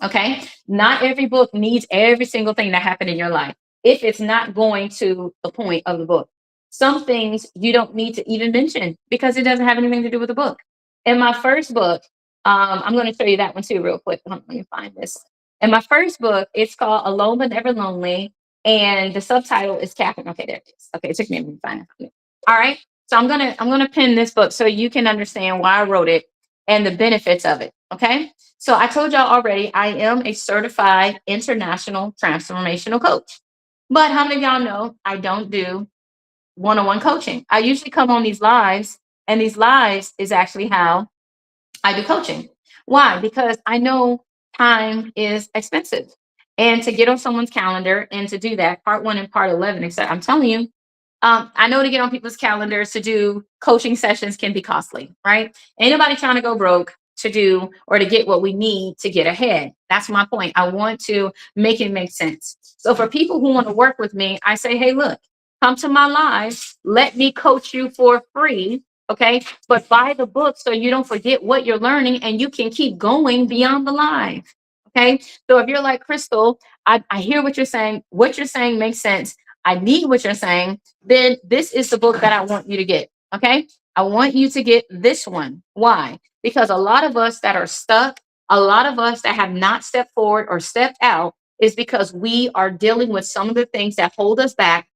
Okay. Not every book needs every single thing that happened in your life if it's not going to the point of the book. Some things you don't need to even mention because it doesn't have anything to do with the book. In my first book, I'm going to show you that one too, real quick. Let me find this. In my first book, it's called Alone but Never Lonely, and the subtitle is Catherine. Okay, there it is. Okay, it took me a minute to find it. All right. So I'm gonna pin this book so you can understand why I wrote it and the benefits of it. Okay. So I told y'all already, I am a certified international transformational coach. But how many of y'all know I don't do one-on-one coaching? I usually come on these lives, and these lives is actually how I do coaching. Why? Because I know time is expensive. And to get on someone's calendar and to do that, part 1 and part 11, except I'm telling you, I know to get on people's calendars to do coaching sessions can be costly, right? Ain't nobody trying to go broke to do or to get what we need to get ahead. That's my point. I want to make it make sense. So for people who want to work with me, I say, hey, look, come to my live. Let me coach you for free. Okay. But buy the book so you don't forget what you're learning and you can keep going beyond the live. Okay. So if you're like, Krystal, I hear what you're saying. What you're saying makes sense. I need what you're saying. Then this is the book that I want you to get. Okay. I want you to get this one. Why? Because a lot of us that are stuck, a lot of us that have not stepped forward or stepped out is because we are dealing with some of the things that hold us back,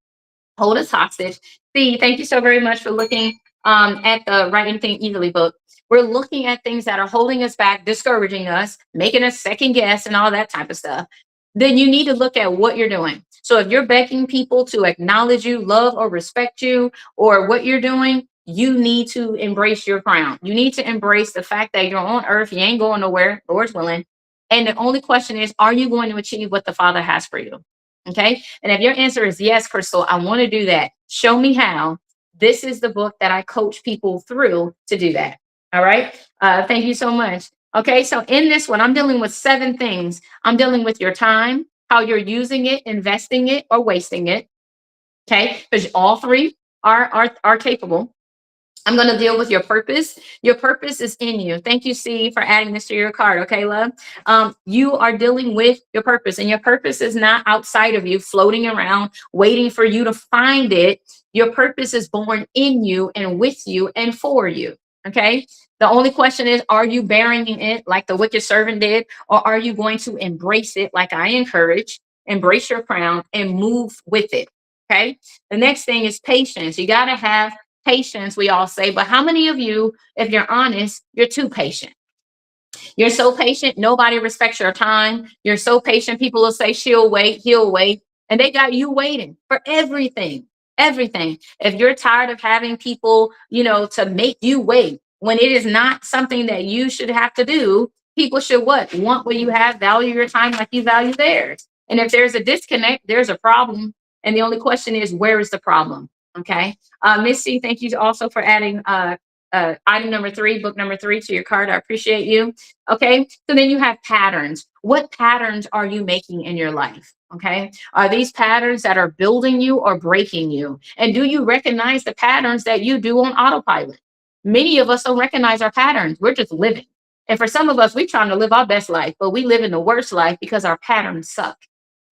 hold us hostage. See, thank you so very much for looking at the Write Anything Easily book. We're looking at things that are holding us back, discouraging us, making us second guess, and all that type of stuff. Then you need to look at what you're doing. So if you're begging people to acknowledge you, love or respect you, or what you're doing, you need to embrace your crown. You need to embrace the fact that you're on earth, you ain't going nowhere, Lord's willing. And the only question is, are you going to achieve what the Father has for you? Okay. And if your answer is yes, Krystal, I want to do that. Show me how. This is the book that I coach people through to do that. All right. Thank you so much. Okay. So in this one, I'm dealing with 7 things. I'm dealing with your time, how you're using it, investing it, or wasting it. Okay. Because all 3 are capable. I'm going to deal with your purpose. Your purpose is in you. Thank you, C, for adding this to your card. Okay, love. You are dealing with your purpose, and your purpose is not outside of you, floating around, waiting for you to find it. Your purpose is born in you and with you and for you. Okay. The only question is, are you burying it like the wicked servant did, or are you going to embrace it like I encourage? Embrace your crown and move with it. Okay. The next thing is patience. You got to have patience, we all say, but how many of you, if you're honest, you're too patient? You're so patient, nobody respects your time. You're so patient, people will say she'll wait, he'll wait, and they got you waiting for everything. Everything. If you're tired of having people, to make you wait when it is not something that you should have to do, people should what? Want what you have, value your time like you value theirs. And if there's a disconnect, there's a problem. And the only question is, where is the problem? Okay. Missy, thank you also for adding item number 3, book number 3 to your card. I appreciate you. Okay. So then you have patterns. What patterns are you making in your life? Okay. Are these patterns that are building you or breaking you? And do you recognize the patterns that you do on autopilot? Many of us don't recognize our patterns. We're just living. And for some of us, we're trying to live our best life, but we live in the worst life because our patterns suck.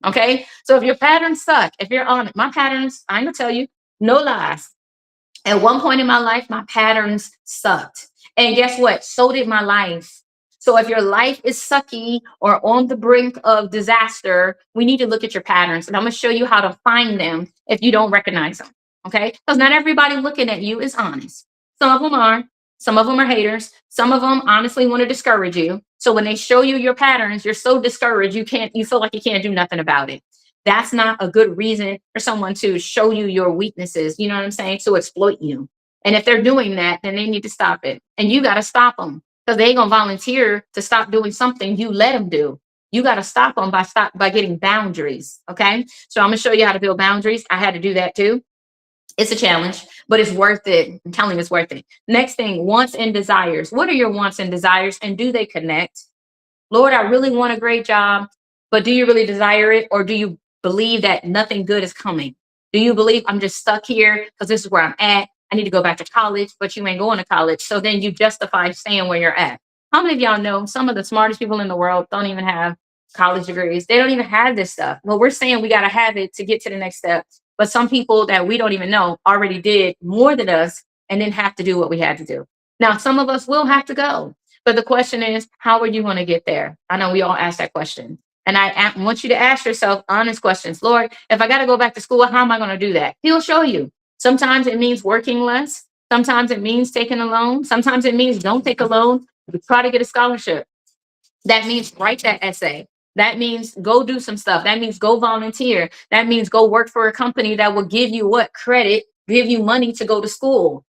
Okay. So if your patterns suck, if you're on it, my patterns, I'm going to tell you, no lies. At one point in my life, my patterns sucked. And guess what? So did my life. So if your life is sucky or on the brink of disaster, we need to look at your patterns. And I'm going to show you how to find them if you don't recognize them. Okay? Because not everybody looking at you is honest. Some of them are. Some of them are haters. Some of them honestly want to discourage you. So when they show you your patterns, you're so discouraged, you feel like you can't do nothing about it. That's not a good reason for someone to show you your weaknesses, you know what I'm saying, to exploit you. And if they're doing that, then they need to stop it. And you got to stop them because they ain't going to volunteer to stop doing something you let them do. You got to stop them by getting boundaries. Okay. So I'm going to show you how to build boundaries. I had to do that too. It's a challenge, but it's worth it. I'm telling you, it's worth it. Next thing, wants and desires. What are your wants and desires, and do they connect? Lord, I really want a great job, but do you really desire it? Or do you believe that nothing good is coming? Do you believe I'm just stuck here because this is where I'm at? I need to go back to college, but you ain't going to college. So then you justify staying where you're at. How many of y'all know some of the smartest people in the world don't even have college degrees? They don't even have this stuff. Well, we're saying we got to have it to get to the next step. But some people that we don't even know already did more than us and didn't have to do what we had to do. Now, some of us will have to go. But the question is, how are you going to get there? I know we all ask that question. And I want you to ask yourself honest questions. Lord, if I got to go back to school, how am I going to do that? He'll show you. Sometimes it means working less. Sometimes it means taking a loan. Sometimes it means don't take a loan. Try to get a scholarship. That means write that essay. That means go do some stuff. That means go volunteer. That means go work for a company that will give you what? Credit, give you money to go to school.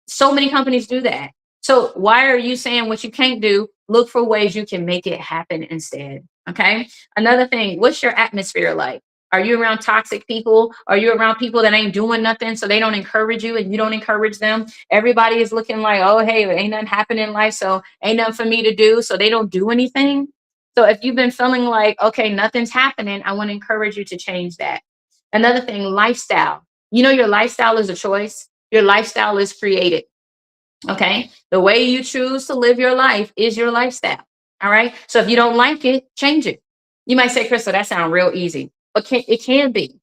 So many companies do that. So why are you saying what you can't do? Look for ways you can make it happen instead. Okay. Another thing, what's your atmosphere like? Are you around toxic people? Are you around people that ain't doing nothing, so they don't encourage you and you don't encourage them? Everybody is looking like, oh, hey, ain't nothing happening in life, so ain't nothing for me to do. So they don't do anything. So if you've been feeling like, okay, nothing's happening, I want to encourage you to change that. Another thing, lifestyle. You know, your lifestyle is a choice. Your lifestyle is created. Okay. The way you choose to live your life is your lifestyle. All right. So if you don't like it, change it. You might say, Krystal, that sounds real easy, but it can be.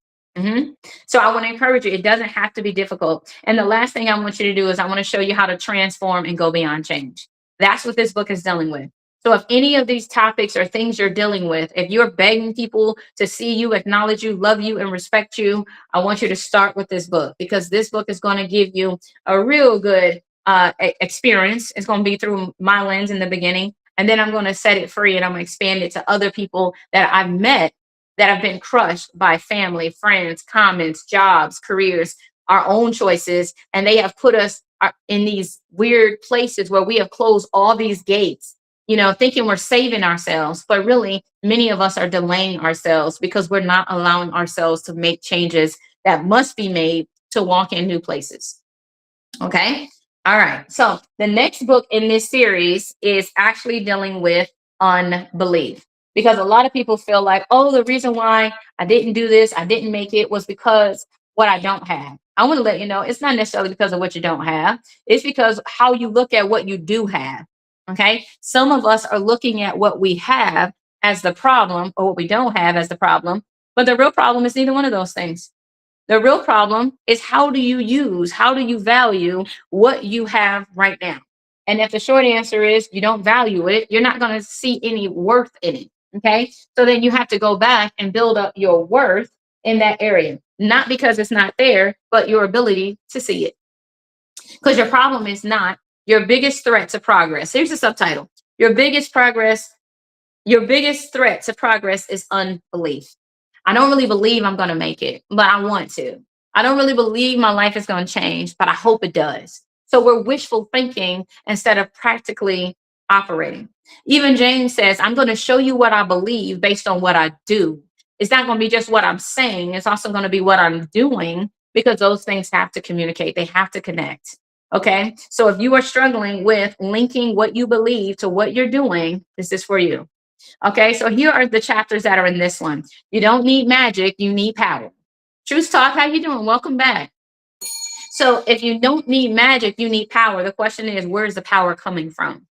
So I want to encourage you. It doesn't have to be difficult. And the last thing I want you to do is I want to show you how to transform and go beyond change. That's what this book is dealing with. So if any of these topics are things you're dealing with, if you're begging people to see you, acknowledge you, love you, and respect you, I want you to start with this book, because this book is going to give you a real good experience. It's going to be through my lens in the beginning. And then I'm going to set it free and I'm going to expand it to other people that I've met that have been crushed by family, friends, comments, jobs, careers, our own choices. And they have put us in these weird places where we have closed all these gates, thinking we're saving ourselves. But really, many of us are delaying ourselves because we're not allowing ourselves to make changes that must be made to walk in new places. Okay. All right. So the next book in this series is actually dealing with unbelief, because a lot of people feel like, oh, the reason why I didn't do this, I didn't make it, was because what I don't have. I want to let you know it's not necessarily because of what you don't have. It's because how you look at what you do have. Okay. Some of us are looking at what we have as the problem or what we don't have as the problem. But the real problem is neither one of those things. The real problem is how do you value what you have right now? And if the short answer is you don't value it, you're not going to see any worth in it. Okay. So then you have to go back and build up your worth in that area, not because it's not there, but your ability to see it. Because your problem is not your biggest threat to progress. Here's the subtitle. Your biggest threat to progress is unbelief. I don't really believe I'm going to make it, but I want to. I don't really believe my life is going to change, but I hope it does. So we're wishful thinking instead of practically operating. Even James says, I'm going to show you what I believe based on what I do. It's not going to be just what I'm saying, it's also going to be what I'm doing because those things have to communicate, they have to connect. Okay. So if you are struggling with linking what you believe to what you're doing, this is for you. Okay, so here are the chapters that are in this one. You don't need magic, you need power. Truth Talk, how you doing? Welcome back. So if you don't need magic, you need power. The question is, where's the power coming from?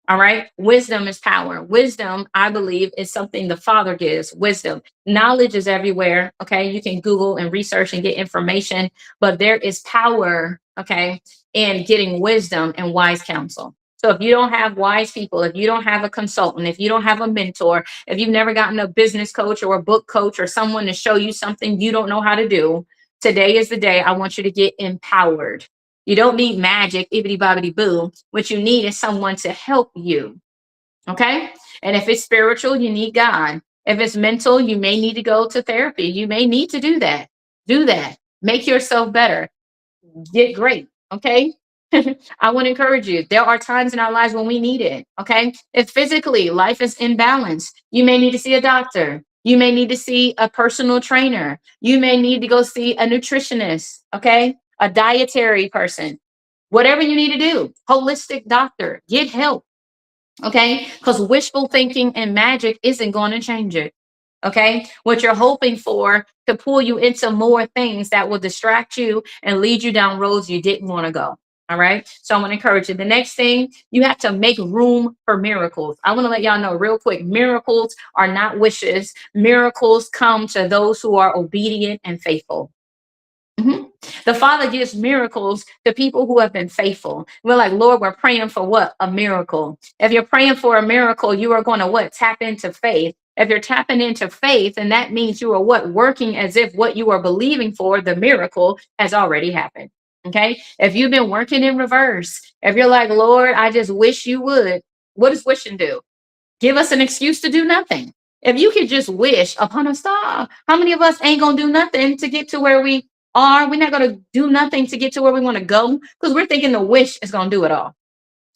All right. Wisdom is power. Wisdom, I believe, is something the Father gives. Wisdom. Knowledge is everywhere. Okay. You can Google and research and get information, but there is power, okay, in getting wisdom and wise counsel. So if you don't have wise people, if you don't have a consultant, if you don't have a mentor, if you've never gotten a business coach or a book coach or someone to show you something you don't know how to do, today is the day I want you to get empowered. You don't need magic, ibbity bobbity boo. What you need is someone to help you. Okay. And if it's spiritual, you need God. If it's mental, you may need to go to therapy. You may need to do that. Do that. Make yourself better. Get great. Okay. I want to encourage you. There are times in our lives when we need it. Okay. If physically life is imbalanced, you may need to see a doctor. You may need to see a personal trainer. You may need to go see a nutritionist. Okay. A dietary person, whatever you need to do, holistic doctor, get help. Okay. Because wishful thinking and magic isn't going to change it. Okay. What you're hoping for to pull you into more things that will distract you and lead you down roads you didn't want to go. All right. So I want to encourage you. The next thing, you have to make room for miracles. I want to let y'all know real quick, miracles are not wishes. Miracles come to those who are obedient and faithful. Mhm. The Father gives miracles to people who have been faithful. We're like, Lord, we're praying for what? A miracle. If you're praying for a miracle, you are going to what? Tap into faith. If you're tapping into faith, and that means you are what? Working as if what you are believing for, the miracle, has already happened. Okay. If you've been working in reverse, if you're like, Lord, I just wish you would, what does wishing do? Give us an excuse to do nothing. If you could just wish upon a star, how many of us ain't gonna do nothing to get to where we are? We're not gonna do nothing to get to where we want to go because we're thinking the wish is gonna do it all.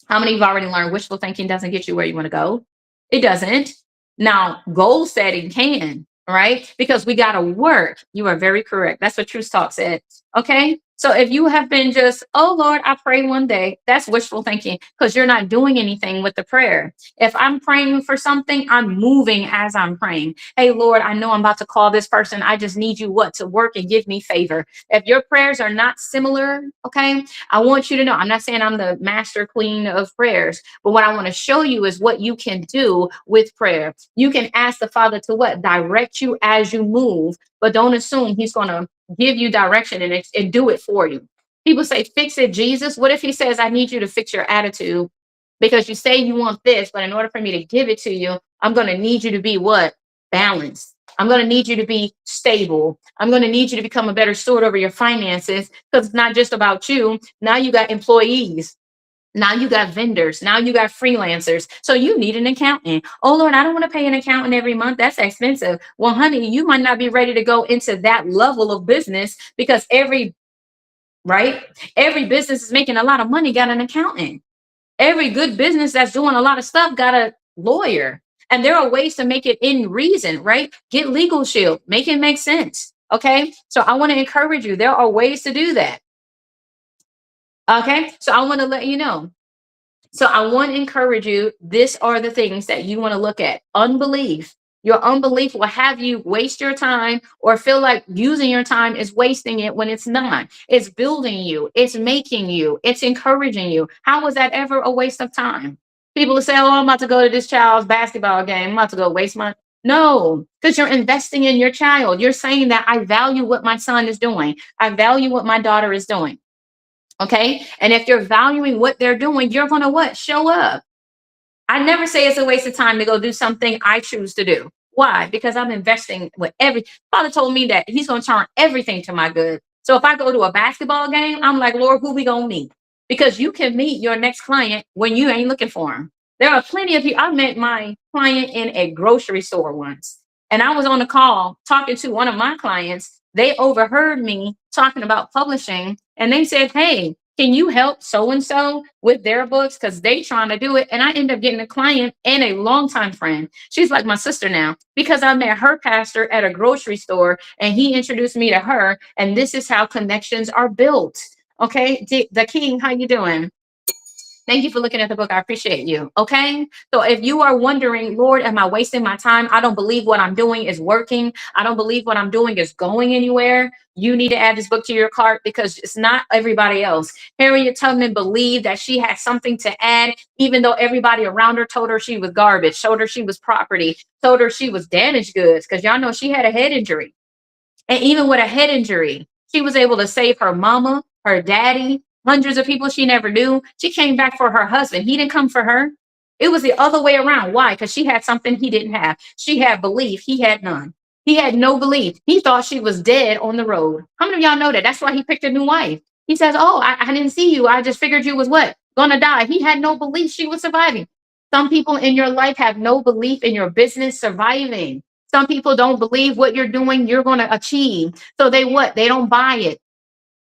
How many of you have already learned wishful thinking doesn't get you where you want to go? It doesn't. Now, goal setting can, right? Because we got to work. You are very correct. That's what Truth Talk said. Okay. So if you have been just, oh Lord, I pray one day, that's wishful thinking because you're not doing anything with the prayer. If I'm praying for something, I'm moving as I'm praying. Hey, Lord, I know I'm about to call this person. I just need you what? To work and give me favor. If your prayers are not similar, okay, I want you to know, I'm not saying I'm the master queen of prayers, but what I want to show you is what you can do with prayer. You can ask the Father to what? Direct you as you move, but don't assume he's going to give you direction and do it for you. People say, fix it, Jesus. What if he says, I need you to fix your attitude because you say you want this, but in order for me to give it to you, I'm going to need you to be what? Balanced. I'm going to need you to be stable. I'm going to need you to become a better steward over your finances because it's not just about you. Now you got employees. Now you got vendors. Now you got freelancers. So you need an accountant. Oh, Lord, I don't want to pay an accountant every month. That's expensive. Well, honey, you might not be ready to go into that level of business because right? Every business is making a lot of money got an accountant. Every good business that's doing a lot of stuff got a lawyer. And there are ways to make it in reason, right? Get legal shield, make it make sense. Okay. So I want to encourage you. There are ways to do that. Okay. So I want to let you know. So I want to encourage you. These are the things that you want to look at. Unbelief. Your unbelief will have you waste your time or feel like using your time is wasting it when it's not. It's building you, it's making you, it's encouraging you. How was that ever a waste of time? People will say, oh, I'm about to go to this child's basketball game. I'm about to go waste my. No, because you're investing in your child. You're saying that I value what my son is doing. I value what my daughter is doing. Okay. And if you're valuing what they're doing, you're going to what? Show up. I never say it's a waste of time to go do something I choose to do. Why? Because I'm investing with every. Father told me that He's going to turn everything to my good. So if I go to a basketball game, I'm like, Lord, who we gonna meet? Because you can meet your next client when you ain't looking for him. There are plenty of people. I met my client in a grocery store once, and I was on the call talking to one of my clients. They overheard me talking about publishing, and they said, "Hey, can you help so and so with their books because they trying to do it?" And I end up getting a client and a longtime friend. She's like my sister now because I met her pastor at a grocery store and he introduced me to her. And this is how connections are built. Okay, the king, how you doing? Thank you for looking at the book. I appreciate you. Okay. So if you are wondering, Lord, am I wasting my time? I don't believe what I'm doing is working. I don't believe what I'm doing is going anywhere. You need to add this book to your cart because it's not everybody else. Harriet Tubman believed that she had something to add, even though everybody around her told her she was garbage, told her she was property, told her she was damaged goods. Because y'all know she had a head injury. And even with a head injury, she was able to save her mama, her daddy, hundreds of people she never knew. She came back for her husband. He didn't come for her. It was the other way around. Why? Because she had something he didn't have. She had belief. He had none. He had no belief. He thought she was dead on the road. How many of y'all know that? That's why he picked a new wife. He says, oh, I didn't see you. I just figured you was what? Gonna die. He had no belief she was surviving. Some people in your life have no belief in your business surviving. Some people don't believe what you're doing, you're going to achieve. So they what? They don't buy it.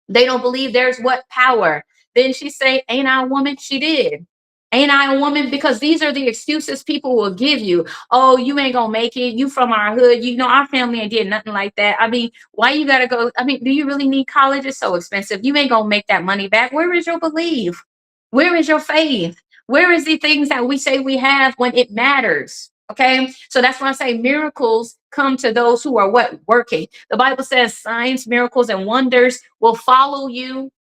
They don't believe there's what power. Then she say, ain't I a woman? She did. Ain't I a woman? Because these are the excuses people will give you. Oh, you ain't gonna make it. You from our hood. You know, our family ain't did nothing like that. I mean, why you gotta go? I mean, do you really need college? It's so expensive. You ain't gonna make that money back. Where is your belief? Where is your faith? Where is the things that we say we have when it matters? Okay. So that's why I say miracles come to those who are what? Working. The Bible says signs, miracles, and wonders will follow you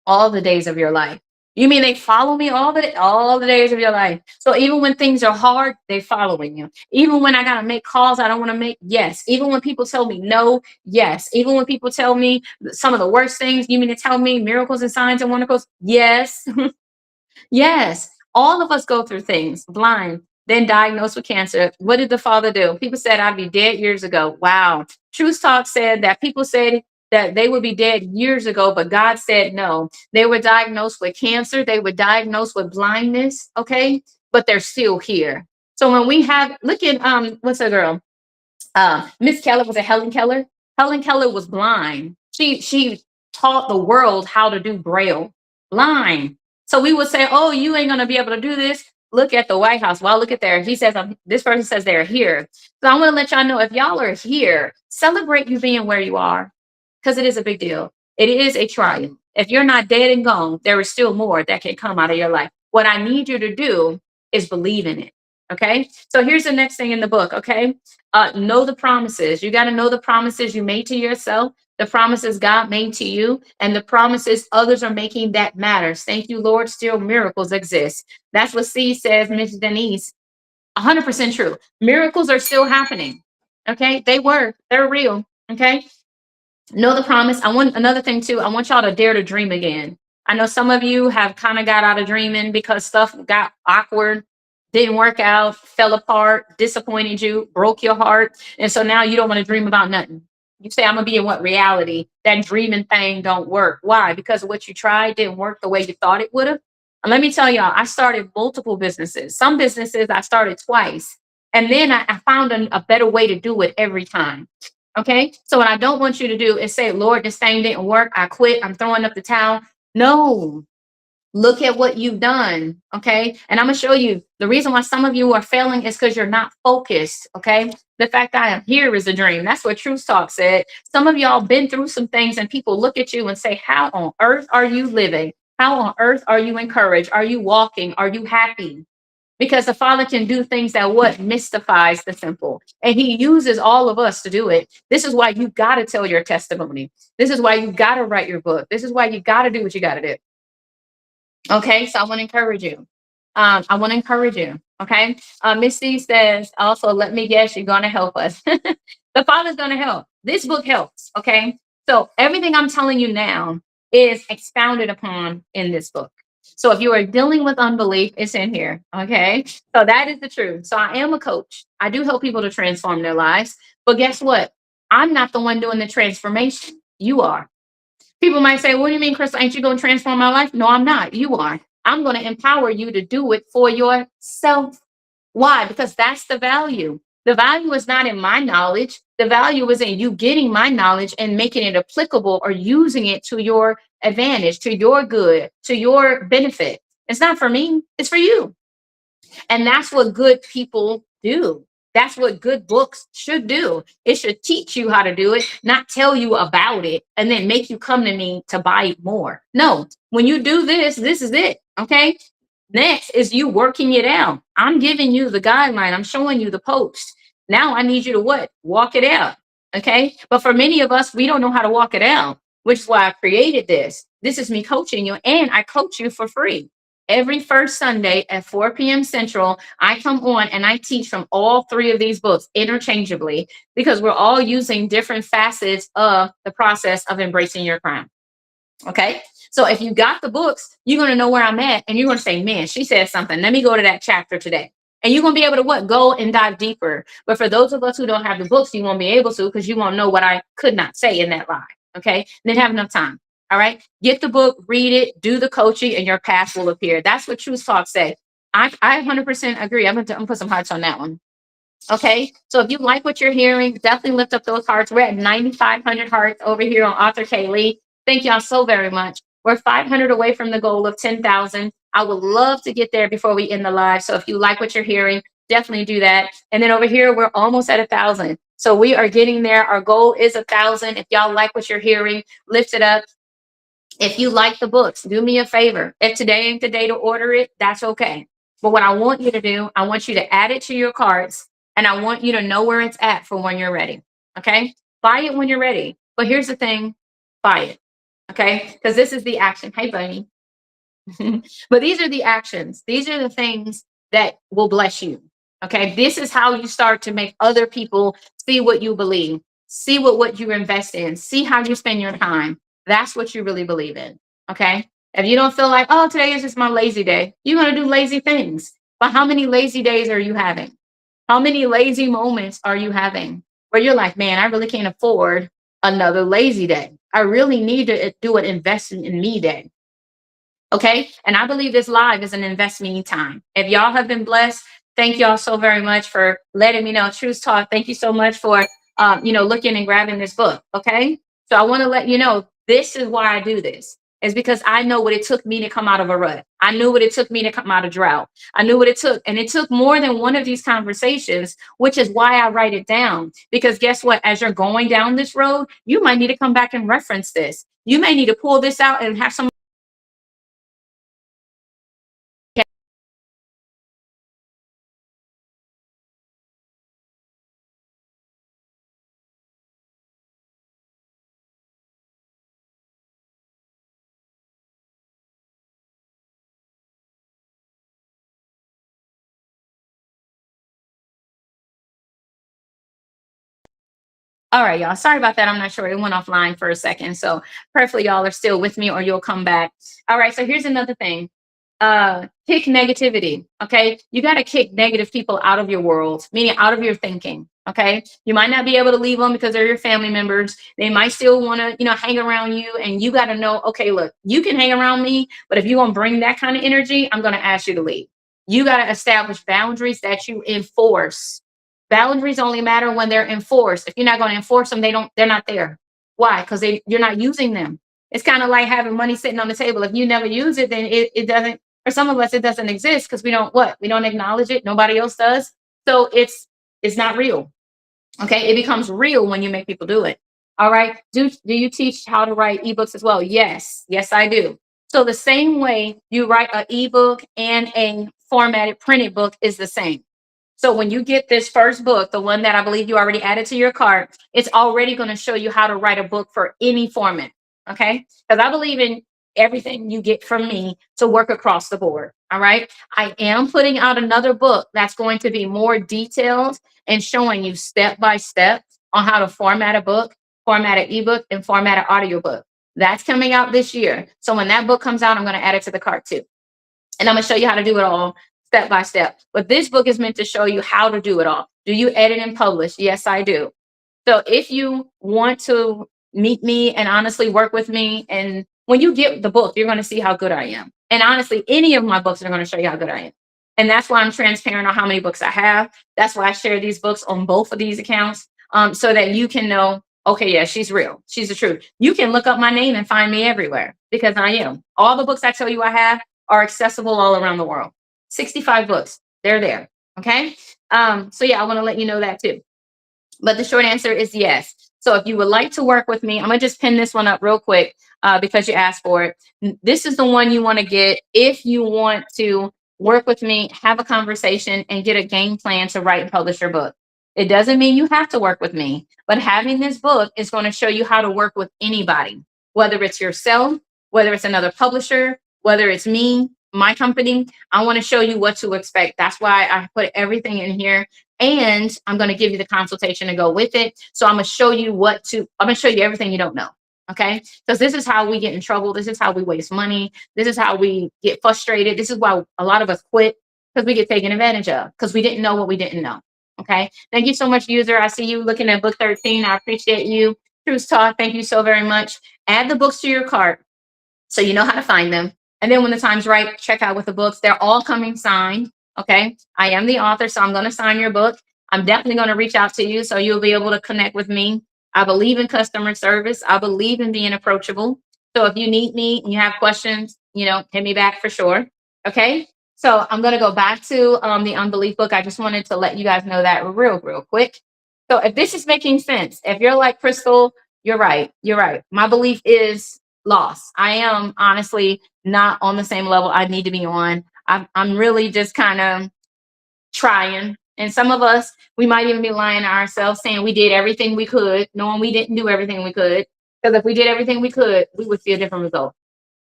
all the days of your life. You mean they follow me all the days of your life? So even when things are hard, they following you. Even when I gotta make calls I don't want to make, yes. Even when people tell me no, yes. Even when people tell me some of the worst things, you mean to tell me miracles and signs and wonders? Yes. Yes, all of us go through things blind, then diagnosed with cancer. What did the father do? People said, I'd be dead years ago. Wow. Truth Talk said that people said that they would be dead years ago, but God said no. They were diagnosed with cancer, they were diagnosed with blindness, okay? But they're still here. So when we have, look at, what's her girl? Miss Keller, was it Helen Keller? Helen Keller was blind. She taught the world how to do braille. Blind. So we would say, "Oh, you ain't gonna be able to do this." Look at the White House. Well, look at there. He says, "This person says they're here." So I want to let y'all know if y'all are here, celebrate you being where you are, because it is a big deal. It is a triumph. If you're not dead and gone, there is still more that can come out of your life. What I need you to do is believe in it. Okay. So here's the next thing in the book. Okay. Know the promises. You got to know the promises you made to yourself, the promises God made to you, and the promises others are making that matters. Thank you, Lord. Still miracles exist. That's what C says, Miss Denise. 100% true. Miracles are still happening. Okay. They're real. Okay. Know the promise. I want another thing too. I want y'all to dare to dream again. I know some of you have kind of got out of dreaming because stuff got awkward, didn't work out, fell apart, disappointed you, broke your heart. And so now you don't want to dream about nothing. You say, I'm gonna be in what reality? That dreaming thing don't work. Why? Because what you tried didn't work the way you thought it would have. And let me tell y'all, I started multiple businesses. Some businesses I started twice. And then I found a better way to do it every time. Okay. So what I don't want you to do is say, Lord, this thing didn't work. I quit. I'm throwing up the towel. No, look at what you've done. Okay. And I'm going to show you the reason why some of you are failing is because you're not focused. Okay. The fact that I am here is a dream. That's what Truth Talk said. Some of y'all been through some things and people look at you and say, how on earth are you living? How on earth are you encouraged? Are you walking? Are you happy? because the Father can do things that what mystifies the simple. And he uses all of us to do it. This is why you got to tell your testimony. This is why you got to write your book. This is why you got to do what you got to do. Okay, so I want to encourage you. I want to encourage you. Okay, Misty says also, let me guess, you're going to help us. The Father's going to help. This book helps. Okay, so everything I'm telling you now is expounded upon in this book. So if you are dealing with unbelief, it's in here. Okay, so that is the truth. So I am a coach. I do help people to transform their lives. But guess what? I'm not the one doing the transformation. You are. People might say, what do you mean, Krystal? Ain't you going to transform my life? No, I'm not. You are. I'm going to empower you to do it for yourself. Why? Because that's the value. The value is not in my knowledge. The value is in you getting my knowledge and making it applicable or using it to your advantage, to your good, to your benefit. It's not for me, it's for you. And that's what good people do. That's what good books should do. It should teach you how to do it, not tell you about it and then make you come to me to buy it more. No, when you do this, this is it. Okay. Next is you working it out. I'm giving you the guideline. I'm showing you the post. Now I need you to what? Walk it out. Okay. But for many of us, we don't know how to walk it out, which is why I created this. This is me coaching you, and I coach you for free. Every first Sunday at 4 p.m. Central, I come on and I teach from all three of these books interchangeably because we're all using different facets of the process of embracing your crown. Okay. So if you got the books, you're going to know where I'm at and you're going to say, man, she said something. Let me go to that chapter today. And you're going to be able to what? Go and dive deeper. But for those of us who don't have the books, you won't be able to because you won't know what I could not say in that live. Okay. Didn't have enough time. All right. Get the book, read it, do the coaching, and your path will appear. That's what Truth Talk say. I 100% agree. I'm going to put some hearts on that one. Okay. So if you like what you're hearing, definitely lift up those hearts. We're at 9,500 hearts over here on Author K. Lee. Thank y'all so very much. We're 500 away from the goal of 10,000. I would love to get there before we end the live. So if you like what you're hearing, definitely do that. And then over here, we're almost at 1,000. So we are getting there. Our goal is 1,000. If y'all like what you're hearing, lift it up. If you like the books, do me a favor. If today ain't the day to order it, that's okay. But what I want you to do, I want you to add it to your carts and I want you to know where it's at for when you're ready. Okay. Buy it when you're ready. But here's the thing, buy it. Okay. Because this is the action. Hey, Bunny. But these are the actions. These are the things that will bless you. Okay. This is how you start to make other people see what you believe, see what you invest in, see how you spend your time. That's what you really believe in. Okay. If you don't feel like, oh, today is just my lazy day, you're going to do lazy things. But how many lazy days are you having? How many lazy moments are you having where you're like, man, I really can't afford another lazy day. I really need to do an investment in me day. Okay. And I believe this live is an investment in time. If y'all have been blessed, thank y'all so very much for letting me know. Truth Talk. Thank you so much for, looking and grabbing this book. Okay. So I want to let you know, this is why I do this. Is because I know what it took me to come out of a rut. I knew what it took me to come out of drought. I knew what it took. And it took more than one of these conversations, which is why I write it down. Because guess what? As you're going down this road, you might need to come back and reference this. You may need to pull this out and have some. All right, y'all. Sorry about that. I'm not sure. It went offline for a second. So prayerfully, y'all are still with me or you'll come back. All right. So here's another thing. Kick negativity. Okay. You got to kick negative people out of your world, meaning out of your thinking. Okay. You might not be able to leave them because they're your family members. They might still want to, hang around you. And you got to know, okay, look, you can hang around me, but if you're going to bring that kind of energy, I'm going to ask you to leave. You got to establish boundaries that you enforce. Boundaries only matter when they're enforced. If you're not going to enforce them, they're not there. Why? Because you're not using them. It's kind of like having money sitting on the table. If you never use it, then it doesn't, for some of us, it doesn't exist because we don't acknowledge it. Nobody else does. So it's not real. Okay. It becomes real when you make people do it. All right. Do you teach how to write ebooks as well? Yes. Yes, I do. So the same way you write an ebook and a formatted printed book is the same. So when you get this first book, the one that I believe you already added to your cart, it's already going to show you how to write a book for any format. Okay. Because I believe in everything you get from me to work across the board. All right. I am putting out another book that's going to be more detailed and showing you step by step on how to format a book, format an ebook, and format an audiobook. That's coming out this year. So when that book comes out, I'm going to add it to the cart too. And I'm going to show you how to do it all step by step. But this book is meant to show you how to do it all. Do you edit and publish? Yes, I do. So if you want to meet me and honestly work with me, and when you get the book, you're going to see how good I am. And honestly, any of my books are going to show you how good I am. And that's why I'm transparent on how many books I have. That's why I share these books on both of these accounts, so that you can know, okay, yeah, she's real. She's the truth. You can look up my name and find me everywhere because I am. All the books I tell you I have are accessible all around the world. 65 books. They're there. Okay. So yeah, I want to let you know that too. But the short answer is yes. So if you would like to work with me, I'm going to just pin this one up real quick because you asked for it. This is the one you want to get if you want to work with me, have a conversation, and get a game plan to write and publish your book. It doesn't mean you have to work with me, but having this book is going to show you how to work with anybody, whether it's yourself, whether it's another publisher, whether it's me, my company. I want to show you what to expect. That's why I put everything in here. And I'm going to give you the consultation to go with it. So I'm going to show you I'm going to show you everything you don't know. Okay. Because this is how we get in trouble. This is how we waste money. This is how we get frustrated. This is why a lot of us quit, because we get taken advantage of because we didn't know what we didn't know. Okay. Thank you so much, user. I see you looking at book 13. I appreciate you. Truth Talk. Thank you so very much. Add the books to your cart so you know how to find them. And then when the time's right, check out with the books. They're all coming signed. Okay. I am the author, so I'm going to sign your book. I'm definitely going to reach out to you so you'll be able to connect with me. I believe in customer service. I believe in being approachable. So if you need me and you have questions, hit me back for sure. Okay. So I'm going to go back to the unbelief book. I just wanted to let you guys know that real quick. So if this is making sense, if you're like, Krystal, you're right. You're right. My belief is lost. I am honestly not on the same level I need to be on. I'm really just kind of trying. And some of us, we might even be lying to ourselves saying we did everything we could, knowing we didn't do everything we could. Because if we did everything we could, we would see a different result.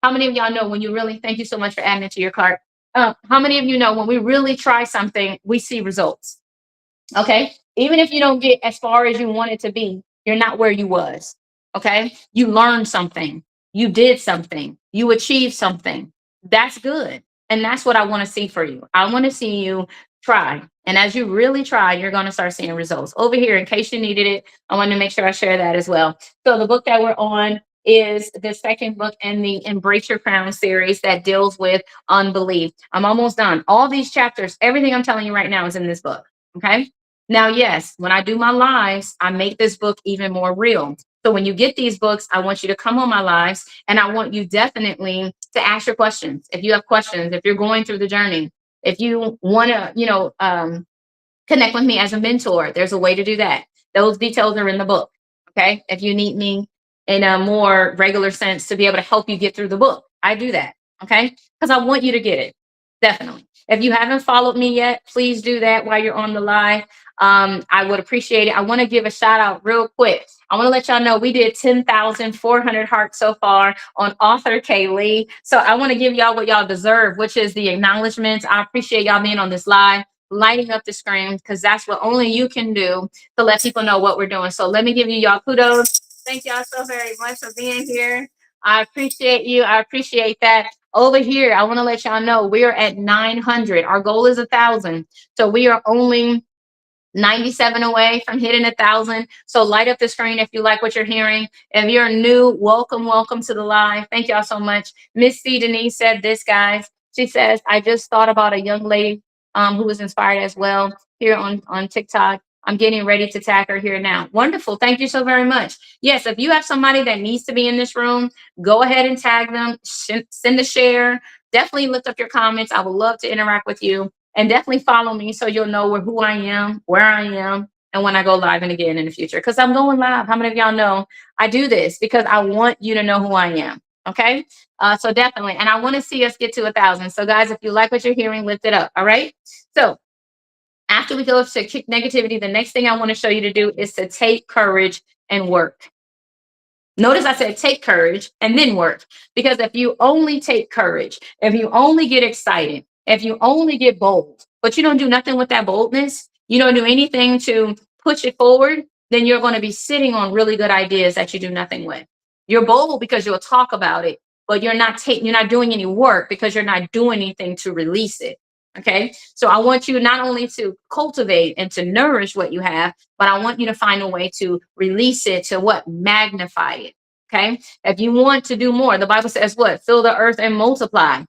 How many of y'all know when you really, thank you so much for adding it to your cart. How many of you know when we really try something, we see results? Okay. Even if you don't get as far as you want it to be, you're not where you was. Okay. You learned something. You did something. You achieved something. That's good. And that's what I want to see for you. I want to see you try. And as you really try, you're going to start seeing results. Over here, in case you needed it, I wanted to make sure I share that as well. So the book that we're on is the second book in the Embrace Your Crown series that deals with unbelief. I'm almost done. All these chapters, everything I'm telling you right now is in this book. Okay. Now, yes, when I do my lives, I make this book even more real. So when you get these books, I want you to come on my lives, and I want you definitely to ask your questions. If you have questions, if you're going through the journey, if you want to, connect with me as a mentor, there's a way to do that. Those details are in the book. Okay. If you need me in a more regular sense to be able to help you get through the book, I do that. Okay. Because I want you to get it. Definitely. If you haven't followed me yet, please do that while you're on the live. I would appreciate it. I want to give a shout out real quick. I want to let y'all know we did 10,400 hearts so far on author K. Lee. So I want to give y'all what y'all deserve, which is the acknowledgments. I appreciate y'all being on this live, lighting up the screen, because that's what only you can do to let people know what we're doing. So let me give you y'all kudos. Thank y'all so very much for being here. I appreciate you. I appreciate that. Over here, I want to let y'all know we are at 900. Our goal is 1,000. So we are only 97 away from hitting 1,000. So light up the screen if you like what you're hearing. If you're new, welcome to the live. Thank y'all so much. Miss C. Denise said this, guys. She says, I just thought about a young lady who was inspired as well here on TikTok. I'm getting ready to tag her here now. Wonderful. Thank you so very much. Yes, if you have somebody that needs to be in this room, go ahead and tag them. Send a share. Definitely lift up your comments. I would love to interact with you. And definitely follow me so you'll know who I am, where I am, and when I go live and again in the future. Because I'm going live. How many of y'all know I do this? Because I want you to know who I am. Okay. So definitely. And I want to see us get to 1,000. So, guys, if you like what you're hearing, lift it up. All right. So, after we go to kick negativity, the next thing I want to show you to do is to take courage and work. Notice I said take courage and then work. Because if you only take courage, if you only get excited, if you only get bold, but you don't do nothing with that boldness, you don't do anything to push it forward, then you're going to be sitting on really good ideas that you do nothing with. You're bold because you'll talk about it, but you're not doing any work because you're not doing anything to release it. Okay. So I want you not only to cultivate and to nourish what you have, but I want you to find a way to release it, to what? Magnify it. Okay. If you want to do more, the Bible says what? Fill the earth and multiply.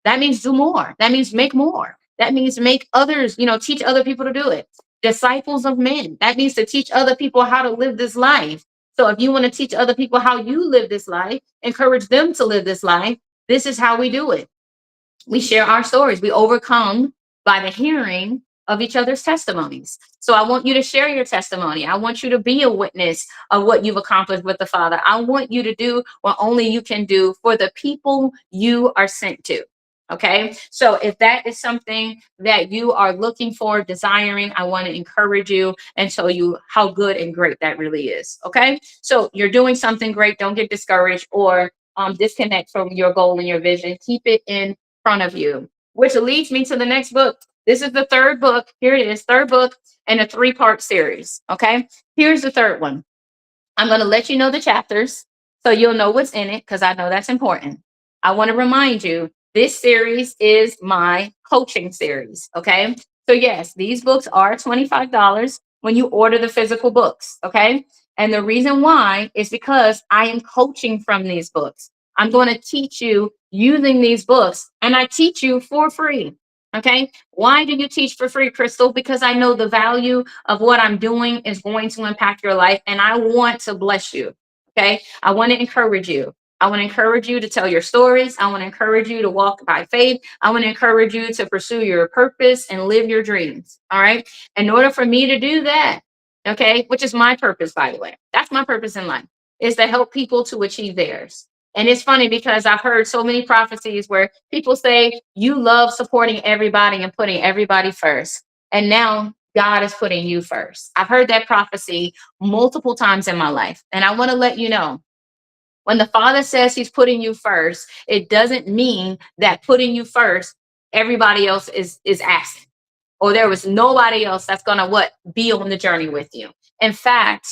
That means do more. That means make more. That means make others, teach other people to do it. Disciples of men. That means to teach other people how to live this life. So if you want to teach other people how you live this life, encourage them to live this life, this is how we do it. We share our stories. We overcome by the hearing of each other's testimonies. So I want you to share your testimony. I want you to be a witness of what you've accomplished with the Father. I want you to do what only you can do for the people you are sent to. Okay. So if that is something that you are looking for, desiring, I want to encourage you and show you how good and great that really is. Okay. So you're doing something great. Don't get discouraged or disconnect from your goal and your vision. Keep it in front of you, which leads me to the next book. This is the third book. Here it is, third book in a 3-part series. Okay. Here's the third one. I'm going to let you know the chapters so you'll know what's in it because I know that's important. I want to remind you this series is my coaching series. Okay. So, yes, these books are $25 when you order the physical books. Okay. And the reason why is because I am coaching from these books. I'm going to teach you using these books and I teach you for free. Okay. Why do you teach for free, Krystal? Because I know the value of what I'm doing is going to impact your life and I want to bless you. Okay. I want to encourage you. I want to encourage you to tell your stories. I want to encourage you to walk by faith. I want to encourage you to pursue your purpose and live your dreams. All right. In order for me to do that, okay, which is my purpose, by the way, that's my purpose in life, is to help people to achieve theirs. And it's funny because I've heard so many prophecies where people say you love supporting everybody and putting everybody first. And now God is putting you first. I've heard that prophecy multiple times in my life. And I want to let you know when the Father says he's putting you first, it doesn't mean that putting you first, everybody else is asking or there was nobody else that's going to be on the journey with you. In fact,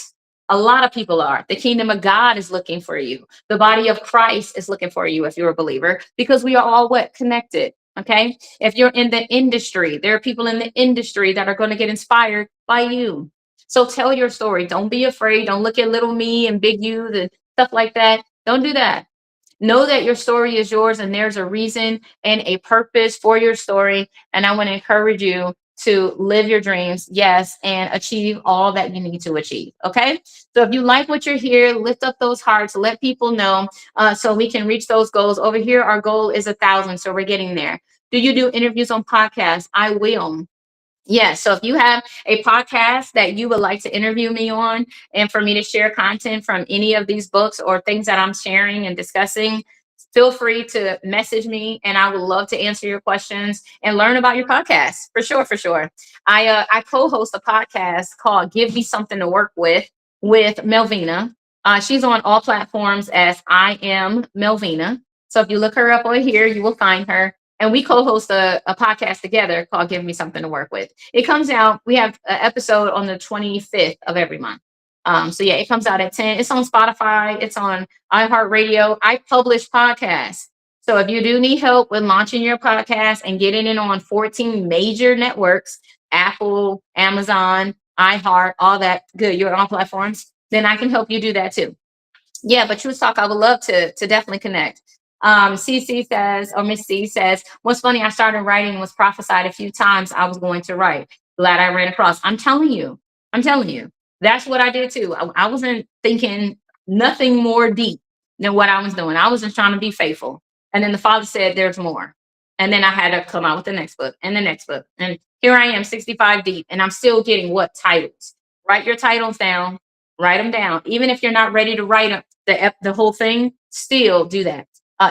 a lot of people are. The kingdom of God is looking for you. The body of Christ is looking for you if you're a believer because we are all connected. Okay. If you're in the industry, there are people in the industry that are going to get inspired by you. So tell your story. Don't be afraid. Don't look at little me and big you and stuff like that. Don't do that. Know that your story is yours and there's a reason and a purpose for your story. And I want to encourage you to live your dreams, yes, and achieve all that you need to achieve. Okay. So if you like what you're here, lift up those hearts, let people know so we can reach those goals. Over here, our goal is 1,000. So we're getting there. Do you do interviews on podcasts? I will. Yeah, so if you have a podcast that you would like to interview me on and for me to share content from any of these books or things that I'm sharing and discussing, feel free to message me and I would love to answer your questions and learn about your podcast. For sure, for sure. I co-host a podcast called Give Me Something to Work with Melvina. She's on all platforms as I Am Melvina. So if you look her up over here, you will find her. And we co-host a podcast together called Give Me Something to Work With. It comes out, we have an episode on the 25th of every month. So yeah, it comes out at 10. It's on Spotify. It's on iHeartRadio. I publish podcasts. So if you do need help with launching your podcast and getting it on 14 major networks, Apple, Amazon, iHeart, all that good, you're on platforms, then I can help you do that too. Yeah, but Truth Talk, I would love to definitely connect. CC says, or Miss C says, what's funny, I started writing, was prophesied a few times I was going to write. Glad I ran across. I'm telling you, that's what I did too. I wasn't thinking nothing more deep than what I was doing. I was just trying to be faithful. And then the Father said, there's more. And then I had to come out with the next book and the next book. And here I am, 65 deep, and I'm still getting what titles? Write your titles down, write them down. Even if you're not ready to write them, the whole thing, still do that.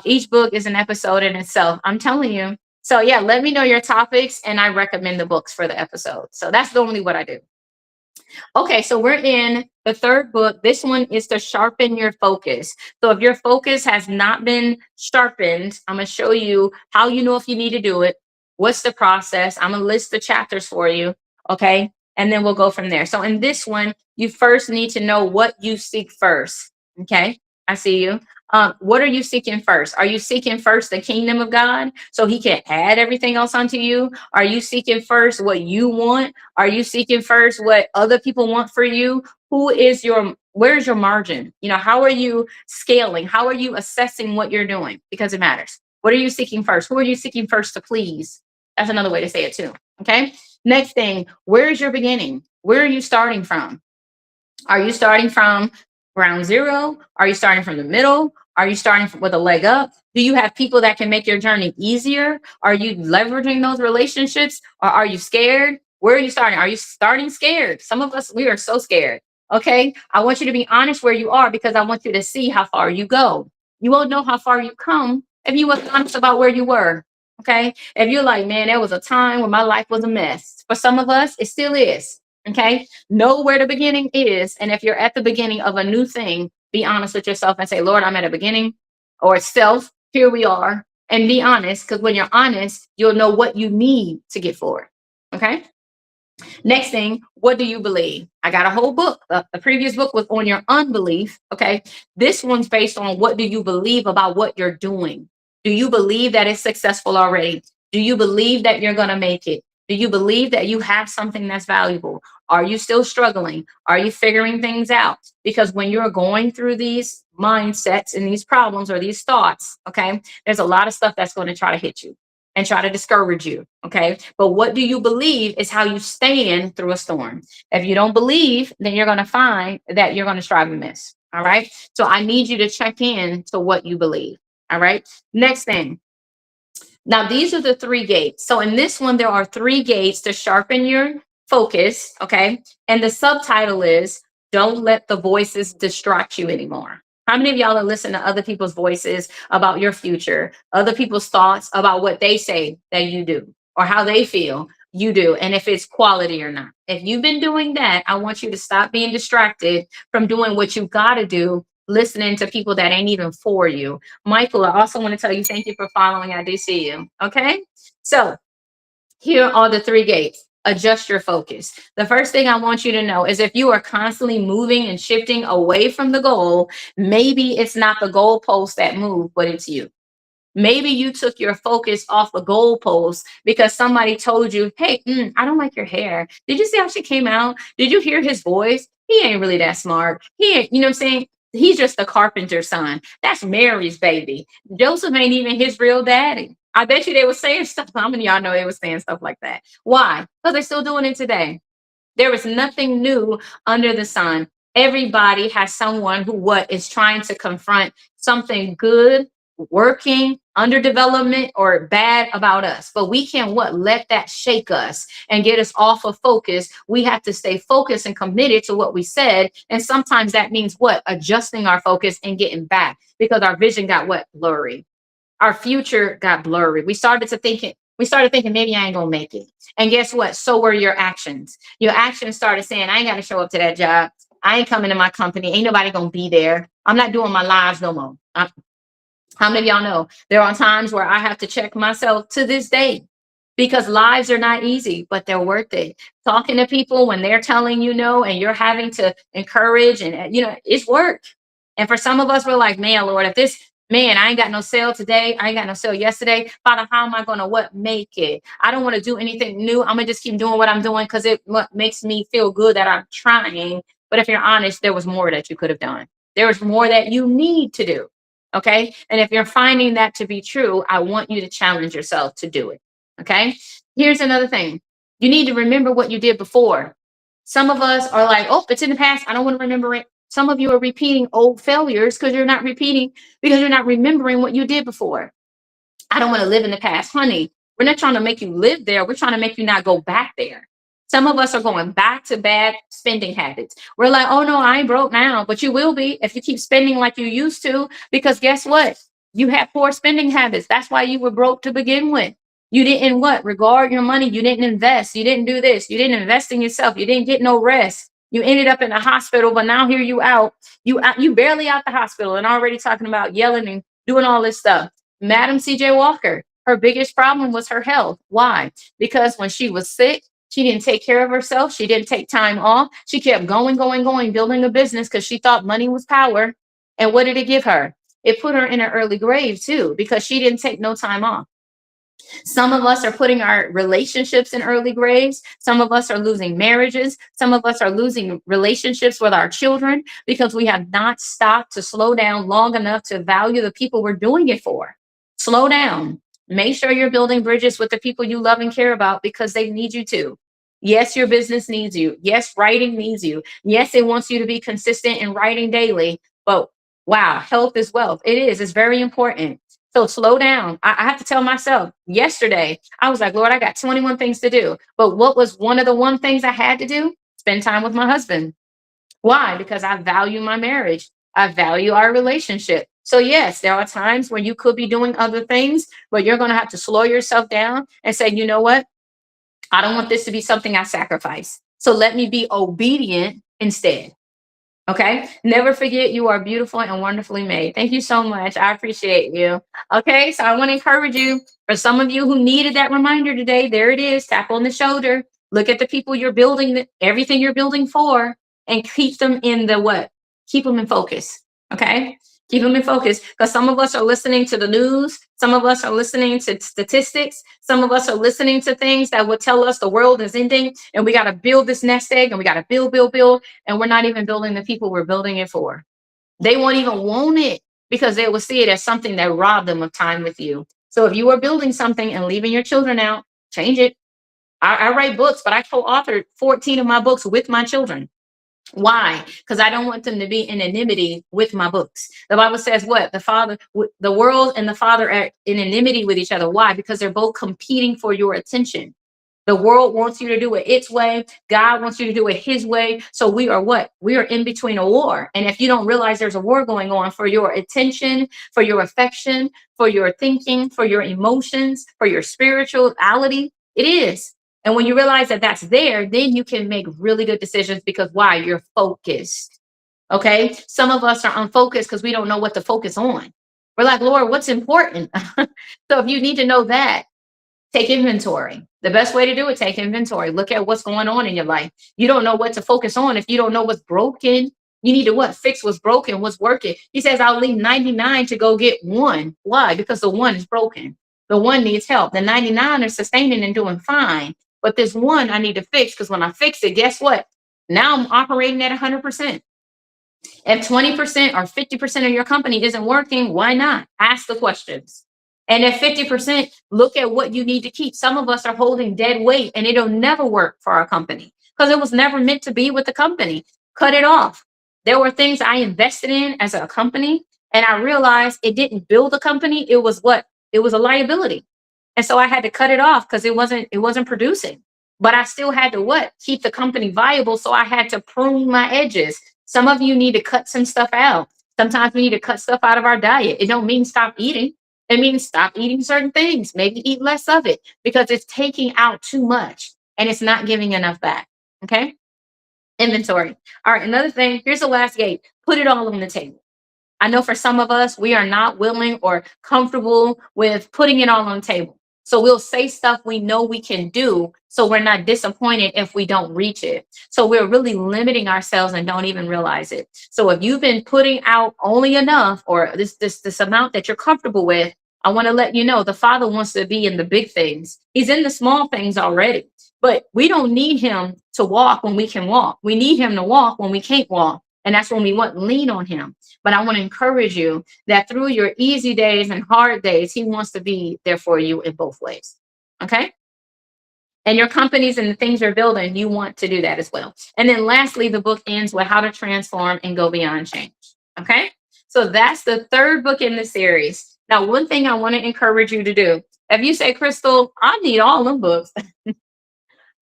Each book is an episode in itself. I'm telling you. So yeah, let me know your topics, and I recommend the books for the episode. So that's normally what I do. Okay, so we're in the third book. This one is to sharpen your focus. So if your focus has not been sharpened, I'm going to show you how you know if you need to do it. What's the process? I'm going to list the chapters for you. Okay. And then we'll go from there. So in this one, you first need to know what you seek first. Okay. I see you. What are you seeking first? Are you seeking first the kingdom of God so he can add everything else onto you? Are you seeking first what you want? Are you seeking first what other people want for you? Where's your margin? How are you scaling? How are you assessing what you're doing? Because it matters. What are you seeking first? Who are you seeking first to please? That's another way to say it too. Okay. Next thing, where's your beginning? Where are you starting from? Are you starting from ground zero? Are you starting from the middle? Are you starting with a leg up? Do you have people that can make your journey easier? Are you leveraging those relationships, or are you scared? Where are you starting? Are you starting scared? Some of us, we are so scared. Okay. I want you to be honest where you are, because I want you to see how far you go. You won't know how far you come if you wasn't honest about where you were. Okay. If you're like, man, there was a time when my life was a mess. For some of us, it still is. Okay. Know where the beginning is. And if you're at the beginning of a new thing, be honest with yourself and say, Lord, I'm at a beginning, or self, here we are. And be honest, because when you're honest, you'll know what you need to get forward. Okay. Next thing, what do you believe? I got a whole book. The previous book was on your unbelief. Okay. This one's based on what do you believe about what you're doing? Do you believe that it's successful already? Do you believe that you're going to make it? Do you believe that you have something that's valuable? Are you still struggling? Are you figuring things out? Because when you're going through these mindsets and these problems or these thoughts, okay, there's a lot of stuff that's going to try to hit you and try to discourage you. Okay. But what do you believe is how you stand through a storm. If you don't believe, then you're going to find that you're going to strive and miss. All right. So I need you to check in to what you believe. All right. Next thing. Now, these are the three gates. So in this one, there are three gates to sharpen your focus. Okay. And the subtitle is Don't Let the Voices Distract You Anymore. How many of y'all are listening to other people's voices about your future, other people's thoughts about what they say that you do or how they feel you do, and if it's quality or not? If you've been doing that, I want you to stop being distracted from doing what you got to do, listening to people that ain't even for you. Michael, I also want to tell you, thank you for following. I do see you. Okay. So here are the three gates. Adjust your focus. The first thing I want you to know is if you are constantly moving and shifting away from the goal, maybe it's not the goalpost that move, but it's you. Maybe you took your focus off the goalpost because somebody told you, hey, I don't like your hair. Did you see how she came out? Did you hear his voice? He ain't really that smart. He ain't, you know what I'm saying? He's just the carpenter's son. That's Mary's baby. Joseph ain't even his real daddy. I bet you they were saying stuff. How many of y'all know they were saying stuff like that? Why? Because they're still doing it today. There is nothing new under the sun. Everybody has someone who what is trying to confront something good, working, under development, or bad about us. But we can't what let that shake us and get us off of focus. We have to stay focused and committed to what we said. And sometimes that means what? Adjusting our focus and getting back because our vision got what? Blurry. Our future got blurry. We started thinking maybe I ain't gonna make it. And guess what? So were your actions. Your actions started saying, I ain't gotta show up to that job. I ain't coming to my company. Ain't nobody gonna be there. I'm not doing my lives no more. How many of y'all know there are times where I have to check myself to this day because lives are not easy, but they're worth it. Talking to people when they're telling you no and you're having to encourage and, it's work. And for some of us, we're like, man, Lord, if this, man, I ain't got no sale today. I ain't got no sale yesterday. Father, how am I going to what make it? I don't want to do anything new. I'm going to just keep doing what I'm doing because it what makes me feel good that I'm trying. But if you're honest, there was more that you could have done. There was more that you need to do. Okay. And if you're finding that to be true, I want you to challenge yourself to do it. Okay. Here's another thing. You need to remember what you did before. Some of us are like, oh, it's in the past. I don't want to remember it. Some of you are repeating old failures because you're not remembering what you did before. I don't want to live in the past. Honey, we're not trying to make you live there. We're trying to make you not go back there. Some of us are going back to bad spending habits. We're like, oh no, I ain't broke now, but you will be if you keep spending like you used to, because guess what? You have poor spending habits. That's why you were broke to begin with. You didn't what? Regard your money. You didn't invest. You didn't do this. You didn't invest in yourself. You didn't get no rest. You ended up in the hospital, but now here you out. You barely out the hospital and already talking about yelling and doing all this stuff. Madam CJ Walker, her biggest problem was her health. Why? Because when she was sick, she didn't take care of herself. She didn't take time off. She kept going, going, going, building a business because she thought money was power. And what did it give her? It put her in an early grave too, because she didn't take no time off. Some of us are putting our relationships in early graves. Some of us are losing marriages. Some of us are losing relationships with our children because we have not stopped to slow down long enough to value the people we're doing it for. Slow down. Make sure you're building bridges with the people you love and care about because they need you to. Yes, your business needs you. Yes, writing needs you. Yes, it wants you to be consistent in writing daily. But wow, health is wealth. It is. It's very important. So slow down. I have to tell myself yesterday, I was like, Lord, I got 21 things to do. But what was one of the one things I had to do? Spend time with my husband. Why? Because I value my marriage. I value our relationship. So yes, there are times when you could be doing other things, but you're going to have to slow yourself down and say, you know what? I don't want this to be something I sacrifice. So let me be obedient instead. Okay. Never forget you are beautiful and wonderfully made. Thank you so much. I appreciate you. Okay. So I want to encourage you, for some of you who needed that reminder today, there it is. Tap on the shoulder. Look at the people you're building, everything you're building for, and keep them in the what? Keep them in focus. Okay. Keep them in focus, because some of us are listening to the news. Some of us are listening to statistics. Some of us are listening to things that would tell us the world is ending and we got to build this nest egg and we got to build, build, build. And we're not even building the people we're building it for. They won't even want it because they will see it as something that robbed them of time with you. So if you are building something and leaving your children out, change it. I write books, but I co-authored 14 of my books with my children. Why? Because I don't want them to be in enmity with my books. The Bible says what? The world and the Father are in enmity with each other. Why? Because they're both competing for your attention. The world wants you to do it its way. God wants you to do it his way. So we are what? We are in between a war. And if you don't realize there's a war going on for your attention, for your affection, for your thinking, for your emotions, for your spirituality, it is. And when you realize that that's there, then you can make really good decisions because why? You're focused. Okay. Some of us are unfocused because we don't know what to focus on. We're like, Lord, what's important? So if you need to know that, take inventory. The best way to do it, take inventory. Look at what's going on in your life. You don't know what to focus on if you don't know what's broken. You need to what? Fix what's broken, what's working. He says, I'll leave 99 to go get one. Why? Because the one is broken. The one needs help. The 99 are sustaining and doing fine. But this one I need to fix, because when I fix it, guess what? Now I'm operating at 100%. If 20% or 50% of your company isn't working, why not? Ask the questions. And at 50%, look at what you need to keep. Some of us are holding dead weight and it'll never work for our company because it was never meant to be with the company. Cut it off. There were things I invested in as a company and I realized it didn't build a company. It was what? It was a liability. And so I had to cut it off because it wasn't producing. But I still had to what? Keep the company viable. So I had to prune my edges. Some of you need to cut some stuff out. Sometimes we need to cut stuff out of our diet. It don't mean stop eating. It means stop eating certain things. Maybe eat less of it because it's taking out too much and it's not giving enough back. Okay. Inventory. All right. Another thing. Here's the last gate. Put it all on the table. I know for some of us, we are not willing or comfortable with putting it all on the table. So we'll say stuff we know we can do. So we're not disappointed if we don't reach it. So we're really limiting ourselves and don't even realize it. So if you've been putting out only enough or this amount that you're comfortable with, I want to let you know the Father wants to be in the big things. He's in the small things already. But we don't need him to walk when we can walk. We need him to walk when we can't walk. And that's when we want lean on him. But I want to encourage you that through your easy days and hard days, he wants to be there for you in both ways. Okay. And your companies and the things you're building, you want to do that as well. And then lastly, the book ends with how to transform and go beyond change. Okay. So that's the third book in the series. Now, one thing I want to encourage you to do, if you say, Krystal, I need all them books.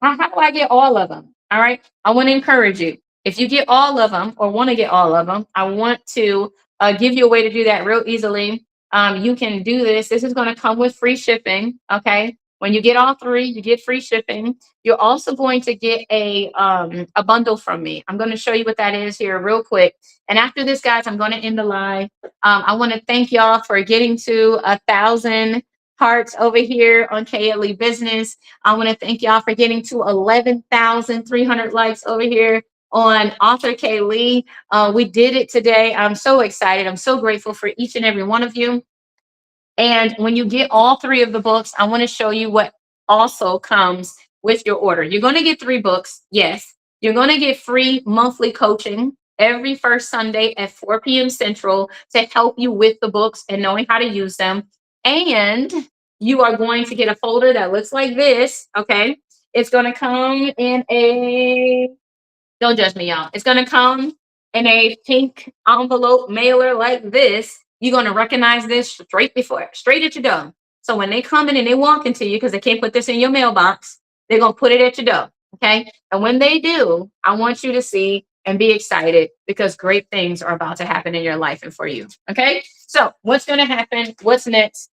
How do I get all of them? All right. I want to encourage you. If you get all of them or want to get all of them, I want to give you a way to do that real easily. You can do this. This is going to come with free shipping. Okay. When you get all three, you get free shipping. You're also going to get a bundle from me. I'm going to show you what that is here real quick. And after this, guys, I'm going to end the live. I want to thank y'all for getting to 1,000 hearts over here on KLE Business. I want to thank y'all for getting to 11,300 likes over here on Author K. Lee. We did it today. I'm so excited. I'm so grateful for each and every one of you. And when you get all three of the books, I want to show you what also comes with your order. You're going to get 3 books. Yes. You're going to get free monthly coaching every first Sunday at 4 p.m. Central to help you with the books and knowing how to use them. And you are going to get a folder that looks like this. Okay. It's going to come in a, don't judge me, y'all. It's going to come in a pink envelope mailer like this. You're going to recognize this straight at your door. So when they come in and they walk into you, because they can't put this in your mailbox, they're going to put it at your door. Okay. And when they do, I want you to see and be excited because great things are about to happen in your life and for you. Okay. So what's going to happen? What's next?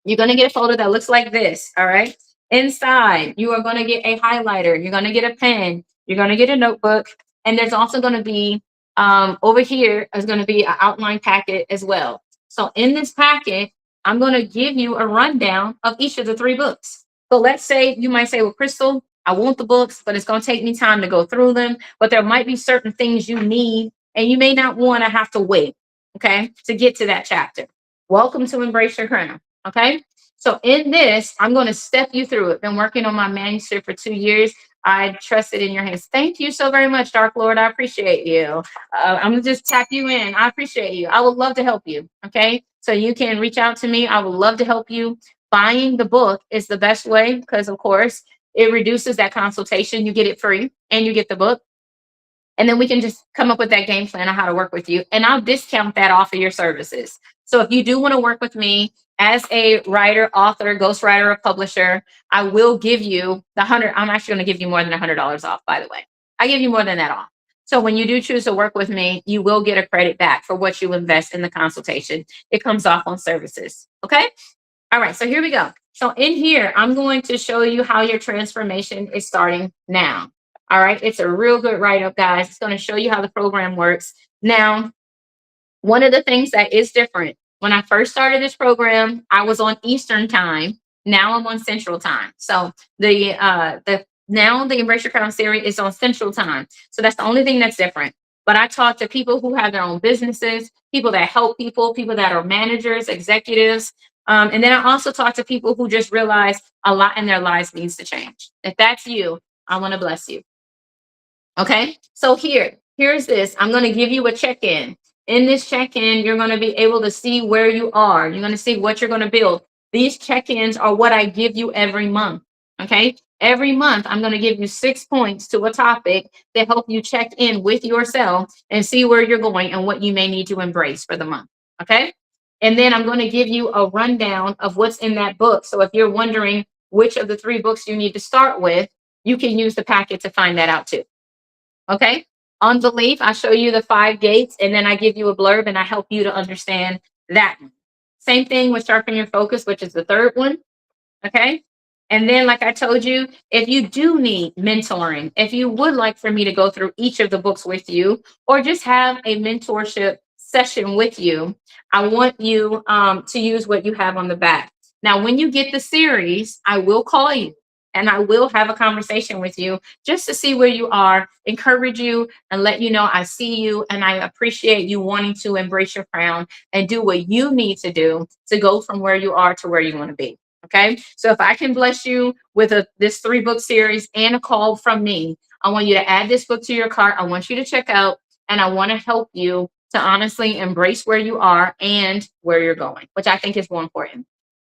You're going to get a folder that looks like this. All right. Inside, you are going to get a highlighter. You're going to get a pen. You're going to get a notebook. And there's also going to be over here is going to be an outline packet as well. So in this packet, I'm going to give you a rundown of each of the 3 books. So let's say you might say, well, Krystal, I want the books, but it's going to take me time to go through them. But there might be certain things you need, and you may not want to have to wait, okay, to get to that chapter. Welcome to Embrace Your Crown. Okay. So in this, I'm going to step you through it. Been working on my manuscript for 2 years. I trust it in your hands. Thank you so very much, Dark Lord. I appreciate you. I'm going to just tap you in. I appreciate you. I would love to help you. Okay. So you can reach out to me. I would love to help you. Buying the book is the best way because, of course, it reduces that consultation. You get it free and you get the book. And then we can just come up with that game plan on how to work with you. And I'll discount that off of your services. So if you do want to work with me as a writer, author, ghostwriter, or publisher, I will give you the 100. I'm actually going to give you more than $100 off, by the way. I give you more than that off. So when you do choose to work with me, you will get a credit back for what you invest in the consultation. It comes off on services. Okay. All right. So here we go. So in here, I'm going to show you how your transformation is starting now. All right. It's a real good write-up, guys. It's going to show you how the program works. Now, one of the things that is different, when I first started this program, I was on Eastern time. Now I'm on Central time. So now the Embrace Your Crown series is on Central time. So that's the only thing that's different. But I talk to people who have their own businesses, people that help people that are managers, executives. And then I also talk to people who just realize a lot in their lives needs to change. If that's you, I want to bless you. Okay, so here's this. I'm going to give you a check-in. In this check-in, you're going to be able to see where you are. You're going to see what you're going to build. These check-ins are what I give you every month. Okay, every month, I'm going to give you 6 points to a topic to help you check in with yourself and see where you're going and what you may need to embrace for the month. Okay, and then I'm going to give you a rundown of what's in that book. So if you're wondering which of the 3 books you need to start with, you can use the packet to find that out too. Okay. On belief, I show you the 5 gates and then I give you a blurb and I help you to understand that one. Same thing with sharpen your focus, which is the 3rd one. Okay. And then, like I told you, if you do need mentoring, if you would like for me to go through each of the books with you or just have a mentorship session with you, I want you to use what you have on the back. Now, when you get the series, I will call you and I will have a conversation with you just to see where you are, encourage you, and let you know I see you and I appreciate you wanting to embrace your crown and do what you need to do to go from where you are to where you want to be. Okay. So if I can bless you with this 3-book series and a call from me, I want you to add this book to your cart. I want you to check out and I want to help you to honestly embrace where you are and where you're going, which I think is more important.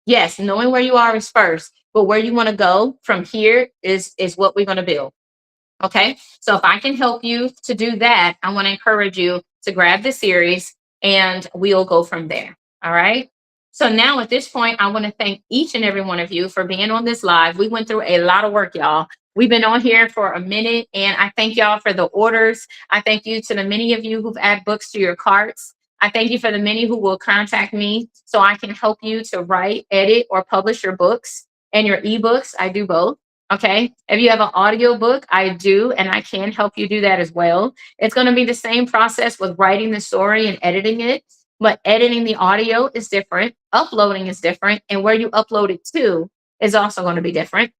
Yes, knowing where you are is first, but where you want to go from here is what we're going to build. Okay. So if I can help you to do that, I want to encourage you to grab the series and we'll go from there. All right. So now at this point, I want to thank each and every one of you for being on this live. We went through a lot of work, y'all. We've been on here for a minute, and I thank y'all for the orders. I thank you to the many of you who've added books to your carts. I thank you for the many who will contact me so I can help you to write, edit, or publish your books and your ebooks. I do both. Okay. If you have an audio book, I do, and I can help you do that as well. It's going to be the same process with writing the story and editing it, but editing the audio is different, uploading is different, and where you upload it to is also going to be different.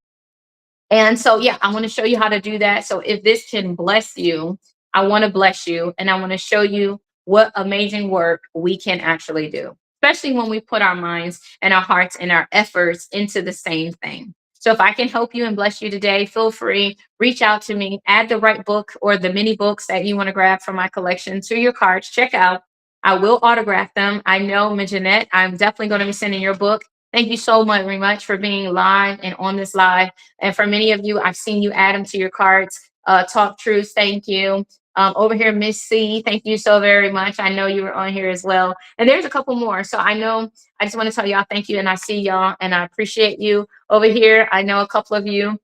And so, yeah, I want to show you how to do that. So, if this can bless you, I want to bless you and I want to show you what amazing work we can actually do, especially when we put our minds and our hearts and our efforts into the same thing. So, if I can help you and bless you today, feel free, reach out to me, add the right book or the mini books that you want to grab from my collection to your cards. Check out. I will autograph them. I know, Jeanette, I'm definitely going to be sending your book. Thank you so much, very much for being live and on this live. And for many of you, I've seen you add them to your cards. Talk Truth, thank you. Over here, Miss C, thank you so very much. I know you were on here as well. And there's a couple more. So I know I just want to tell y'all thank you. And I see y'all and I appreciate you over here. I know a couple of you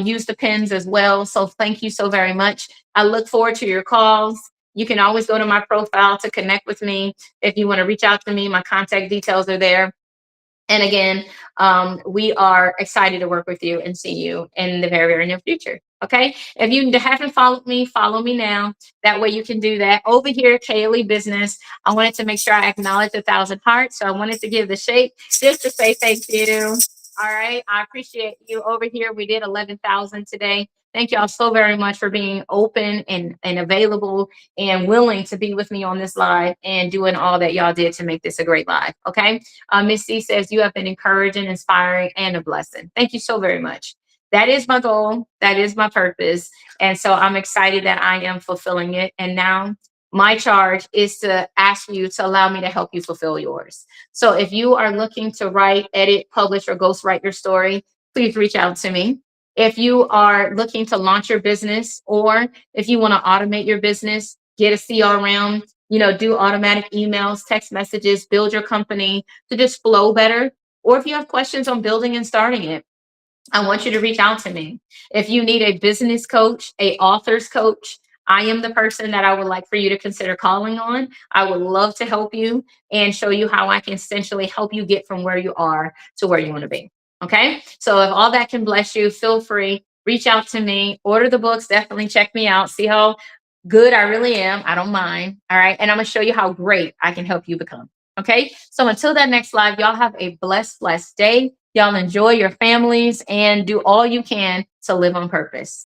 use the pins as well. So thank you so very much. I look forward to your calls. You can always go to my profile to connect with me. If you want to reach out to me, my contact details are there. And again, we are excited to work with you and see you in the very, very near future. Okay. If you haven't followed me, follow me now. That way you can do that. Over here, Kaylee Business. I wanted to make sure I acknowledge 1,000 hearts. So I wanted to give the shake just to say thank you. All right. I appreciate you over here. We did 11,000 today. Thank y'all so very much for being open and available and willing to be with me on this live and doing all that y'all did to make this a great live. Okay. Miss C says, you have been encouraging, inspiring, and a blessing. Thank you so very much. That is my goal. That is my purpose. And so I'm excited that I am fulfilling it. And now my charge is to ask you to allow me to help you fulfill yours. So if you are looking to write, edit, publish, or ghostwrite your story, please reach out to me. If you are looking to launch your business, or if you want to automate your business, get a CRM, do automatic emails, text messages, build your company to just flow better. Or if you have questions on building and starting it, I want you to reach out to me. If you need a business coach, a author's coach, I am the person that I would like for you to consider calling on. I would love to help you and show you how I can essentially help you get from where you are to where you want to be. Okay. So if all that can bless you, feel free, reach out to me, order the books, definitely check me out, see how good I really am. I don't mind. All right. And I'm going to show you how great I can help you become. Okay. So until that next live, y'all have a blessed, blessed day. Y'all enjoy your families and do all you can to live on purpose.